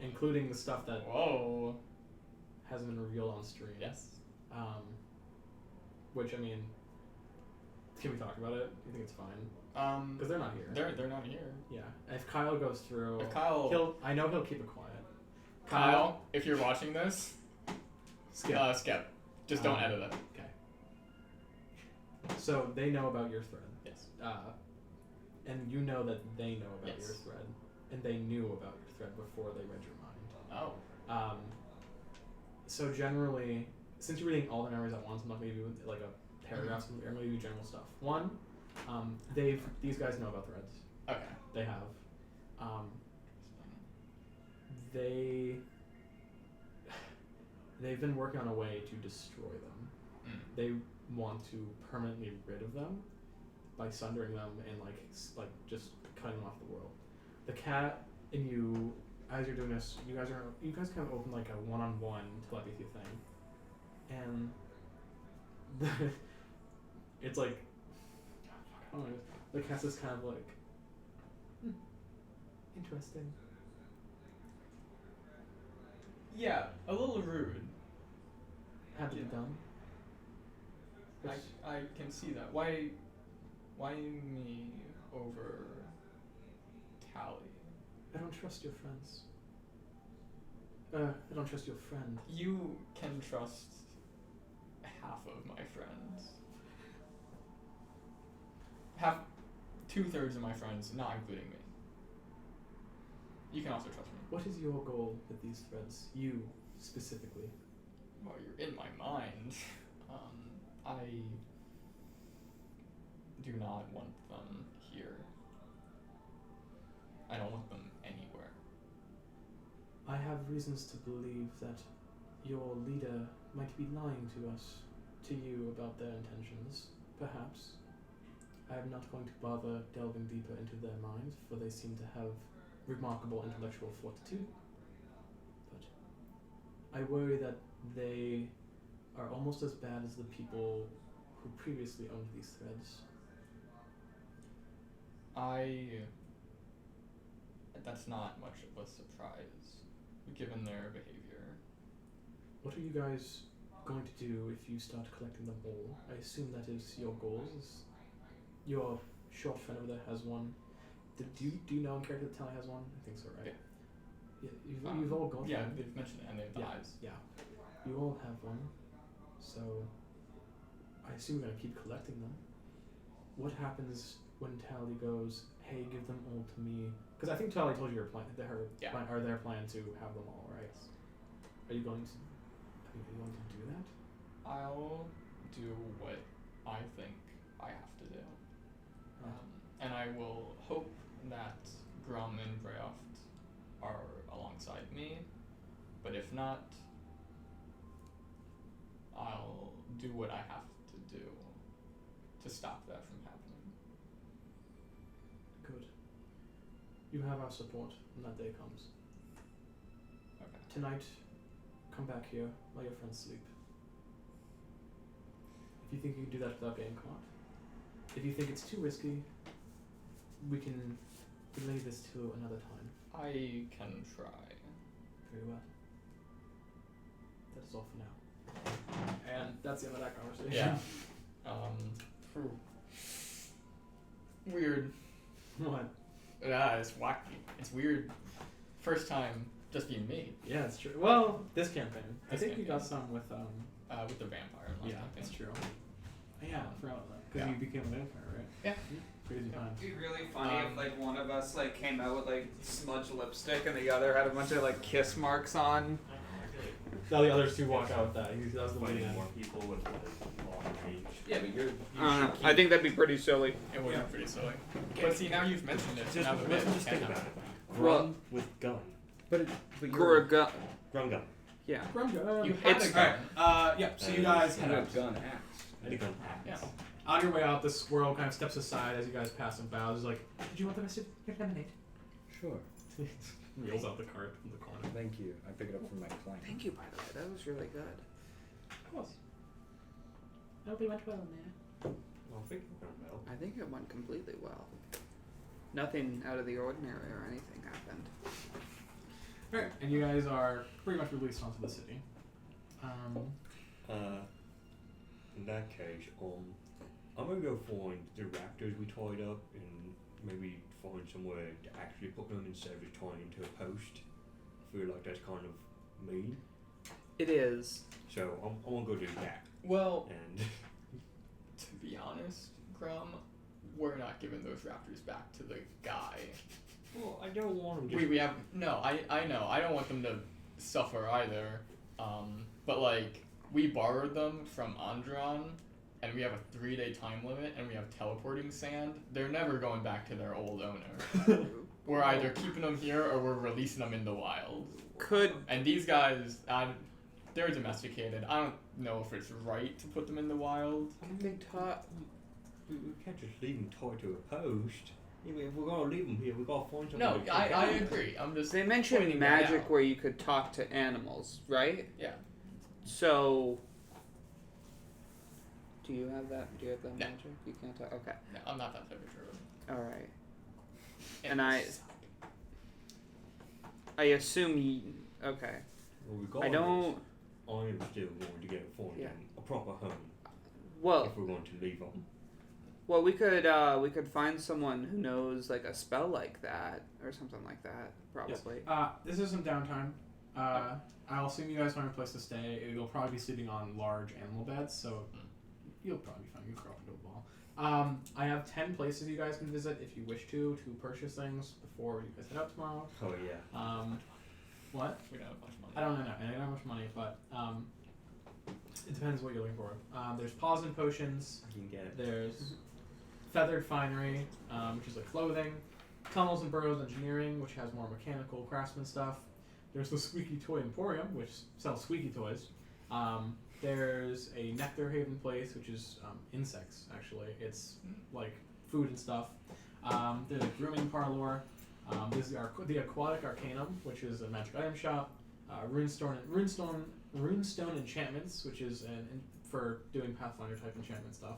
including the stuff that Whoa. hasn't been revealed on stream. Yes. Which I mean, can we talk about it? Do you think it's fine? Because they're not here. They're not here. Yeah. If Kyle goes through, If Kyle, I know he'll keep it quiet. Kyle, if you're watching this, Skip. skip. Just don't edit it. Okay. So they know about your thread. Yes. And you know that they know about Yes. your thread, and they knew about your thread before they read your mind. Oh. So generally, since you're reading all the memories at once, I'm not going to give you like a paragraph. I'm going to give you general stuff. One, these guys know about threads. Okay. They have. They've been working on a way to destroy them. Mm. They want to permanently rid of them by sundering them and like just cutting them off the world. The cat and you, as you're doing this, you guys kind of open like a one-on-one telepathy thing, and it's like I don't know, the cat's just kind of like interesting. Yeah, a little rude. Had to be done. I can see that. Why me over Tally? I don't trust your friends. I don't trust your friend. You can trust half of my friends. Half, 2/3 of my friends, not including me. You can also trust me. What is your goal with these threads? You, specifically. Well, you're in my mind. I do not want them here. I don't want them anywhere. I have reasons to believe that your leader might be lying to us to you about their intentions, perhaps. I am not going to bother delving deeper into their minds, for they seem to have remarkable intellectual fortitude. But I worry that they are almost as bad as the people who previously owned these threads. That's not much of a surprise, given their behavior. What are you guys going to do if you start collecting them all? I assume that is your goals. Your short friend over there has one. Do you know in character that Tally has one? I think so, right? Yeah. You've all gone. Yeah, through it. they've mentioned it, and they've eyes. Yeah. You all have one. So I assume you're gonna keep collecting them. What happens when Tally goes, "Hey, give them all to me"? Because I think Tally told you their plan to have them all, right? Are you going to do that? I'll do what I think I have to do. And I will hope that Grum and Breoft are alongside me, but if not, I'll do what I have to do to stop that from happening. Good. You have our support when that day comes. Okay. Tonight, come back here while your friends sleep. If you think you can do that without getting caught. If you think it's too risky, we can delay this to another time. I can try. Very well. That is all for now. And that's the end of that conversation. Yeah. Weird. What? It's wacky. It's weird. First time just being me. Yeah, it's true. Well, this campaign. I This think you got campaign. some with With the vampire. Last yeah, campaign. that's true. Yeah, I forgot about that. Because Yeah. you became a vampire, right? Yeah. Crazy time. It'd be really funny Um, if like one of us like came out with like smudged lipstick and the other had a bunch of like kiss marks on. Now the others two walk out with that. That was the lead Fighting in. more people with like long range. Yeah, but you I don't know. I think that'd be pretty silly. It would Yeah. be pretty silly. But see, now you've mentioned it. So Just, now the bit just think can about it. happen. Grum with gun. But you're Gurga. Grum gun. Yeah. You had It's- a gun. Yep, so you guys head a out. gun axe. And a gun. Yeah. On your way out, the squirrel kind of steps aside as you guys pass and bows. He's like, "Did you want the rest of your lemonade?" Sure. Wheels out the cart from the corner. Thank you. I pick it up from my plank. Thank you, by the way. That was really good. Of course. I hope you went well in there. Well, I think we're gonna melt. I think it went completely well. Nothing out of the ordinary or anything happened. Alright, and you guys are pretty much released onto the city. In that case, I'm gonna go find the raptors we tied up and maybe find somewhere to actually put them instead of just tying into a post. I feel like that's kind of mean. It is. So I'm gonna go do that. Well, And to be honest, Grum, we're not giving those raptors back to the guy. well, I don't want them just. We have no. I know. I don't want them to suffer either. But like we borrowed them from Andron, and we have a 3-day time limit, and we have teleporting sand. They're never going back to their old owner. We're either keeping them here or we're releasing them in the wild. And these guys, they're domesticated. I don't know if it's right to put them in the wild. They taught. We can't just leave them tied to a post. I mean, if we're gonna leave them here, we gotta find something. No, to I check out. agree. I'm just. They mentioned pointing that magic out. where you could talk to animals, right? Yeah. So. Do you have that? Do you have that No. magic? You can't talk. Okay. No, I'm not that type of druid. All right. And I assume you. Okay. Well, regardless, I don't. I am still going to get find Yeah. them a proper home Well, if we're going to leave them. well, we could find someone who knows like a spell like that or something like that. Probably. This isn't downtime. I'll assume you guys find a place to stay. You'll probably be sleeping on large animal beds, so you'll probably be fine. You'll crawl into a ball. I have 10 places you guys can visit if you wish to purchase things before you guys head out tomorrow. Oh yeah. What? We don't have much money. I don't know. I don't have much money, but it depends what you're looking for. There's paws and potions. You can get it. There's feathered finery, which is like clothing. Tunnels and burrows engineering, which has more mechanical craftsman stuff. There's the Squeaky Toy Emporium, which sells squeaky toys. There's a nectar haven place, which is insects, actually. It's like food and stuff. There's a grooming parlor. There's the Aquatic Arcanum, which is a magic item shop. Runestone Enchantments, which is for doing Pathfinder type enchantment stuff.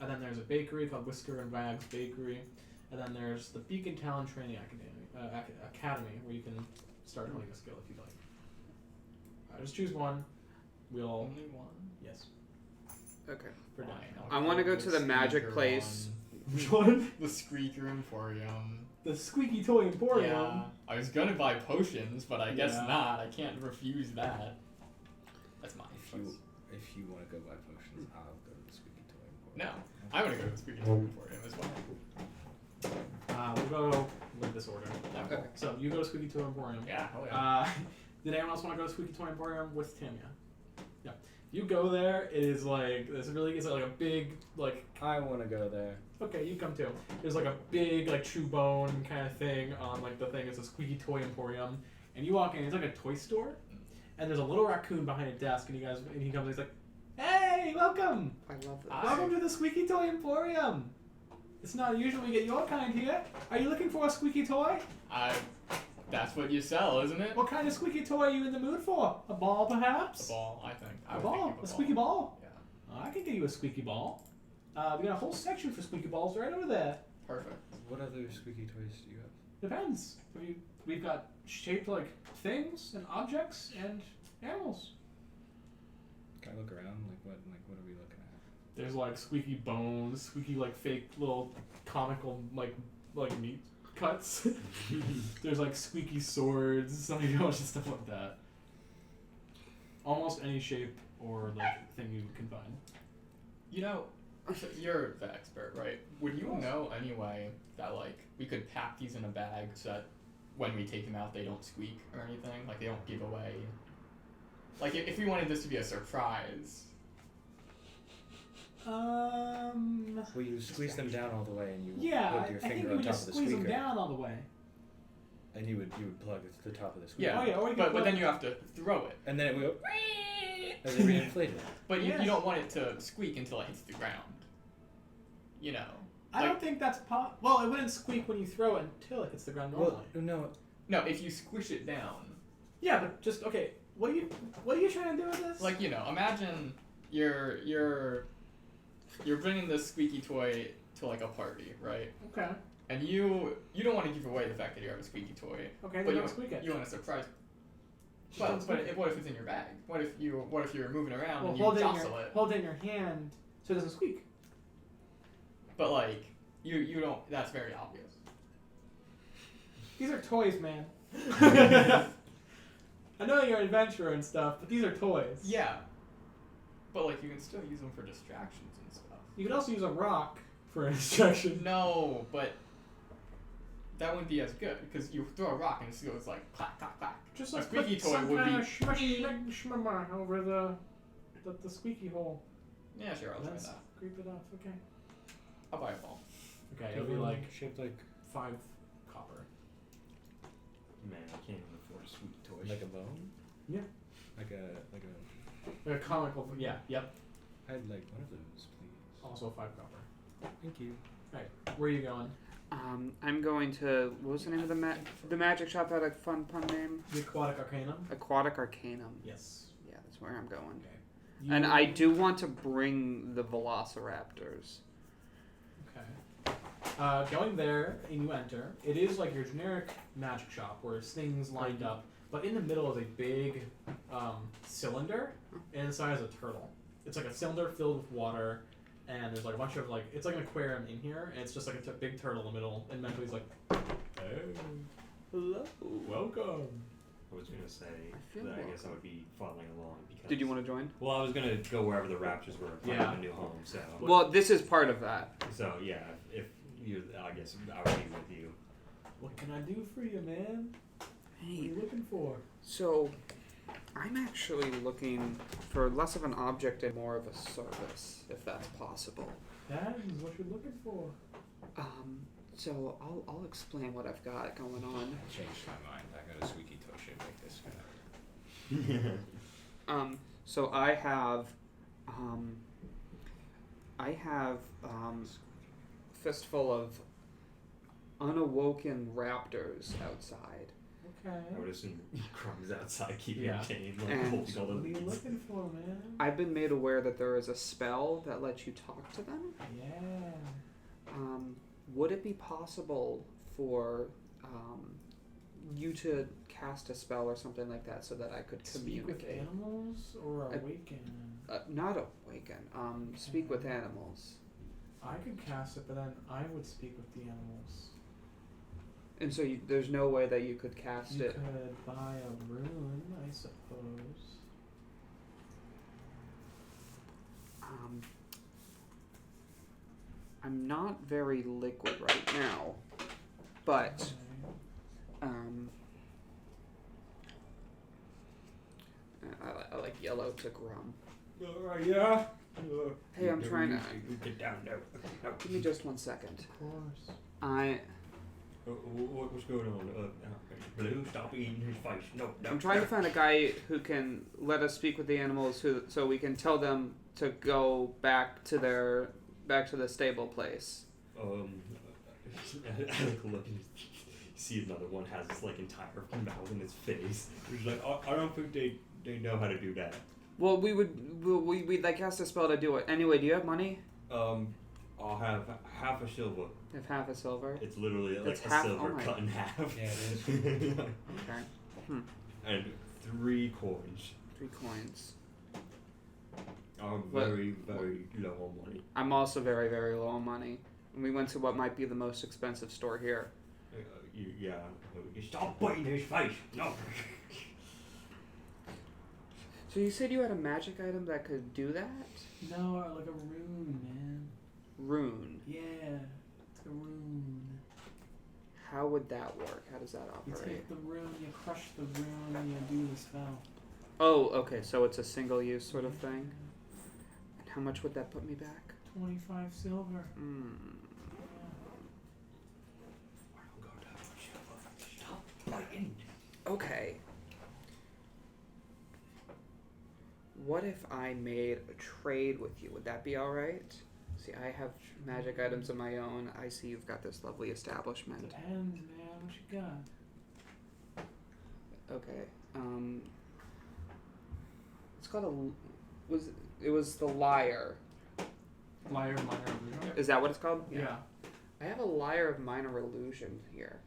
And then there's a bakery called Whisker and Wags Bakery. And then there's the Beacon Talon Training Academy, where you can start honing a skill if you'd like. Just choose one. We'll Only one? yes. Okay. For Fine, now. I'll I want to go to the Squeaker magic place. One. The Squeaker Emporium. The Squeaky Toy Emporium. Yeah. I was gonna buy potions, but I guess Yeah. not. I can't refuse that. That's my choice. If you want to go buy potions, I'll go to the Squeaky Toy Emporium. No, I want to go to the Squeaky Toy Emporium as well. We'll go with this order. Okay. So you go to Squeaky Toy Emporium. Yeah, hell yeah. Did anyone else want to go to Squeaky Toy Emporium with Tamiya? Yeah. You go there. It is like this. Really is like a big like. I want to go there. Okay, you come too. There's like a big like true bone kind of thing on like the thing. It's a Squeaky Toy Emporium, and you walk in. It's like a toy store, and there's a little raccoon behind a desk, and he comes. And he's like, "Hey, welcome! I love this. Welcome to the Squeaky Toy Emporium. It's not usual we get your kind here. Are you looking for a squeaky toy? That's what you sell, isn't it? What kind of squeaky toy are you in the mood for? A ball, perhaps? A ball, I think. I A would ball? think of A squeaky ball? Yeah. I can get you a squeaky ball. We got a whole section for squeaky balls right over there. Perfect. What other squeaky toys do you have? Depends. We've got shaped like things and objects and animals. Can I look around? Like what are we looking at? There's like squeaky bones, squeaky like fake little comical like meat cuts. There's like squeaky swords, like a bunch of stuff like that. Almost any shape or like thing you can find. You know, so you're the expert, right? Would you know anyway that like we could pack these in a bag so that when we take them out they don't squeak or anything? Like they don't give away. Like if we wanted this to be a surprise. Well, you squeeze them down all the way, and you Yeah, put your I think finger you on would top just of the squeeze them squeaker, down all the way. and you would plug it to the top of the squeaker. Yeah. Oh yeah, or you But could put- then you have to throw it. And then it would go as it reinflated. But you Yes. don't want it to squeak until it hits the ground. You know. I don't think that's well, it wouldn't squeak when you throw it until it hits the ground normally. Well, no. No, if you squish it down. Yeah, but just okay. What are you trying to do with this? Like, you know, imagine you're bringing this squeaky toy to like a party, right? okay, And you don't want to give away the fact that you have a squeaky toy, okay, but then you don't squeak it. you want to surprise. Just Well, don't squeak it. what if it's in your bag? What if you're moving around Well, and you jostle it? hold it in your hand so it doesn't squeak. But like you don't. That's very obvious. These are toys, man. I know you're an adventurer and stuff, but these are toys. Yeah. But like you can still use them for distractions and stuff. You could also use a rock for a distraction. No, but that wouldn't be as good because you throw a rock and it goes like clack clack clack. Just A like squeaky put toy some would kind be- of schmummer over the squeaky hole. Yeah, sure, I'll try Let's that. creep it off. Okay. I'll buy a ball. Okay, it'll be like shaped like 5 copper. Man, I can't even afford a sweet toy. Like a bone? Yeah. Like a Like a comical. Yeah. Yep. I'd like one of those, please. Also 5 copper. Thank you. Right. Where are you going? I'm going to, what was the name of the magic shop that had a fun pun name? The Aquatic Arcanum. Aquatic Arcanum. Yes. Yeah, that's where I'm going. Okay. And I do want to bring the Velociraptors. Okay. Going there, and you enter. It is like your generic magic shop where it's things lined up, but in the middle is a big cylinder, and inside is a turtle. It's like a cylinder filled with water, and there's like a bunch of like it's like an aquarium in here, and it's just like a big turtle in the middle, and mentally he's like, "Hey, Hello. welcome." I was gonna say I feel that I guess I welcome. would be following along because. Did you want to join? Well, I was gonna go wherever the Raptors were finding Yeah. a new home. So. Well, this is part of that. So yeah, if you, I guess I would be with you. What can I do for you, man? What are Hey, you looking for? so I'm actually looking for less of an object and more of a service, if that's possible. That is what you're looking for. So I'll explain what I've got going on. I changed my mind. I got a squeaky toe shaped like this. So I have fistful of unawoken raptors outside. Okay. I would assume Crumb's outside keeping Yeah. tame, like And- holding all the What are you leads. looking for, man? I've been made aware that there is a spell that lets you talk to them. Yeah. Would it be possible for you to cast a spell or something like that so that I could Speak with communicate? animals or I- awaken? Not awaken. Speak with animals. I could cast it, but then I would speak with the animals. And so there's no way that you could cast You it. could buy a rune, I suppose. I'm not very liquid right now, but I like yellow to Grum. Yeah. Hey, I'm trying to. Get down now. No. Give me just 1 second. Of course. What's going on? Blue, stop eating his face. No. I'm trying to find a guy who can let us speak with the animals, so we can tell them to go back to the stable place. I like look and see another one has this like entire mouth in its face. He's like, I don't think they know how to do that. Well, we'd like cast a spell to do it. Anyway, do you have money? I'll have half a silver. You have half a silver. It's literally like That's a half- silver oh my- cut in half. Yeah, it is. Okay. And 3 coins. 3 coins. I'm What- very, very low on money. I'm also very, very low on money. And we went to what might be the most expensive store here. Yeah. Stop biting his face. No. So you said you had a magic item that could do that? No, like a rune, man. Rune. Yeah, it's like a rune. How would that work? How does that You operate? take the rune, you crush the rune, and you do the spell. Oh, okay. So it's a single use sort of thing. And how much would that put me back? 25 silver. Stop biting. Okay. What if I made a trade with you? Would that be alright? See, I have magic items of my own. I see you've got this lovely establishment. Depends, man. What you got? Okay. It's called it was the Lyre. Liar, minor illusion. Is that what it's called? Yeah. I have a Lyre of Minor Illusion here.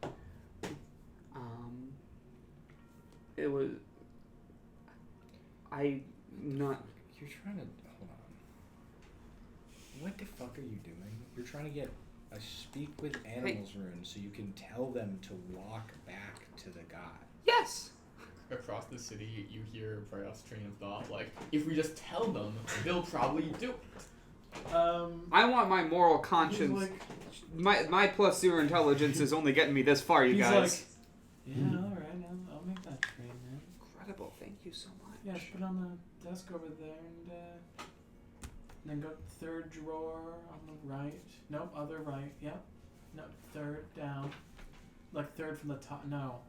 It was. You're trying to hold on. What the fuck are you doing? You're trying to get a speak with animals rune so you can tell them to walk back to the god. Yes. Across the city, you hear Vrayov's train of thought, like, if we just tell them, they'll probably do it. I want my moral conscience. My plus 0 intelligence is only getting me this far, you he's guys. like, yeah, alright, I'll make that trade, man. Incredible. Thank you so much. Yeah, put it on the desk over there, and then go to the third drawer on the right. Nope, other right. Yep. No, third down. Like third from the top. No.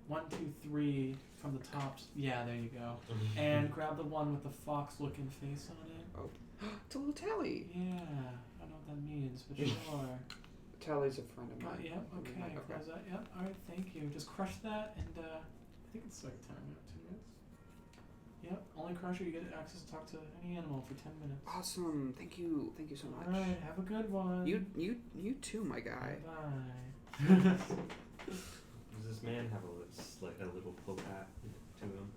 1, 2, 3 from the tops. Yeah, there you go. And grab the one with the fox-looking face on it. It's a little Tally. Yeah, I don't know what that means, but sure. Tally's a friend of mine. Yep. Okay. Close that. Yep. All right. Thank you. Just crush that, and I think it's like 10 minutes. Yep. Only crusher. You get access to talk to any animal for 10 minutes. Awesome. Thank you so much. All right. Have a good one. You too, my guy. Bye. Does this man have a little poke hat to him?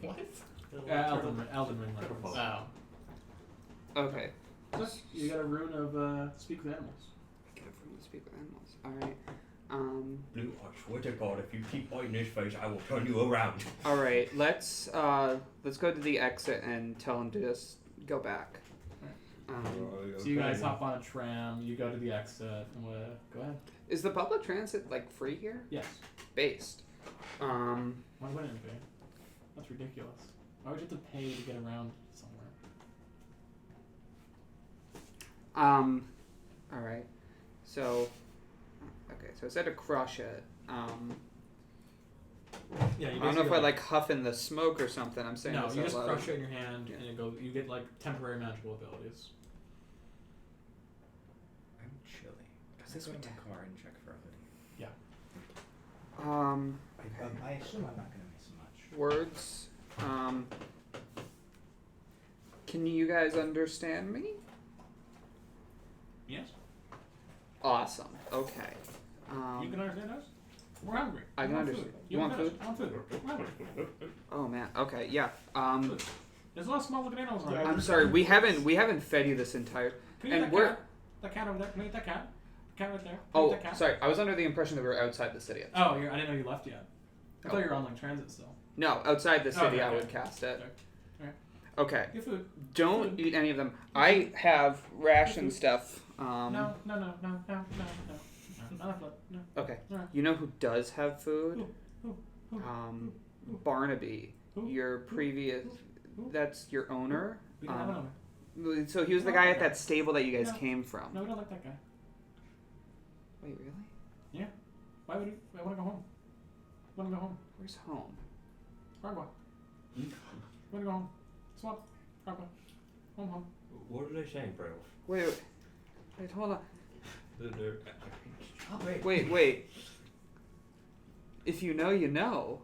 No. What? Elden Ring. Wow. Okay. You got a rune of speak with animals. Get it from the speak with animals. All right. Blue, I swear to God, if you keep biting his face, I will turn you around. All right. Let's go to the exit and tell him to just go back. So you guys hop on a tram. You go to the exit. And go ahead. Is the public transit like free here? Yes. Based. Why wouldn't it be? That's ridiculous. Why would you have to pay to get around somewhere? All right. So, okay. So instead of crush it, Yeah, you I don't know if I basically, like huff in the smoke or something. I'm saying No, this you out just loud. crush it in your hand, Yeah. and it goes. You get like temporary magical abilities. I'm chilly. Can This I go would to my car and check for a hoodie? Okay. I assume I'm not gonna miss much. Words. Can you guys understand me? Yes. Awesome. Okay. You can understand us. We're hungry. I We can want understand. food. You want food? I want food. We're hungry. Oh man. Okay. Yeah. There's a lot of small looking animals around. I'm sorry. We haven't fed you this entire. Can you and eat we're- that cat over there. Can you eat that cat? The cat right there. Can you eat Oh, that cat? sorry. I was under the impression that we were outside the city. Oh, I didn't know you left yet. I Oh. thought you were on like transit still. No, outside the city. Okay, I okay. would cast it. Okay. Okay. Get food. Don't Food. eat any of them. I have ration stuff. No. Not enough. No. Okay. Alright. You know who does have food? Who? Barnaby. Who? Your previous. Who? That's your owner. We don't have an owner. So he was the guy at that stable that you guys No. came from. No, we don't like that guy. Wait, really? Why would he? I want to go home. I want to go home. Where's home? Ragwa. I want to go home. Swap. Ragwa. Home. What are they saying, bro? Wait, hold on. Stop it. Wait. If you know, you know.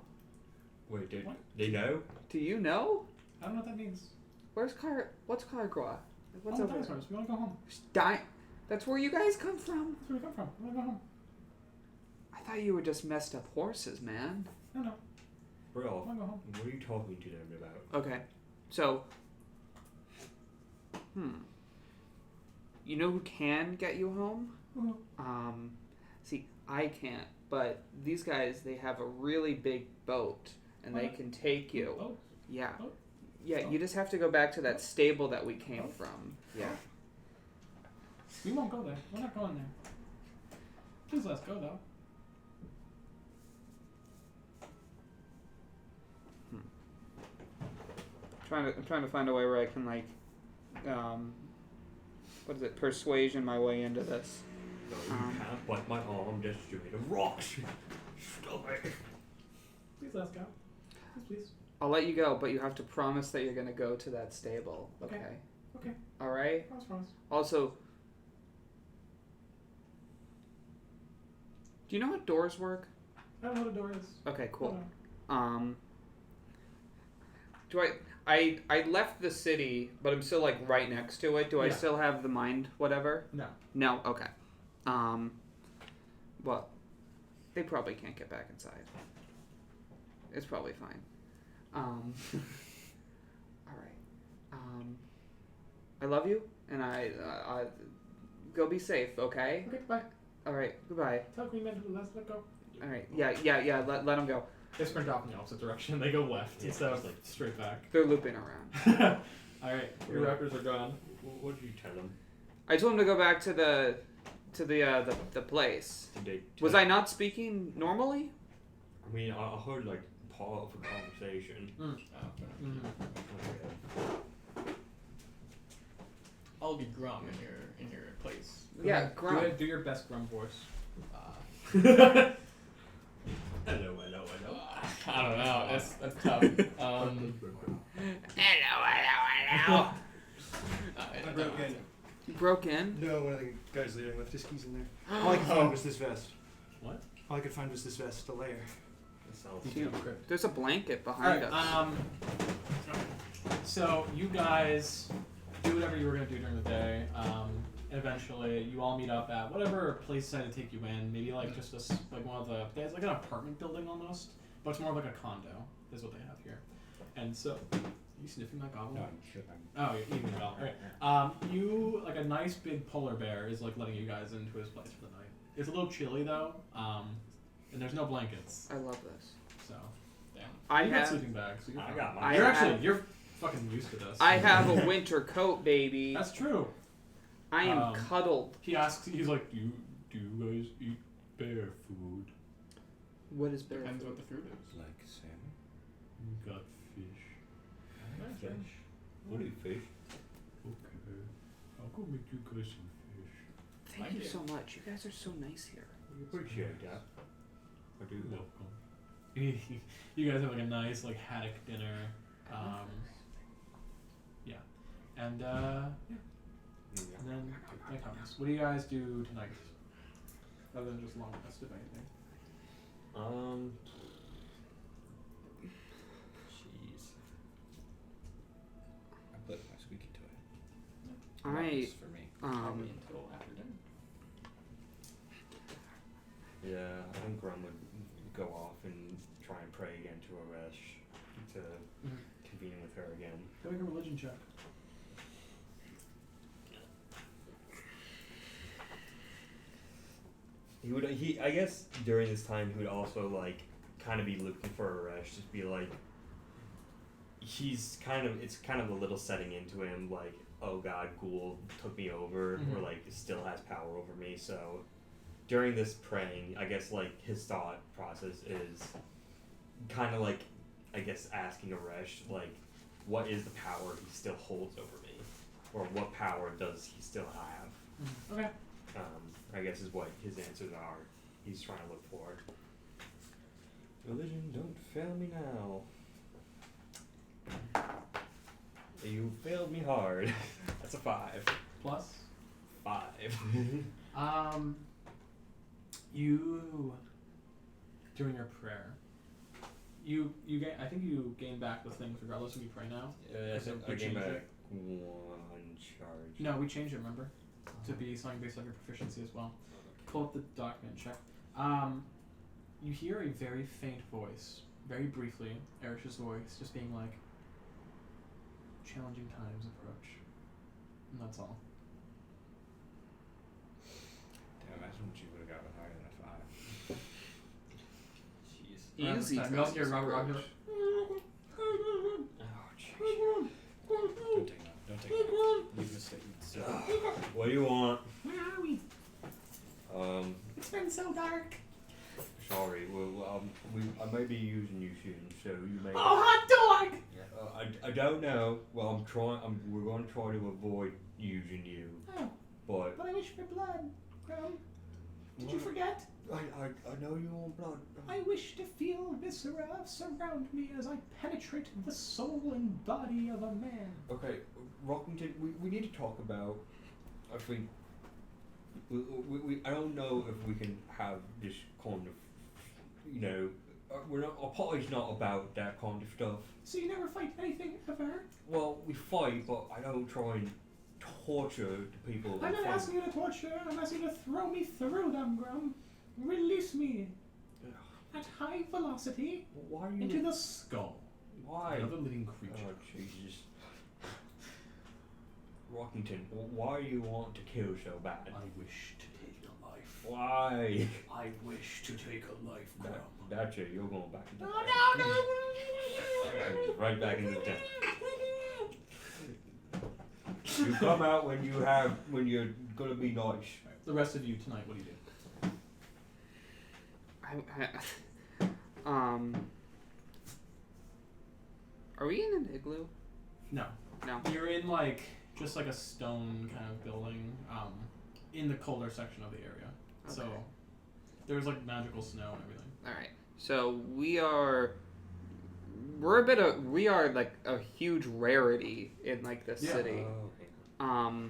Wait, did What? they know? Do you know? I don't know what that means. What's Cargua? What's Oh, over there? dinosaurs. We want to go home. That's where you guys come from. That's where we come from. We want to go home. I thought you were just messed up horses, man. No. Bro, I want to go home. what are you talking to them about? Okay, so, you know who can get you home? Who? See, I can't, but these guys, they have a really big boat, and they What? can take you. Oh. Yeah. Boat? Yeah, Oh. you just have to go back to that stable that we came from. Yeah. We won't go there. We're not going there. Please let us go though. I'm trying to find a way where I can like, what is it? Persuasion my way into this. No, you can't bite my arm just made of rocks. Stop it. Please let us go. Please. I'll let you go, but you have to promise that you're gonna go to that stable. Okay. Okay. All right. Promise. Also, do you know how doors work? I don't know what a door is. Okay, cool. I don't know. Do I left the city, but I'm still like right next to it. Do I Yeah. still have the mind whatever? No. No. Okay. Well, they probably can't get back inside. It's probably fine. All right. I love you, and I go be safe. Okay. Okay, bye. All right. Goodbye. Tell Green Man to let go. All right. Yeah. Let him go. They sprint off in the opposite direction. They go left instead of like straight back. They're looping around. Alright, your records are gone. What did you tell them? I told him to go back to the place. Did they Was tell- I not speaking normally? I mean, I heard like part of a conversation. I'll be Grum in your place. Yeah, Grum. Do your best Grum voice. Hello. I don't know. That's tough. Hello. I broke in. You broke in? No, one of the guys leading left his keys in there. All I could find was this vest. What? All I could find was this vest, the layer. That sounds Dude, there's a blanket behind Alright, us. so you guys do whatever you were gonna do during the day. And eventually you all meet up at whatever place decided to take you in. Maybe like just like one of the there's like an apartment building almost, but it's more like a condo. Is what they have here. And so you sniffing that gobble? No, I'm sure. Oh, you're eating the gobble. Alright. You like a nice big polar bear is like letting you guys into his place for the night. It's a little chilly though. And there's no blankets. I love this. So Damn. I you got have sleeping bags. So you're I fine. got I mine. have- You're fucking used to this. I have a winter coat, baby. That's true. I am cuddled. He asks. He's like, do you guys eat bear food? What is bear Depends food? what the food is. Like salmon? You got fish. Fish. What do you fish? Okay. I'll go make you guys some fish. Thank you so much. You guys are so nice here. I appreciate that. I do. Welcome. You guys have like a nice like haddock dinner. Yeah, and yeah, and then night comes. What do you guys do tonight? Other than just long rest, if anything. Jeez. I put my squeaky toy. I For me. Probably until after dinner. Yeah, I think Grum would go off and try and pray again to Aresh to convene with her again. Go make a religion check. I guess during this time he would also like kind of be looking for Aresh, just be like, it's kind of a little setting into him, like, oh god, Ghoul took me over, or like still has power over me, so during this praying, I guess like his thought process is kind of like, I guess, asking Aresh, like, what is the power he still holds over me? Or what power does he still have? Okay. I guess is what his answers are. He's trying to look for. Religion, don't fail me now. You failed me hard. That's a 5. Plus? 5. You during your prayer, you gain. I think you gain back the things regardless if you pray now. I So think we I gained changed back it? 1 charge. No, we changed it. Remember, to be something based on your proficiency as well. Pull up the document and check. You hear a very faint voice, very briefly, Erish's voice, just being like, challenging times approach. And that's all. Damn, imagine what you would have gotten higher than a 5. Jeez. Around this Easy time, you also hear times Robert approach. Rock. Oh, jeez. Don't take that. Don't take that. Leave mistakes. What do you want? Where are we? It's been so dark. Sorry. Well, I may be using you soon, so you may. Oh, hot dog! I don't know. Well, we're going to try to avoid using you, Oh, but but I wish for blood. Grum, did you forget? I know you want blood. I wish to feel viscera surround me as I penetrate the soul and body of a man. Okay, Rockington, we need to talk about. I think. I don't know if we can have this kind of, our party's not about that kind of stuff. So you never fight anything ever? Well, we fight, but I don't try and torture the people. I'm not asking you to torture, I'm asking you to throw me through them, Grum. Release me at high velocity Why are you? into the skull Why? of a living creature. Oh Jesus. Rockington, why do you want to kill so bad? I wish to take a life. Why? I wish to take a life, Grum. That's it. You're going back into No, the no, no. right back into the tent. You come out when you're gonna be nice. The rest of you tonight, what do you do? Are we in an igloo? No. No. You're in like just like a stone kind of building, in the colder section of the area. Okay. So there's like magical snow and everything. All right. So we are like a huge rarity in like the Yeah. city. Oh, okay.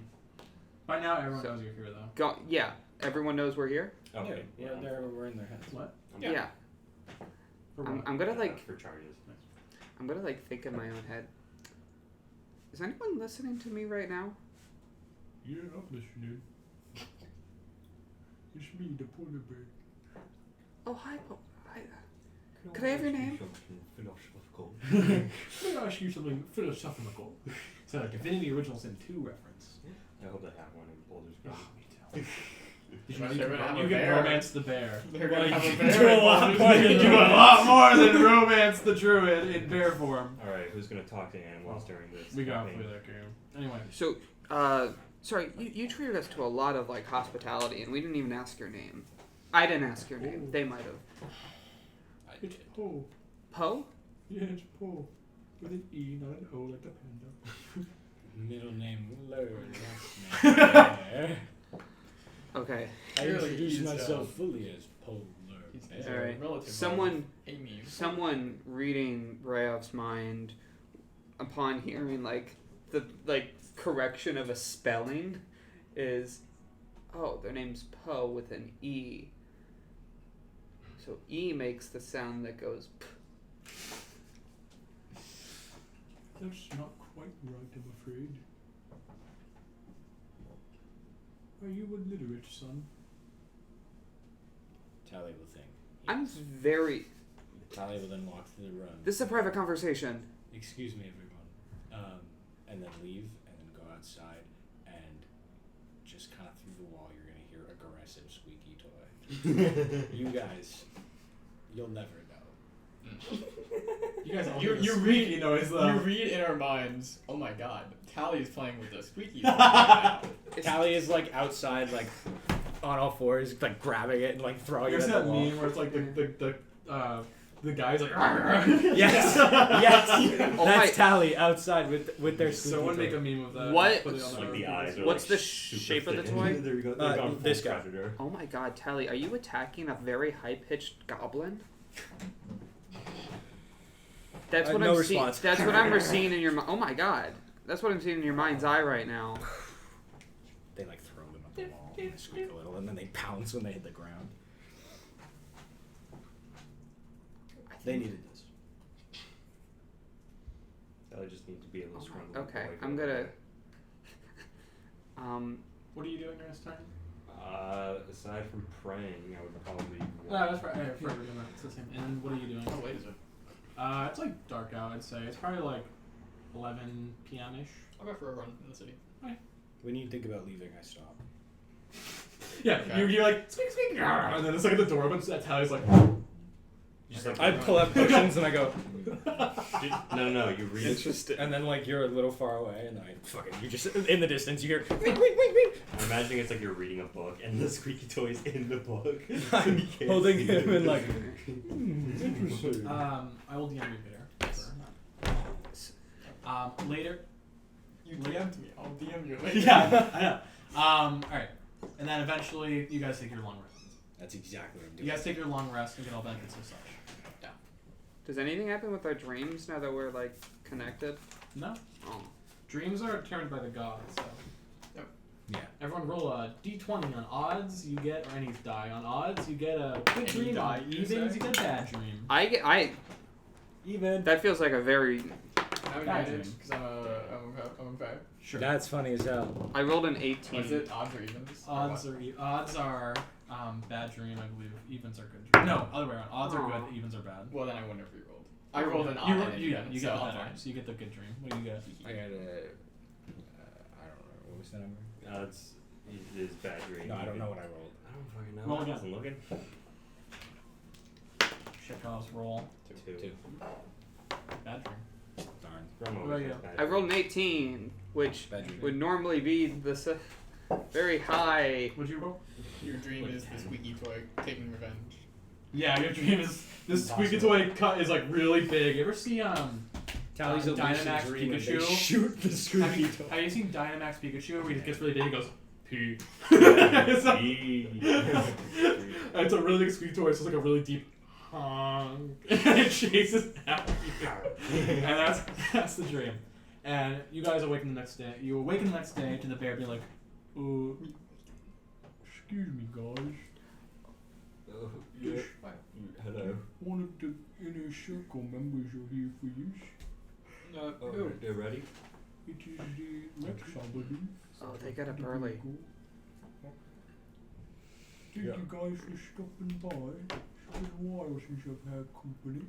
By now everyone So- knows you're here though. Yeah, everyone knows we're here. Okay. Yeah, we're in their heads. What? Yeah. For I'm what? gonna Yeah, like for charges. I'm gonna like think in my own head. Is anyone listening to me right now? Yeah, I'm listening. It's me, the polar bear. Oh hi, hi. Could I have your name? Something philosophical. Let me ask you something philosophical. So like Divinity Original Sin 2 reference. I hope they have one in Boulder's Oh, Gate. me too. Did Unless you they're gonna have you a can bear. romance the bear. They're gonna have a you bear do a in lot Baldur's more. You Gate. do a lot more than romance the druid in bear form. All right, who's gonna talk to animals during this? We gotta campaign? play that game. Anyway. So, sorry, you treated us to a lot of like hospitality, and we didn't even ask your name. I didn't ask your name. Oh. They might have. It's Poe. Poe? Yeah, it's Poe. With an E, not an O like the panda. Middle name Willard. Last name Bear. Okay. I Clearly introduce he's, myself fully as Polar. He's These All are right. relative Someone reading Rayov's mind, upon hearing the correction of a spelling, is, oh, their name's Poe with an E. So E makes the sound that goes P. That's not quite right, I'm afraid. Are you illiterate, son? Tally will think. I'm very. Tally will then walk through the room. This is a private conversation. Excuse me, everyone. And then leave, and then go outside, and just kind of through the wall, you're gonna hear aggressive squeaky toy. You guys, you'll never know. You guys all You hear the read squeaky noise though. You read in our minds. Oh my God, Tally is playing with the squeaky toy right now. Tally is outside, on all fours, grabbing it and throwing You it ever at see the that wall. meme where it's the guy's like Yes, yes. Oh That's my- Tally outside with their squeaky Someone toy. make a meme of that. What? Put it on Like our the eyes are What's the super shape of the thin. toy? There we go. They're gone this full guy. predator. Oh my God, Tally, are you attacking a very high-pitched goblin? That's what No I'm seeing. response. That's what I'm seeing in your. Oh my God, that's what I'm seeing in your mind's eye right now. They throw them at the wall and they squeak a little, and then they pounce when they hit the ground. They needed this. I just need to be able to scramble. Okay, I'm gonna. What are you doing next time? Aside from praying, I would probably. That's right. I forgot it's the same. And what are you doing? How late is it? It's dark out. I'd say it's probably 11 p.m. ish. I'll go for a run in the city. When you think about leaving, I stop. Yeah, Okay. you're like squeak squeak, and then it's the door opens. That's how he's like. Just I pull out potions and I go, No, you read it. Interesting. and then you're a little far away, and then you just in the distance you hear. I'm imagining it's you're reading a book and the squeaky toy's in the book. I'm You can't holding see him it. and interesting. I will DM you later. Later. You DM'd me. I'll DM you later. Yeah, I know. All right, and then eventually you guys take your long rest. That's exactly what I'm doing. You guys take your long rest and get all benefits and such. Does anything happen with our dreams now that we're connected? No, Oh. dreams are determined by the gods. So. Yeah. Everyone roll a d20 on odds. You get or any die on odds. You get a good Any dream. die, On you evens, say? you get a bad dream. I. Even. That feels like a very. I would Bad get it dream. because I'm a fair. Sure. That's funny as hell. I rolled an 18. Was it odds or evens? Or Odds what? are odds are bad dream, I believe. Evens are good dream. No, other way around. Odds are Aw. good. Evens are bad. Well, then I wouldn't have re-rolled. I rolled an odd You, and an you, even, you so get the I'm better. fine. So you get the good dream. What do you get? I got a. I don't know. What was the number? It is bad dream. No, I don't know what I rolled. I don't fucking know. Roll I again. wasn't looking. Chekhov's roll. Two. Bad dream. Darn. Drum What always about has you? bad I rolled an dream. 18, which Bad dream. would normally be very high. What'd you roll? Your dream is the squeaky toy taking revenge. Yeah, your dream is this squeaky toy cut is really big. You ever see Tally's a Dynamax dream and they Pikachu? shoot the Have squeaky you, toy. have you seen Dynamax Pikachu where he gets really big and goes pee? It's like- it's a really big squeaky toy, so it's a really deep honk. And it chases after you. And that's the dream. And you guys awaken the next day. You awaken the next day to the bear being like, excuse me guys. Oh, yeah. Hello. One of the inner circle members are here for you. Oh, they're ready? It is the Rex, I believe. Oh, they got up early. Thank you guys for stopping by. It's been a while since I've had company.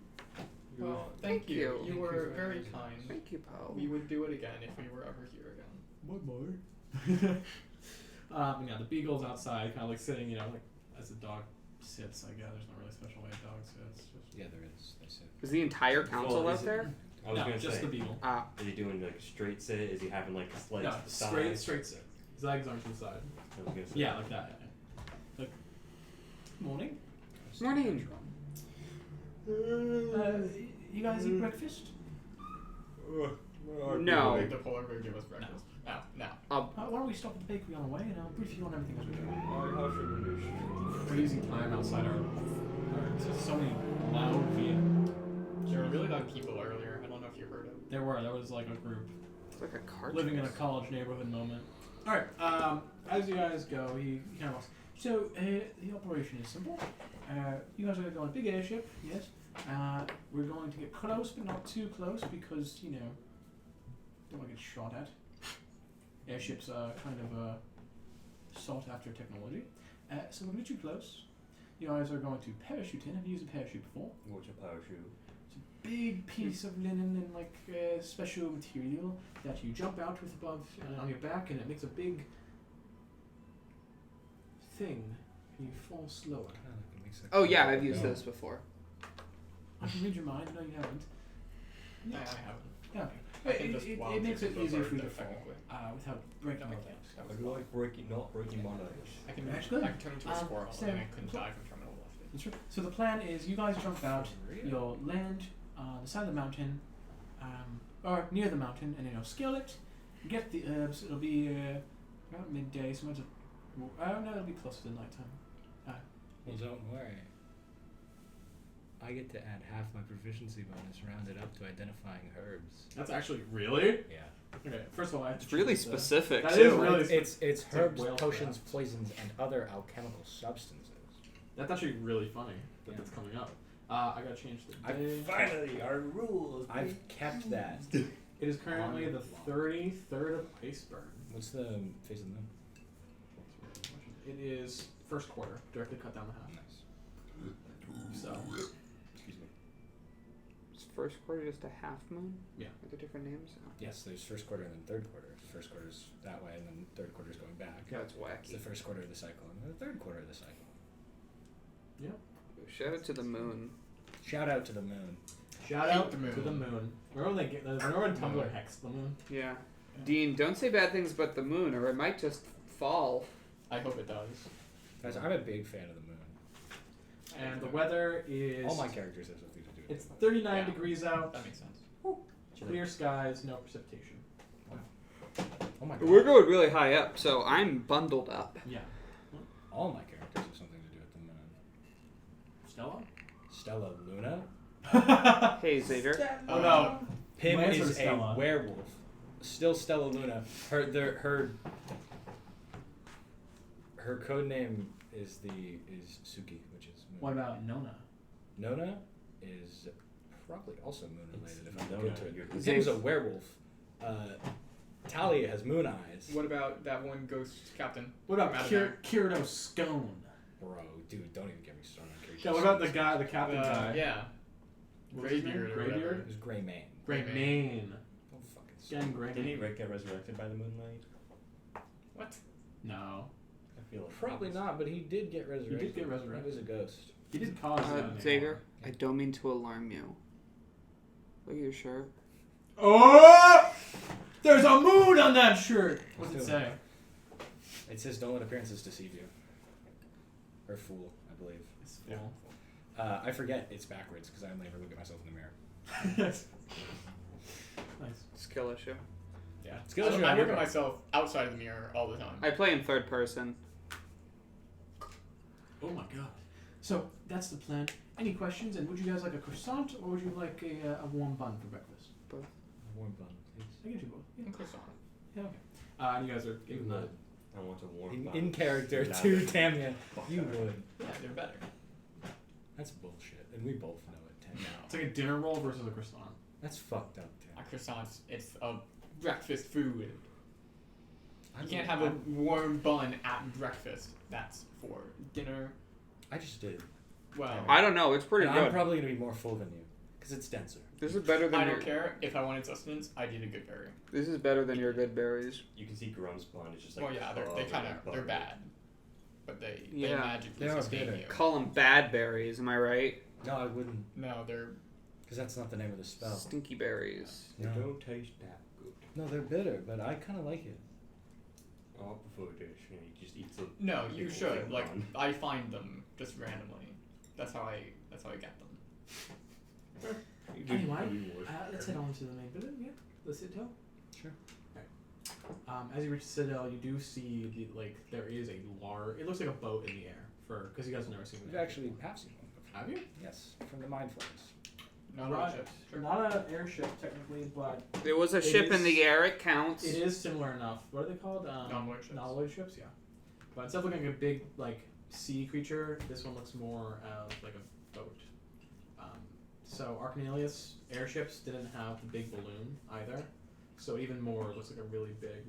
Well, Thank you. You were very kind. Thank you, Poe. We would do it again if we were ever here again. Bye bye. Yeah, the beagle's outside, kind of sitting, as a dog sits. I guess there's not really a special way a dog sits. Just Yeah, there is. They said. Is the entire council Well, is out it- there? I was no, gonna just say. the beagle. Ah, Is he doing straight sit? Is he having a slight No, to the straight side? sit. His legs aren't to the side. I was gonna say. Yeah, like that. Like morning. morning. You guys eat breakfast? No. Make the polar bear give us breakfast. Oh, no. Why don't we stop at the bakery on the way and I'll brief you on everything as we go. How should we do? Crazy time outside our there's so many loud vehicles. There were really loud people earlier. I don't know if you heard it. There was like a group It's like a car living in a chase. college neighborhood moment. All right. As you guys go, he kind of walks. So the operation is simple. You guys are going to go on a big airship. Yes. We're going to get close, but not too close because don't want to get shot at. Airships are kind of sought after technology. So we're going to get you close. You guys are going to parachute in. Have you used a parachute before? What's a parachute? It's a big piece of linen and like special material that you jump out with above on your back, and it makes a big thing, and you fall slower. Oh yeah, I've used this before. I can read your mind. No, you haven't. No, I haven't. Yeah. I can just It makes it easier for you to fall technically. without breaking That your makes legs. sense. That I was do like breaking my legs. I can Actually, I can turn into a squirrel so- and I couldn't die from terminal left. That's right. So the plan is you guys jump out, you'll land on the side of the mountain, or near the mountain, and then you'll scale it, get the herbs. It'll be about midday, so no, it'll be close to nighttime. Well, don't worry. I get to add half my proficiency bonus rounded up to identifying herbs. That's actually really? Yeah. Okay. First of all, I have to It's really choose the- specific That too. is really It's It's like herbs, whale potions, crap. poisons, and other alchemical substances. That's actually really funny that Yeah. that's coming up. I gotta change the day. Finally, our rules. I've kept that. It is currently On the the block. 33rd of Iceburn. What's the face of the moon? It is first quarter, directly cut down the half. Nice. So, Excuse me. Is first quarter just a half moon? Yeah. Are there different names? Oh, Yes, there's first quarter and then third quarter. First quarter's that way, and then third quarter's going back. that's It's wacky. the first quarter of the cycle, and then the third quarter of the cycle. Shout out to the moon. Shout out to the moon. shout Hate out the to moon. the moon. Remember when Tumblr hexed the moon? Yeah. Dean, don't say bad things about the moon, or it might just fall. I hope it does. Guys, I'm a big fan of the moon. And the weather is All my characters have something to do with it's the moon. 39 Yeah. degrees out, That makes sense. clear skies, no precipitation. Oh my god. We're going really high up, so I'm bundled up. Yeah. All my characters have something to do with the moon. Stella? Stella Luna. Hey, Xavier. Oh no. Pim My answer is is Stella. a werewolf. Still Stella Luna. Her code name is Suki, which is moon. What about Nona? Nona is probably also moon related. If I'm Nona, good to it. you're- Pim's a werewolf. Talia has moon eyes. What about that one ghost captain? What about Madam Kirito Scone? Bro, dude, don't even get me started on Kirito. Yeah, what about the captain guy? Yeah. What was his name? Graybeard or Graybeard? whatever. It was Gray Mane. Gray Mane. Don't fucking Again, Gray Didn't he Mane. get resurrected by the moonlight? What? No. I feel like Probably not, but he did get resurrected. He did get resurrected. He was a ghost. He didn't cause that Xavier, I don't mean to alarm you. Look at your shirt. Oh! There's a moon on that shirt! What's it say? It says, "Don't let appearances deceive you," or fool, I believe. It's full. I forget it's backwards because I only ever look at myself in the mirror. Yes. Nice. Skill issue. Yeah, it's I good. look at myself outside of the mirror all the time. I play in third person. Oh my god. So, that's the plan. Any questions? And would you guys like a croissant or would you like a warm bun for breakfast? Warm bun, please. I get you both. Yeah, Croissant. yeah okay. And you guys are giving the. I want to warm In character Not to it. Tamiya, you would. Yeah, they're better. That's bullshit, and we both know it. Tamiya. It's like a dinner roll versus a croissant. That's fucked up, A Tamiya. croissant, it's a breakfast food. I You can't have a warm bun at breakfast. That's for dinner. I just did. Well, I don't know. It's pretty And good. I'm probably gonna be more full than you, because it's denser. This is better than I your. don't care. If I wanted sustenance, I did a good berry. This is better than your good berries. You can see Grum's bun is just like. Well, yeah, they covered kind in of they're butter. bad, but they Yeah. magically They are sustain bitter. you. Call them bad berries. Am I right? No, I wouldn't, No, they're because that's not the name of the spell. Stinky berries. They No. don't taste that good. No, they're bitter, but I kind of like it. I prefer this. You just eat the. no. You People should think like. bun. I find them just randomly. That's how I get them. Anyway, Maybe more. let's head on to the main building. Yeah, let's sit down. Sure. As you reach the citadel, you do see there is a large. It looks like a boat in the air because you guys have never seen We've one. actually have seen one before. Have you? Yes, from the Mind Flames. Not Right. a ship. Sure. Not an airship technically, but There was a It ship in is- the air. It counts. it is similar enough. What are they called? Non-void ships. Non-void ships, yeah. But instead of looking like a big sea creature, this one looks more like a boat. So Arcanelius airships didn't have the big balloon either, so even more it looks like a really big,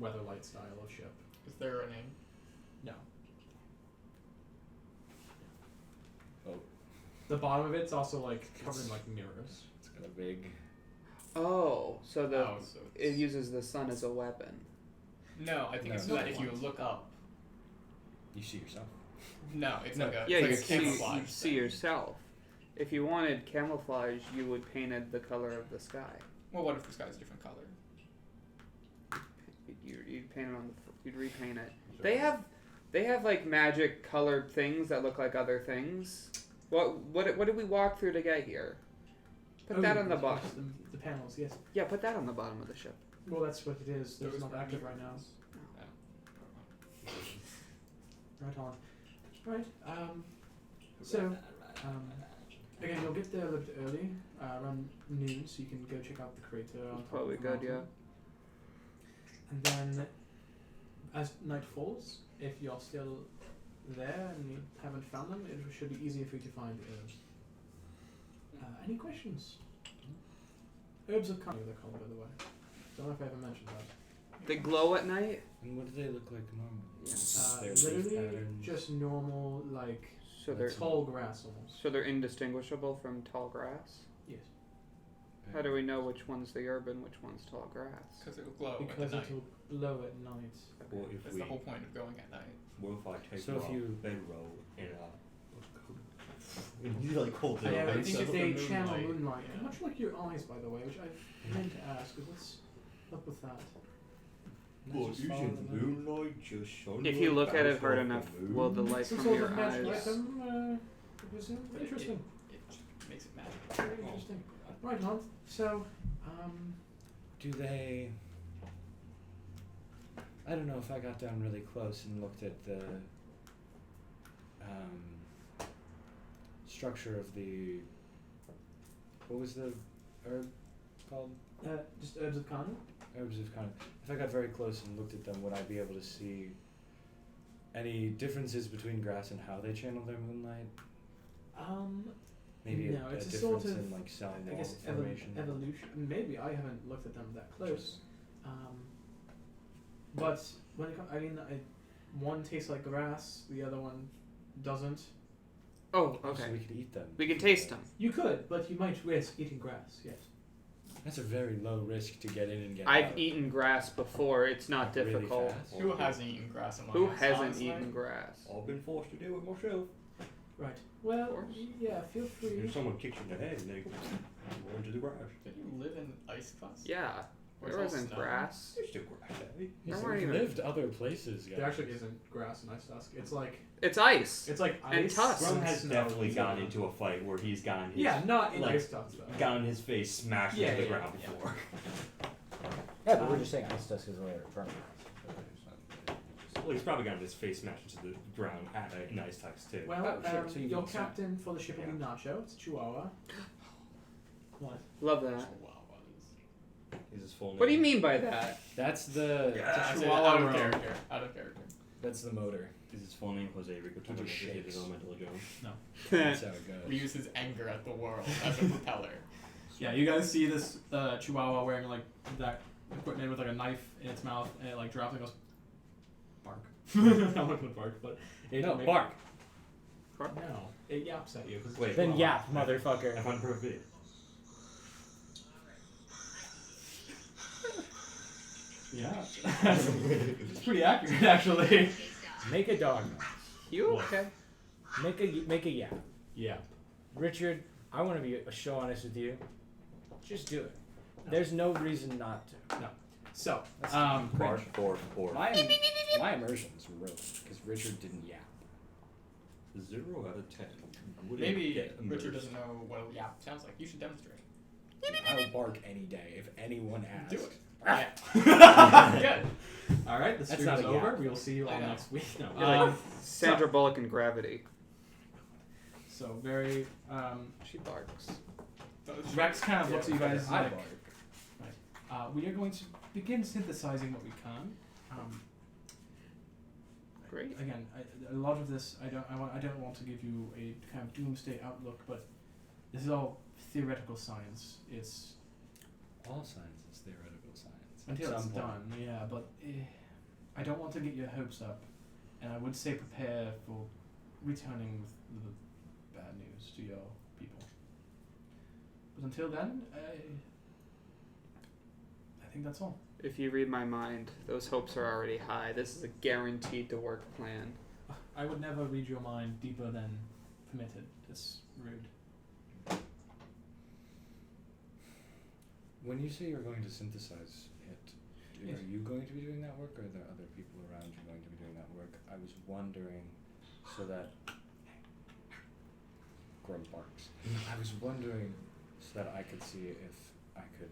Weatherlight style of ship. Is there a name? No. Boat. The bottom of it's also covered in mirrors. It's got a big. Oh, so so it uses the sun as a weapon. No, I think No. it's so that No. if you look up. You see yourself. No, it's No. like a. Yeah, it's you like a see, camouflage you see thing. yourself. If you wanted camouflage, you would paint it the color of the sky. Well, what if the sky's a different color? You'd paint it on you'd repaint it. They have like magic colored things that look like other things. What did we walk through to get here? Put that on the bottom. The panels, yes. Yeah, put that on the bottom of the ship. Well, that's what it is. Those It's not were active right now. Right on. Right. Again, you'll get there a little bit early, around noon, so you can go check out the crater on top Probably of the good, yeah. mountain. And then, as night falls, if you're still there and you haven't found them, it should be easier for you to find herbs. Any questions? Herbs of Kanye, they're called, by the way. Don't know if I ever mentioned that. They glow at night. And what do they look like normally? Yeah. Their leaf Literally patterns. just normal, So they're tall grass almost. so they're indistinguishable from tall grass. Yes. How do we know which one's the herb and which one's tall grass? Because it'll glow Because at the night. it'll glow at night. Well, if That's we, the whole point of going at night. what if I take So if raw you- bedroll and you hold it Yeah, over I think think it's if they the channel moonlight. moonlight, Yeah. much like your eyes, by the way, which I meant to ask. What's up with that? Well, Just using follow the moon. moonlight just shone If you like look at it bounced hard off enough, the moon. will the light Some from sort your of magic eyes? item, I presume. But Interesting. It makes it magical. Very interesting. Right on. So, Do they? I don't know if I got down really close and looked at the structure of the. What was the herb called? just herbs of Khan. Herbs of Khan. If I got very close and looked at them, would I be able to see any differences between grass and how they channel their moonlight? Maybe No, a it's a difference sort of, in like cell I wall guess formation. evolution. Maybe I haven't looked at them that close. But when it comes, one tastes like grass, the other one doesn't. Oh, So okay. we could eat them. We can taste them. You could, but you might risk eating grass. Yes. That's a very low risk to get in and get I've out. eaten grass before. It's not Like, really difficult. fast. Who hasn't eaten grass among Who us? hasn't honestly? eaten grass? I've been forced to do it myself. Right. Well, course. yeah. Feel free. If someone kicks you in the head and they go into the grass. Did you live in ice crust? Yeah. Where There it's all wasn't snow? grass. There's still grass, eh? There Yes, weren't we've even- lived other places, guys. There actually isn't grass in Ice Dusk. It's like It's ice. ice And tusk. Grum has snow. definitely gotten into a fight where he's gotten his Yeah, not in like, Ice Dusk though. gotten his face smashed Yeah, into the yeah, ground yeah. before. Yeah, but we're just saying Ice Dusk is later from Well, he's probably gotten his face smashed into the ground at a nice text too. Well, Oh, sure, so you your can captain for the ship will be Nacho. It's Chihuahua. What? Love that. Is his full name? What do you mean by that? That's the I said Chihuahua out of roam. character. Out of character. that's the motor. Is his full name Jose Rico He just Torres? shakes. Elemental Jones. That's how it We goes. use his anger at the world as a propeller. Yeah, you guys see this Chihuahua wearing that equipment with a knife in its mouth, and it drops and goes bark. I'm not gonna bark, but it No, make- bark. No, it yaps at you. 'cause it's a Wait. Then Chihuahua. yap, motherfucker. I found a perfect video. Yeah, it's pretty accurate actually. Make a dog noise. You What? okay? Make a yap. Yeah. Richard, I want to be so honest with you. Just do it. There's no reason not to. So, That's Bark, bark, bark. My immersions were roast because Richard didn't yap. 0 out of 10. Wouldn't Maybe get Richard immersed. doesn't know what a yap sounds like. You should demonstrate. I'll bark any day if anyone asks. Do it. Good. All right, the That's stream not is a over. yap. We'll see you I all know. next week. No. You're like Sandra Bullock in Gravity. So very. She barks. Rex kind of looks at you guys I like. bark. We are going to begin synthesizing what we can. Great. Again, a lot of this I don't want to give you a kind of doomsday outlook, but this is all theoretical science. It's All science is theoretical science. until At it's some point. done, yeah. But I don't want to get your hopes up, and I would say prepare for returning with the bad news to your people. But until then, I think that's all. If you read my mind, those hopes are already high. This is a guaranteed to work plan. I would never read your mind deeper than permitted. It's rude. When you say you're going to synthesize it, Yes. are you going to be doing that work, or are there other people around you going to be doing that work? I was wondering, so that Grum barks. I was wondering so that I could see if I could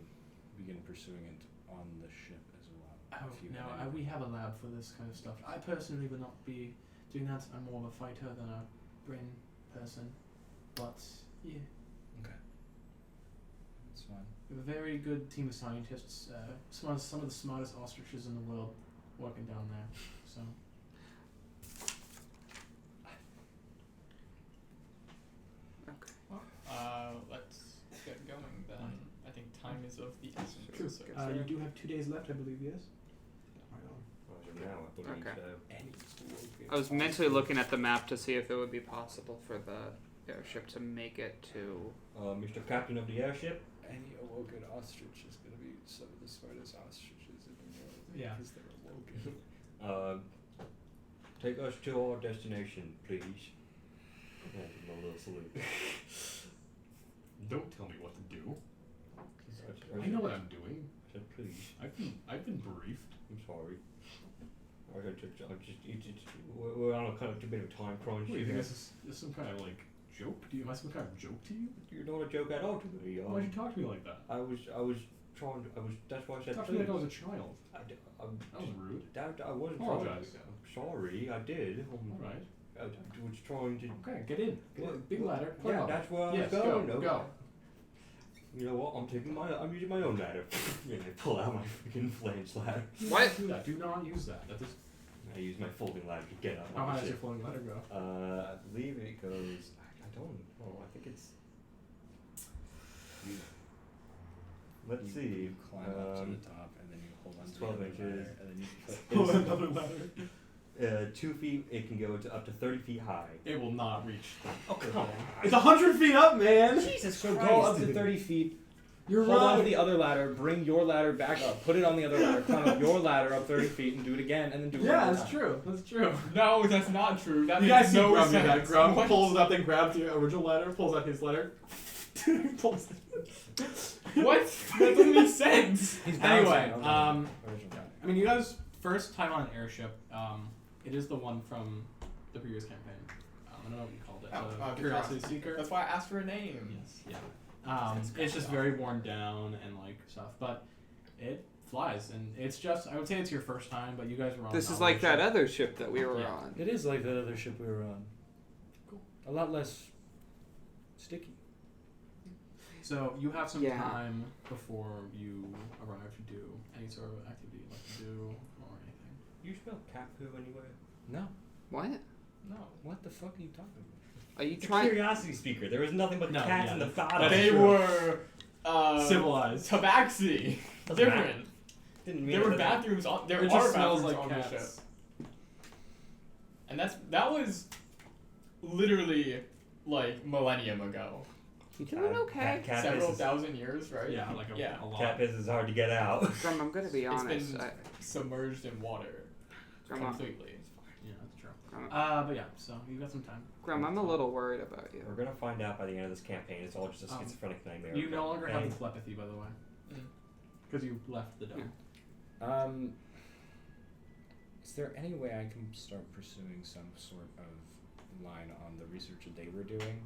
begin pursuing it on the ship as well. Oh, if you no, had any- we have a lab for this kind of stuff. I personally would not be doing that. I'm more of a fighter than a brain person. But, yeah, Okay. That's fine. we have a very good team of scientists. Some of the smartest ostriches in the world working down there. So, Let's get going then. I think time is of the essence. true. So You do have 2 days left, I believe, yes? Now I believe Okay. so. I was mentally looking at the map to see if it would be possible for the airship to make it to. Mr. Captain of the airship. Any awoken ostrich is going to be some of the smartest ostriches in the world. Yeah. Because they're awoken. Take us to our destination, please. Yeah, give him a little salute. Don't tell me what to do. I I know what I'm doing. said, please. I've been briefed. I'm sorry. We're on a kind of a bit of a time crunch. What do you think here. this is some kind of like joke? Am I some kind of joke to you? You're not a joke at all to me. Why'd you talk to me like that? I was trying to, that's why I said Talk to me like I please. was a child. I'm That was rude. I wasn't Apologize. trying. Sorry, I did. Alright. I was trying to. Okay, get in. Get in. Big ladder. Play Yeah, off. that's where I Yes, was going. go. Okay. Go. You know what? I'm using my own ladder. And I pull out my freaking flange ladder. Do What? not do that. Do not use that. That is. I use my folding ladder to get up. How on high the does your ship. floating ladder go? I believe it goes. I don't know. I think it's. Let's see. You climb up to the top, and then you hold on to 12 the other inches. ladder, and then you put Pull It's- another ladder. 2 feet. It can go to up to 30 feet high. It will not reach. Oh come on! It's 100 feet up, man! Jesus So Christ! go up to 30 feet, You're hold on to right! the other ladder, bring your ladder back up, put it on the other ladder, climb up your ladder up 30 feet, and do it again, and then do it Yeah, one more that's time. true. That's true. No, that's not true. That You makes guys see no Grum do sense. that. Grum What? pulls it up and grabs the original ladder, pulls out his ladder. Pulls it. What? That doesn't make sense. He's Anyway, bouncing on the original ladder. I mean, you guys' first time on an airship, it is the one from the previous campaign. I don't know what you called it. The Curiosity Curiosity. Seeker. That's why I asked for a name. Yes. Yeah. It's just very worn down and like stuff, but it flies, and it's just, I would say it's your first time, but you guys were on. This is another like that ship. other ship that we were Yeah. on. It is like that other ship we were on. Cool. A lot less sticky. So you have some Yeah. time before you arrive to do any sort of activity you'd like to do or anything. You smell cat poo anywhere? No. What? No. What the fuck are you talking Are you It's a trying? curiosity speaker. There was nothing but No, cats yeah, in the that's- bottom. They were Civilized. tabaxi. Doesn't Different. Didn't mean There were it. bathrooms on. There It are just smells bathrooms like on the cats. ship, and that was literally like millennium ago. You doing okay? Cat Several piss is, thousand years, right? Yeah, like yeah. a lot. cat piss is hard to get out. Grum, I'm gonna be It's honest. been submerged in water Grum, completely. Yeah, that's true. Grum, But yeah, so you got some time. Grum, I'm a little worried about you. We're gonna find out by the end of this campaign. It's all just a schizophrenic nightmare. You no longer have Okay? the telepathy, by the way, Mm. because you left the dome. Yeah. Is there any way I can start pursuing some sort of line on the research that they were doing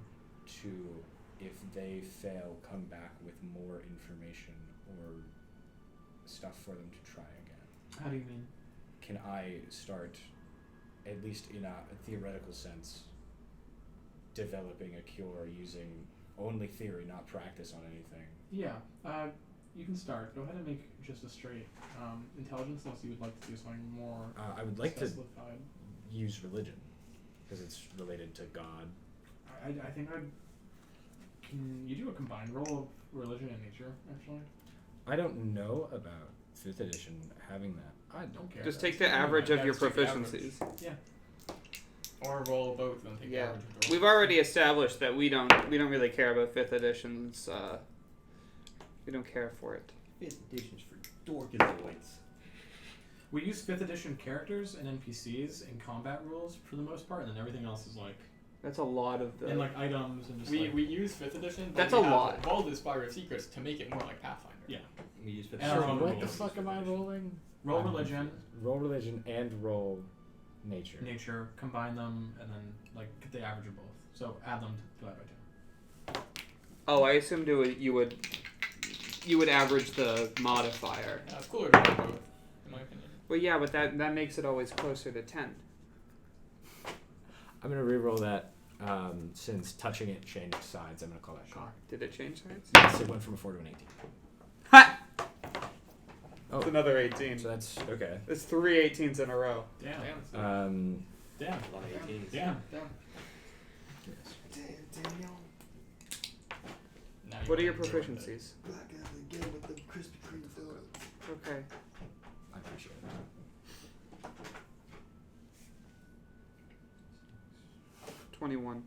to if they fail, come back with more information or stuff for them to try again? How do you mean? Can I start, at least in a theoretical sense, developing a cure using only theory, not practice on anything? Yeah. You can start. Go ahead and make just a straight intelligence, unless you would like to do something more. I would like to specified. use religion, because it's related to God. I think can you do a combined roll of religion and nature, actually? I don't know about 5th edition having that. I don't care. Just take the average of Yeah, your just take the proficiencies. Yeah. Or roll both and take the Yeah. average of the roll. We've already established that we don't really care about 5th editions. We don't care for it. 5th edition's for dorkazoids. We use 5th edition characters and NPCs in combat rules for the most part, and then everything else is like That's a lot of the. and like items and just We like, use 5th edition, but That's we a have lot. all the Spire of Secrets to make it more like Pathfinder. Yeah. We use 5th And our edition. own what rules. the fuck am I rolling? roll I'm religion, confused. Roll religion and roll nature. nature, combine them, and then like get the average of both. So add them to divide by 2. Oh, I assumed you would average the modifier. Yeah, it's cooler to have both, in my opinion. Well, yeah, but that makes it always closer to 10. I'm gonna re-roll that. Since touching it changed sides, I'm gonna call that sure. Did it change sides? Yes, it went from a 4 to an 18. Ha! Oh. It's another 18. So that's okay. It's 3 18s in a row. Damn. Damn. Damn. A lot of 18s. Damn. Damn. Now What are your wanna enjoy it. proficiencies? Black guys again with the Krispy Kreme donuts. Okay. I appreciate it. 21.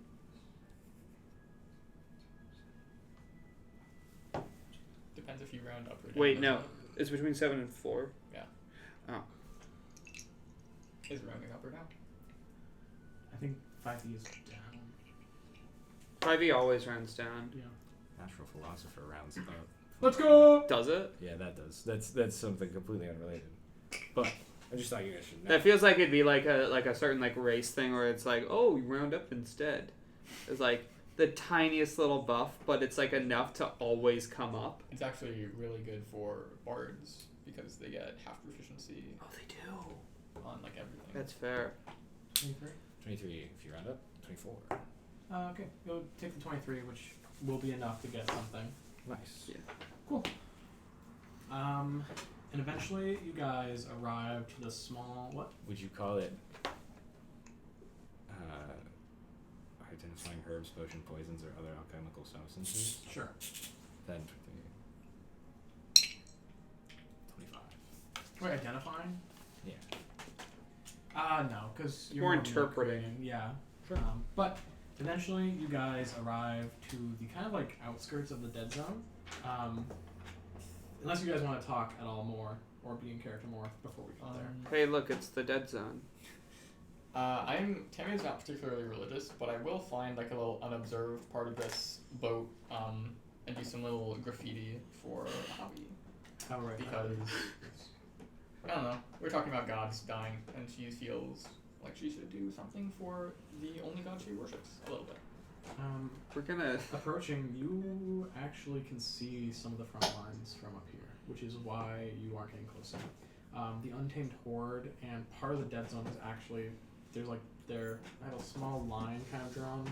Depends if you round up or down. Wait, doesn't no. it? It's between 7 and 4. Is it rounding up or down? I think 5e is down. 5e always rounds down. Yeah. Natural philosopher rounds up. Let's go. Does it? Yeah, that does. That's something completely unrelated. But I just thought you guys should know. That feels like it'd be like a certain like race thing where it's like, oh, you round up instead. It's like the tiniest little buff, but it's like enough to always come up. It's actually really good for bards because they get half proficiency Oh, they do. on like everything. That's fair. 23. 23 if you round up. 24. Okay. Go take the 23, which will be enough to get something. Nice. Yeah. Cool. And eventually you guys arrive to the small what? Would you call it identifying herbs, potion, poisons, or other alchemical substances? Sure. Then 25. Wait, identifying? Yeah. No, because you're More more interpreting. creating, yeah. Sure. But eventually you guys arrive to the kind of like outskirts of the dead zone. Unless you guys want to talk at all more or be in character more before we get there. Hey, look, it's the dead zone. Tamiya's not particularly religious, but I will find like a little unobserved part of this boat, and do some little graffiti for a hobby. How right? Because I don't know, we're talking about gods dying, and she feels like she should do something for the only god she worships a little bit. We're gonna. Approaching, you actually can see some of the front lines from up here, which is why you aren't getting close enough. The Untamed Horde and part of the dead zone is actually there's like I have a small line kind of drawn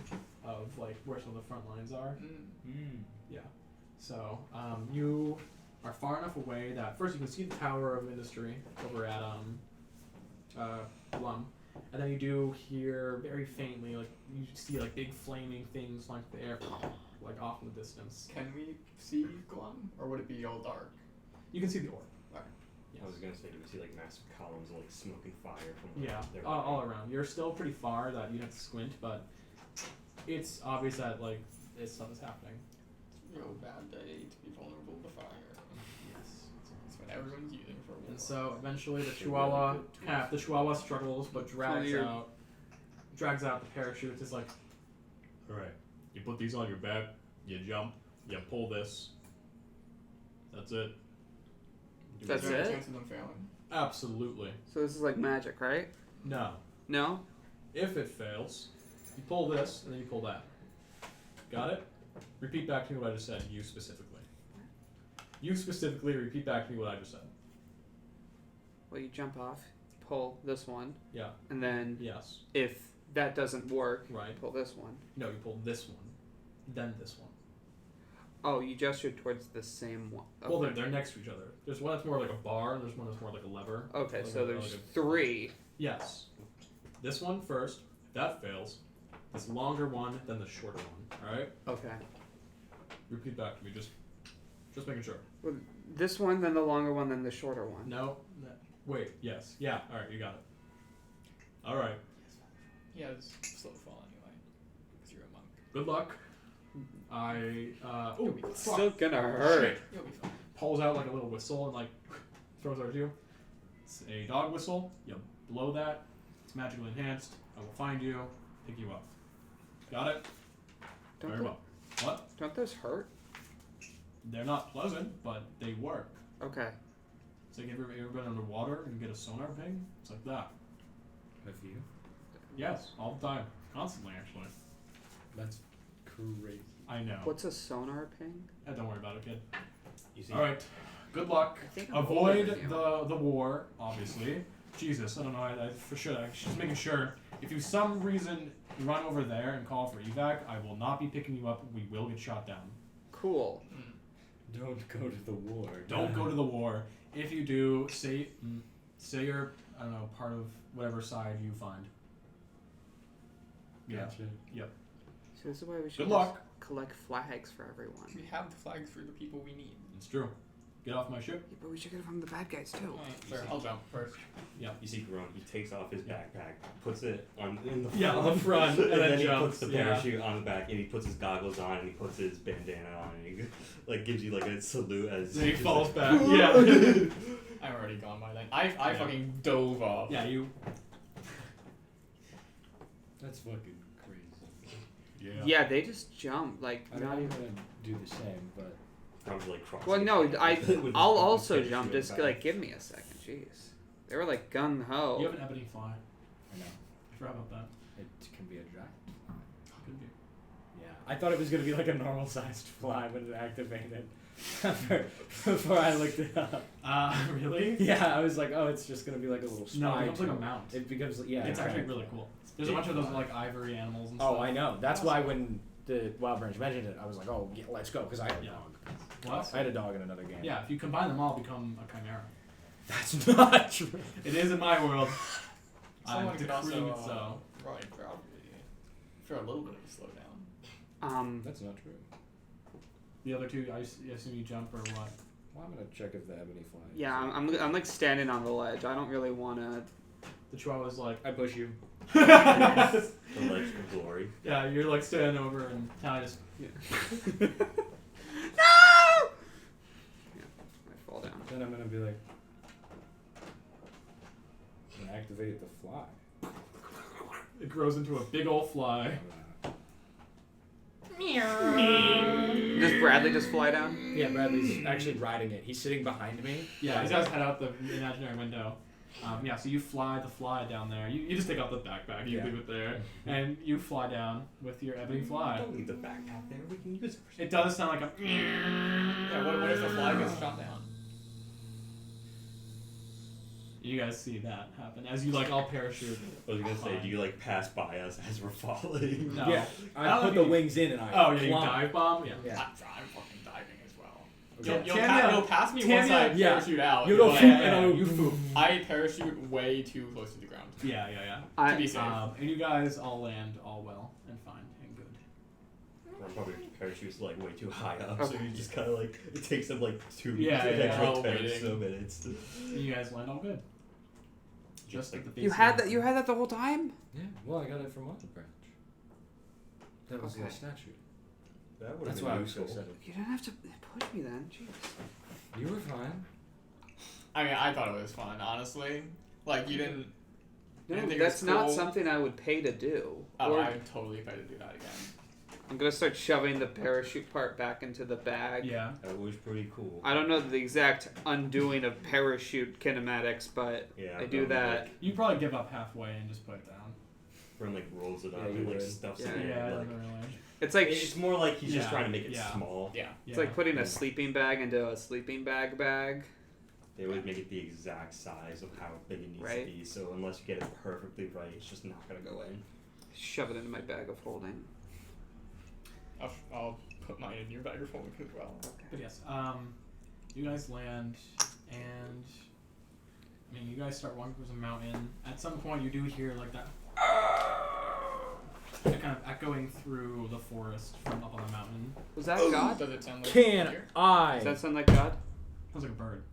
of like where some of the front lines are. Yeah. So you are far enough away that first you can see the Tower of Industry over at Blum. And then you do hear very faintly, like you see like big flaming things like the air, like off in the distance. Can we see Glum, or would it be all dark? You can see the orb. I was gonna say, do we see like massive columns of like smoking fire from Yeah, their all around. You're still pretty far that you'd have to squint, but it's obvious that like this stuff is happening. It's a real bad day to be vulnerable to fire. Yes. It's when everyone's using for war. And so eventually the It's a Chihuahua, really good the Chihuahua struggles but drags your- out the parachute. It's like, Alright. You put these on your back, you jump, you pull this. That's it. That's Is there any it? chance of them failing? absolutely. So this is like magic, right? No. No? If it fails, you pull this and then you pull that. Got it? Repeat back to me what I just said. You specifically. You specifically repeat back to me what I just said. Well, you jump off, pull this one, Yeah. and then Yes. if that doesn't work, Right. pull this one. No, you pull this one, then this one. Oh, you gestured towards the same one. Okay. Well, they're next to each other. There's one that's more like a bar, and there's one that's more like a lever. Okay, Like so a- there's like a- 3. Yes. This one first. If that fails, this longer one, then the shorter one. All right. Okay. Repeat back to me. Just making sure. Well, this one, then the longer one, then the shorter one. No. Wait. Yes. Yeah. All right. You got it. All right. Yeah, it's slow fall anyway. Because you're a monk. Good luck. You'll be fuck. Still gonna hurt. Shit. You'll be fine. Pulls out like a little whistle and like throws it at you. It's a dog whistle. You blow that. It's magically enhanced. I will find you, pick you up. Got it? Don't Very tho- well. What? Don't those hurt? They're not pleasant, but they work. Okay. It's like, you ever been underwater and get a sonar ping? It's like that. Have you? Yes, all the time. Constantly, actually. That's crazy. I know. What's a sonar ping? Don't worry about it, kid. You see, Alright. Good luck. I think I'm older Avoid than you. the war, obviously. Jesus, I don't know. I for sure. I'm just making sure. If you some reason run over there and call for evac, I will not be picking you up. We will get shot down. Cool. Don't go to the war. Don't go to the war. If you do, say you're, I don't know, part of whatever side you find. Yeah. Gotcha. Yep. So this is why we should Good just luck. collect flags for everyone. We have the flags for the people we need. It's true. Get off my ship. Yeah, but we should get it from the bad guys too. Sure, I'll jump first. you see Grum, he takes off his backpack, puts it in the front, Yeah, on the front, and then he jumps, puts the yeah. parachute on the back, and he puts his goggles on, and he puts his bandana on, and he like gives you like a salute as Then he just falls like, back. Yeah. I'm already gone by then. I fucking dove off. Yeah, you. That's fucking crazy. Yeah. Yeah, they just jump like I mean, not I'm even. gonna do the same, but Probably like crossing. Well, no, with I'll his also parachute jump. on Just the back. like give me a second. Jeez, they were like gung ho. You have an ebony fly. I know I forgot about that. it can be a giant. Could be. Yeah, I thought it was gonna be like a normal sized fly when it activated. Before I looked it up. Really? Yeah, I was like, oh, it's just gonna be like a little No, spy. it becomes like a tool. mount. It becomes yeah. It's a actually giant really fly. cool. There's a bunch of those like ivory animals and Oh, stuff. I know. That's why when the Wild Branch mentioned it, I was like, oh, yeah, let's go, because I had a Yeah. dog. What? I had a dog in another game. Yeah, if you combine them all, become a chimera. That's not true. It is in my world. I'm Someone could decreeing also it so. ride probably for a little bit of a slowdown. That's not true. The other two, I assume you jump or what? Well, I'm gonna check if the ebony fly. is- Yeah, I'm like standing on the ledge. I don't really wanna. The Chihuahua's like, I push you. The Ledge of Glory. yeah, you're like standing over and Tally just. No! Yeah, I fall down. Then I'm gonna be like, and activate the fly. It grows into a big old fly. Does Bradley just fly down? Yeah, Bradley's actually riding it. He's sitting behind me. Yeah, he does head out the imaginary window. Yeah, so you fly the fly down there. You just take out the backpack, you Yeah. leave it there, and you fly down with your ebony fly. Don't leave the backpack there. We can use it. It does sound like a. Yeah, what if the fly gets shot down? You guys see that happen as you like all parachute. I was gonna say, do you like pass by us as we're falling? No. Yeah, I I don't put think the you- wings in and I. Oh yeah, you plummet. dive bomb. Yeah. Yeah. I'm fucking diving as well. Okay. You'll pass me once I Tamiya- yeah. parachute out. You go but foop Yeah, and I'll you foop. I parachute way too close to the ground. Yeah. To be safe. And you guys all land all well and fine and good. Or probably parachutes like way too high up, so Okay. you just kind of like it takes them like two Yeah, yeah, extra yeah. 10 or Waiting. so minutes. And you guys land all good. Just like the base. You had that. You had that the whole time. Yeah. Well, I got it from Wild Branch. That was Okay. the statue. That would That's have why I been was so useful. excited. You didn't have to push me then. Jeez. You were fine. I mean, I thought it was fun, honestly. Like, you didn't. No, didn't think it that's was not cool? something I would pay to do. Oh, Or I'd totally pay to do that again. I'm gonna start shoving the parachute part back into the bag. Yeah. That was pretty cool. I don't know the exact undoing of parachute kinematics, but Yeah, I do but, that. like, You probably give up halfway and just put it down. Grim like rolls it up Yeah, you and like would. stuffs Yeah. it in. Yeah, Like, really. It's like it's more like he's just Yeah, trying to make it yeah. small. Yeah. it's like putting a sleeping bag into a sleeping bag bag. They would make it the exact size of how big it needs Right. to be. So unless you get it perfectly right, it's just not gonna go in. Shove it into my bag of holding. I'll put mine in your bag of holding as well. But yes, you guys land, and I mean, you guys start walking towards a mountain. At some point, you do hear like that, kind of echoing through the forest from up on the mountain. Was that God? Does it sound like Can here? Does that sound like God? Sounds like a bird.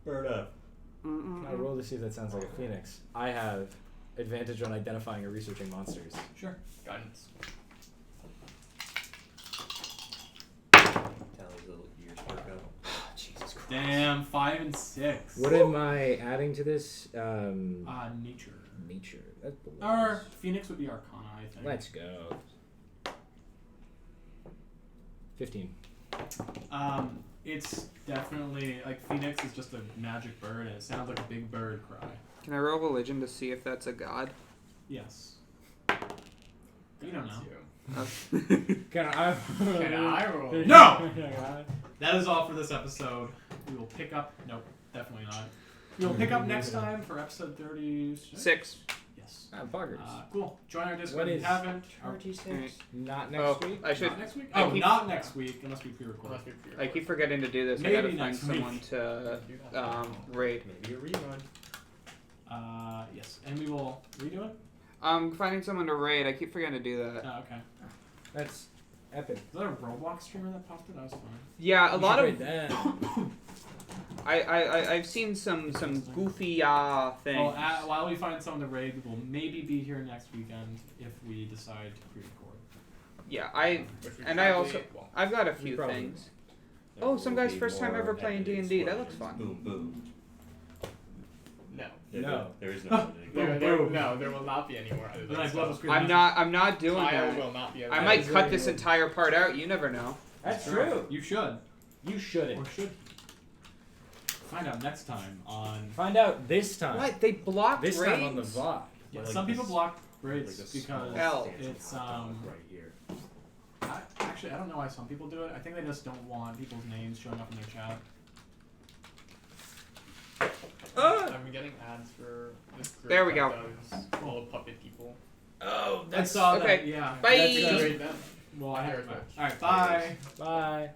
Bird up. Can I roll to see if that sounds like a phoenix? I have advantage on identifying or researching monsters. Sure. Guidance. Tally's little ears perk up. Jesus Christ. Damn, 5 and 6. What am I adding to this? Nature. Nature. That Or belongs. Phoenix would be Arcana, I think. Let's go. 15. It's definitely like Phoenix is just a magic bird, and it sounds like a big bird cry. Can I roll religion to see if that's a God? Yes. You don't know. Can I? Can I roll? No! That is all for this episode. We will pick up. Nope, definitely not. We will pick up next time for episode 36. 6. Yes. Buggers. Cool. Join our Discord When if is you haven't. 36? Not next Oh, week? I should. Not next week? I Oh, keep- not next week, unless we pre-record. Unless we pre-record. I keep forgetting to do this. Maybe I gotta find next someone week. to raid. Maybe a rerun. Yes. And we will redo it? Finding someone to raid. I keep forgetting to do that. Oh, okay. That's epic. Is that a Roblox streamer that popped it? That was fun. Yeah, a You lot should of. rate that. I've seen some goofy things. Well, while we find someone to raid, we'll maybe be here next weekend if we decide to pre-record. Yeah, Which we and I probably also won't. I've got a few probably things. There Oh, some will guy's be first time more ever playing epic D&D. That looks explosions. fun. Boom, boom. No. No. There is no editing. There will not be any more other Then I than blow the stuff. screen. I'm not doing Kyle that. will not be. I might cut this entire part out. You never know. That's Sure. true. You should. You shouldn't. Or should you? Find out next time on. Find out this time. What? They blocked This raids? time on the VOD. Yeah, Like some people this- block Like raids a because small Hell. dancing it's hot dog right here. Actually, I don't know why some people do it. I think they just don't want people's names showing up in their chat. I'm getting ads for this group. There we that go. does all the puppet people. Oh, I saw okay. that. Yeah. Bye. That's Just just- rate them. well, I have. Here's All right. Bye. Bye.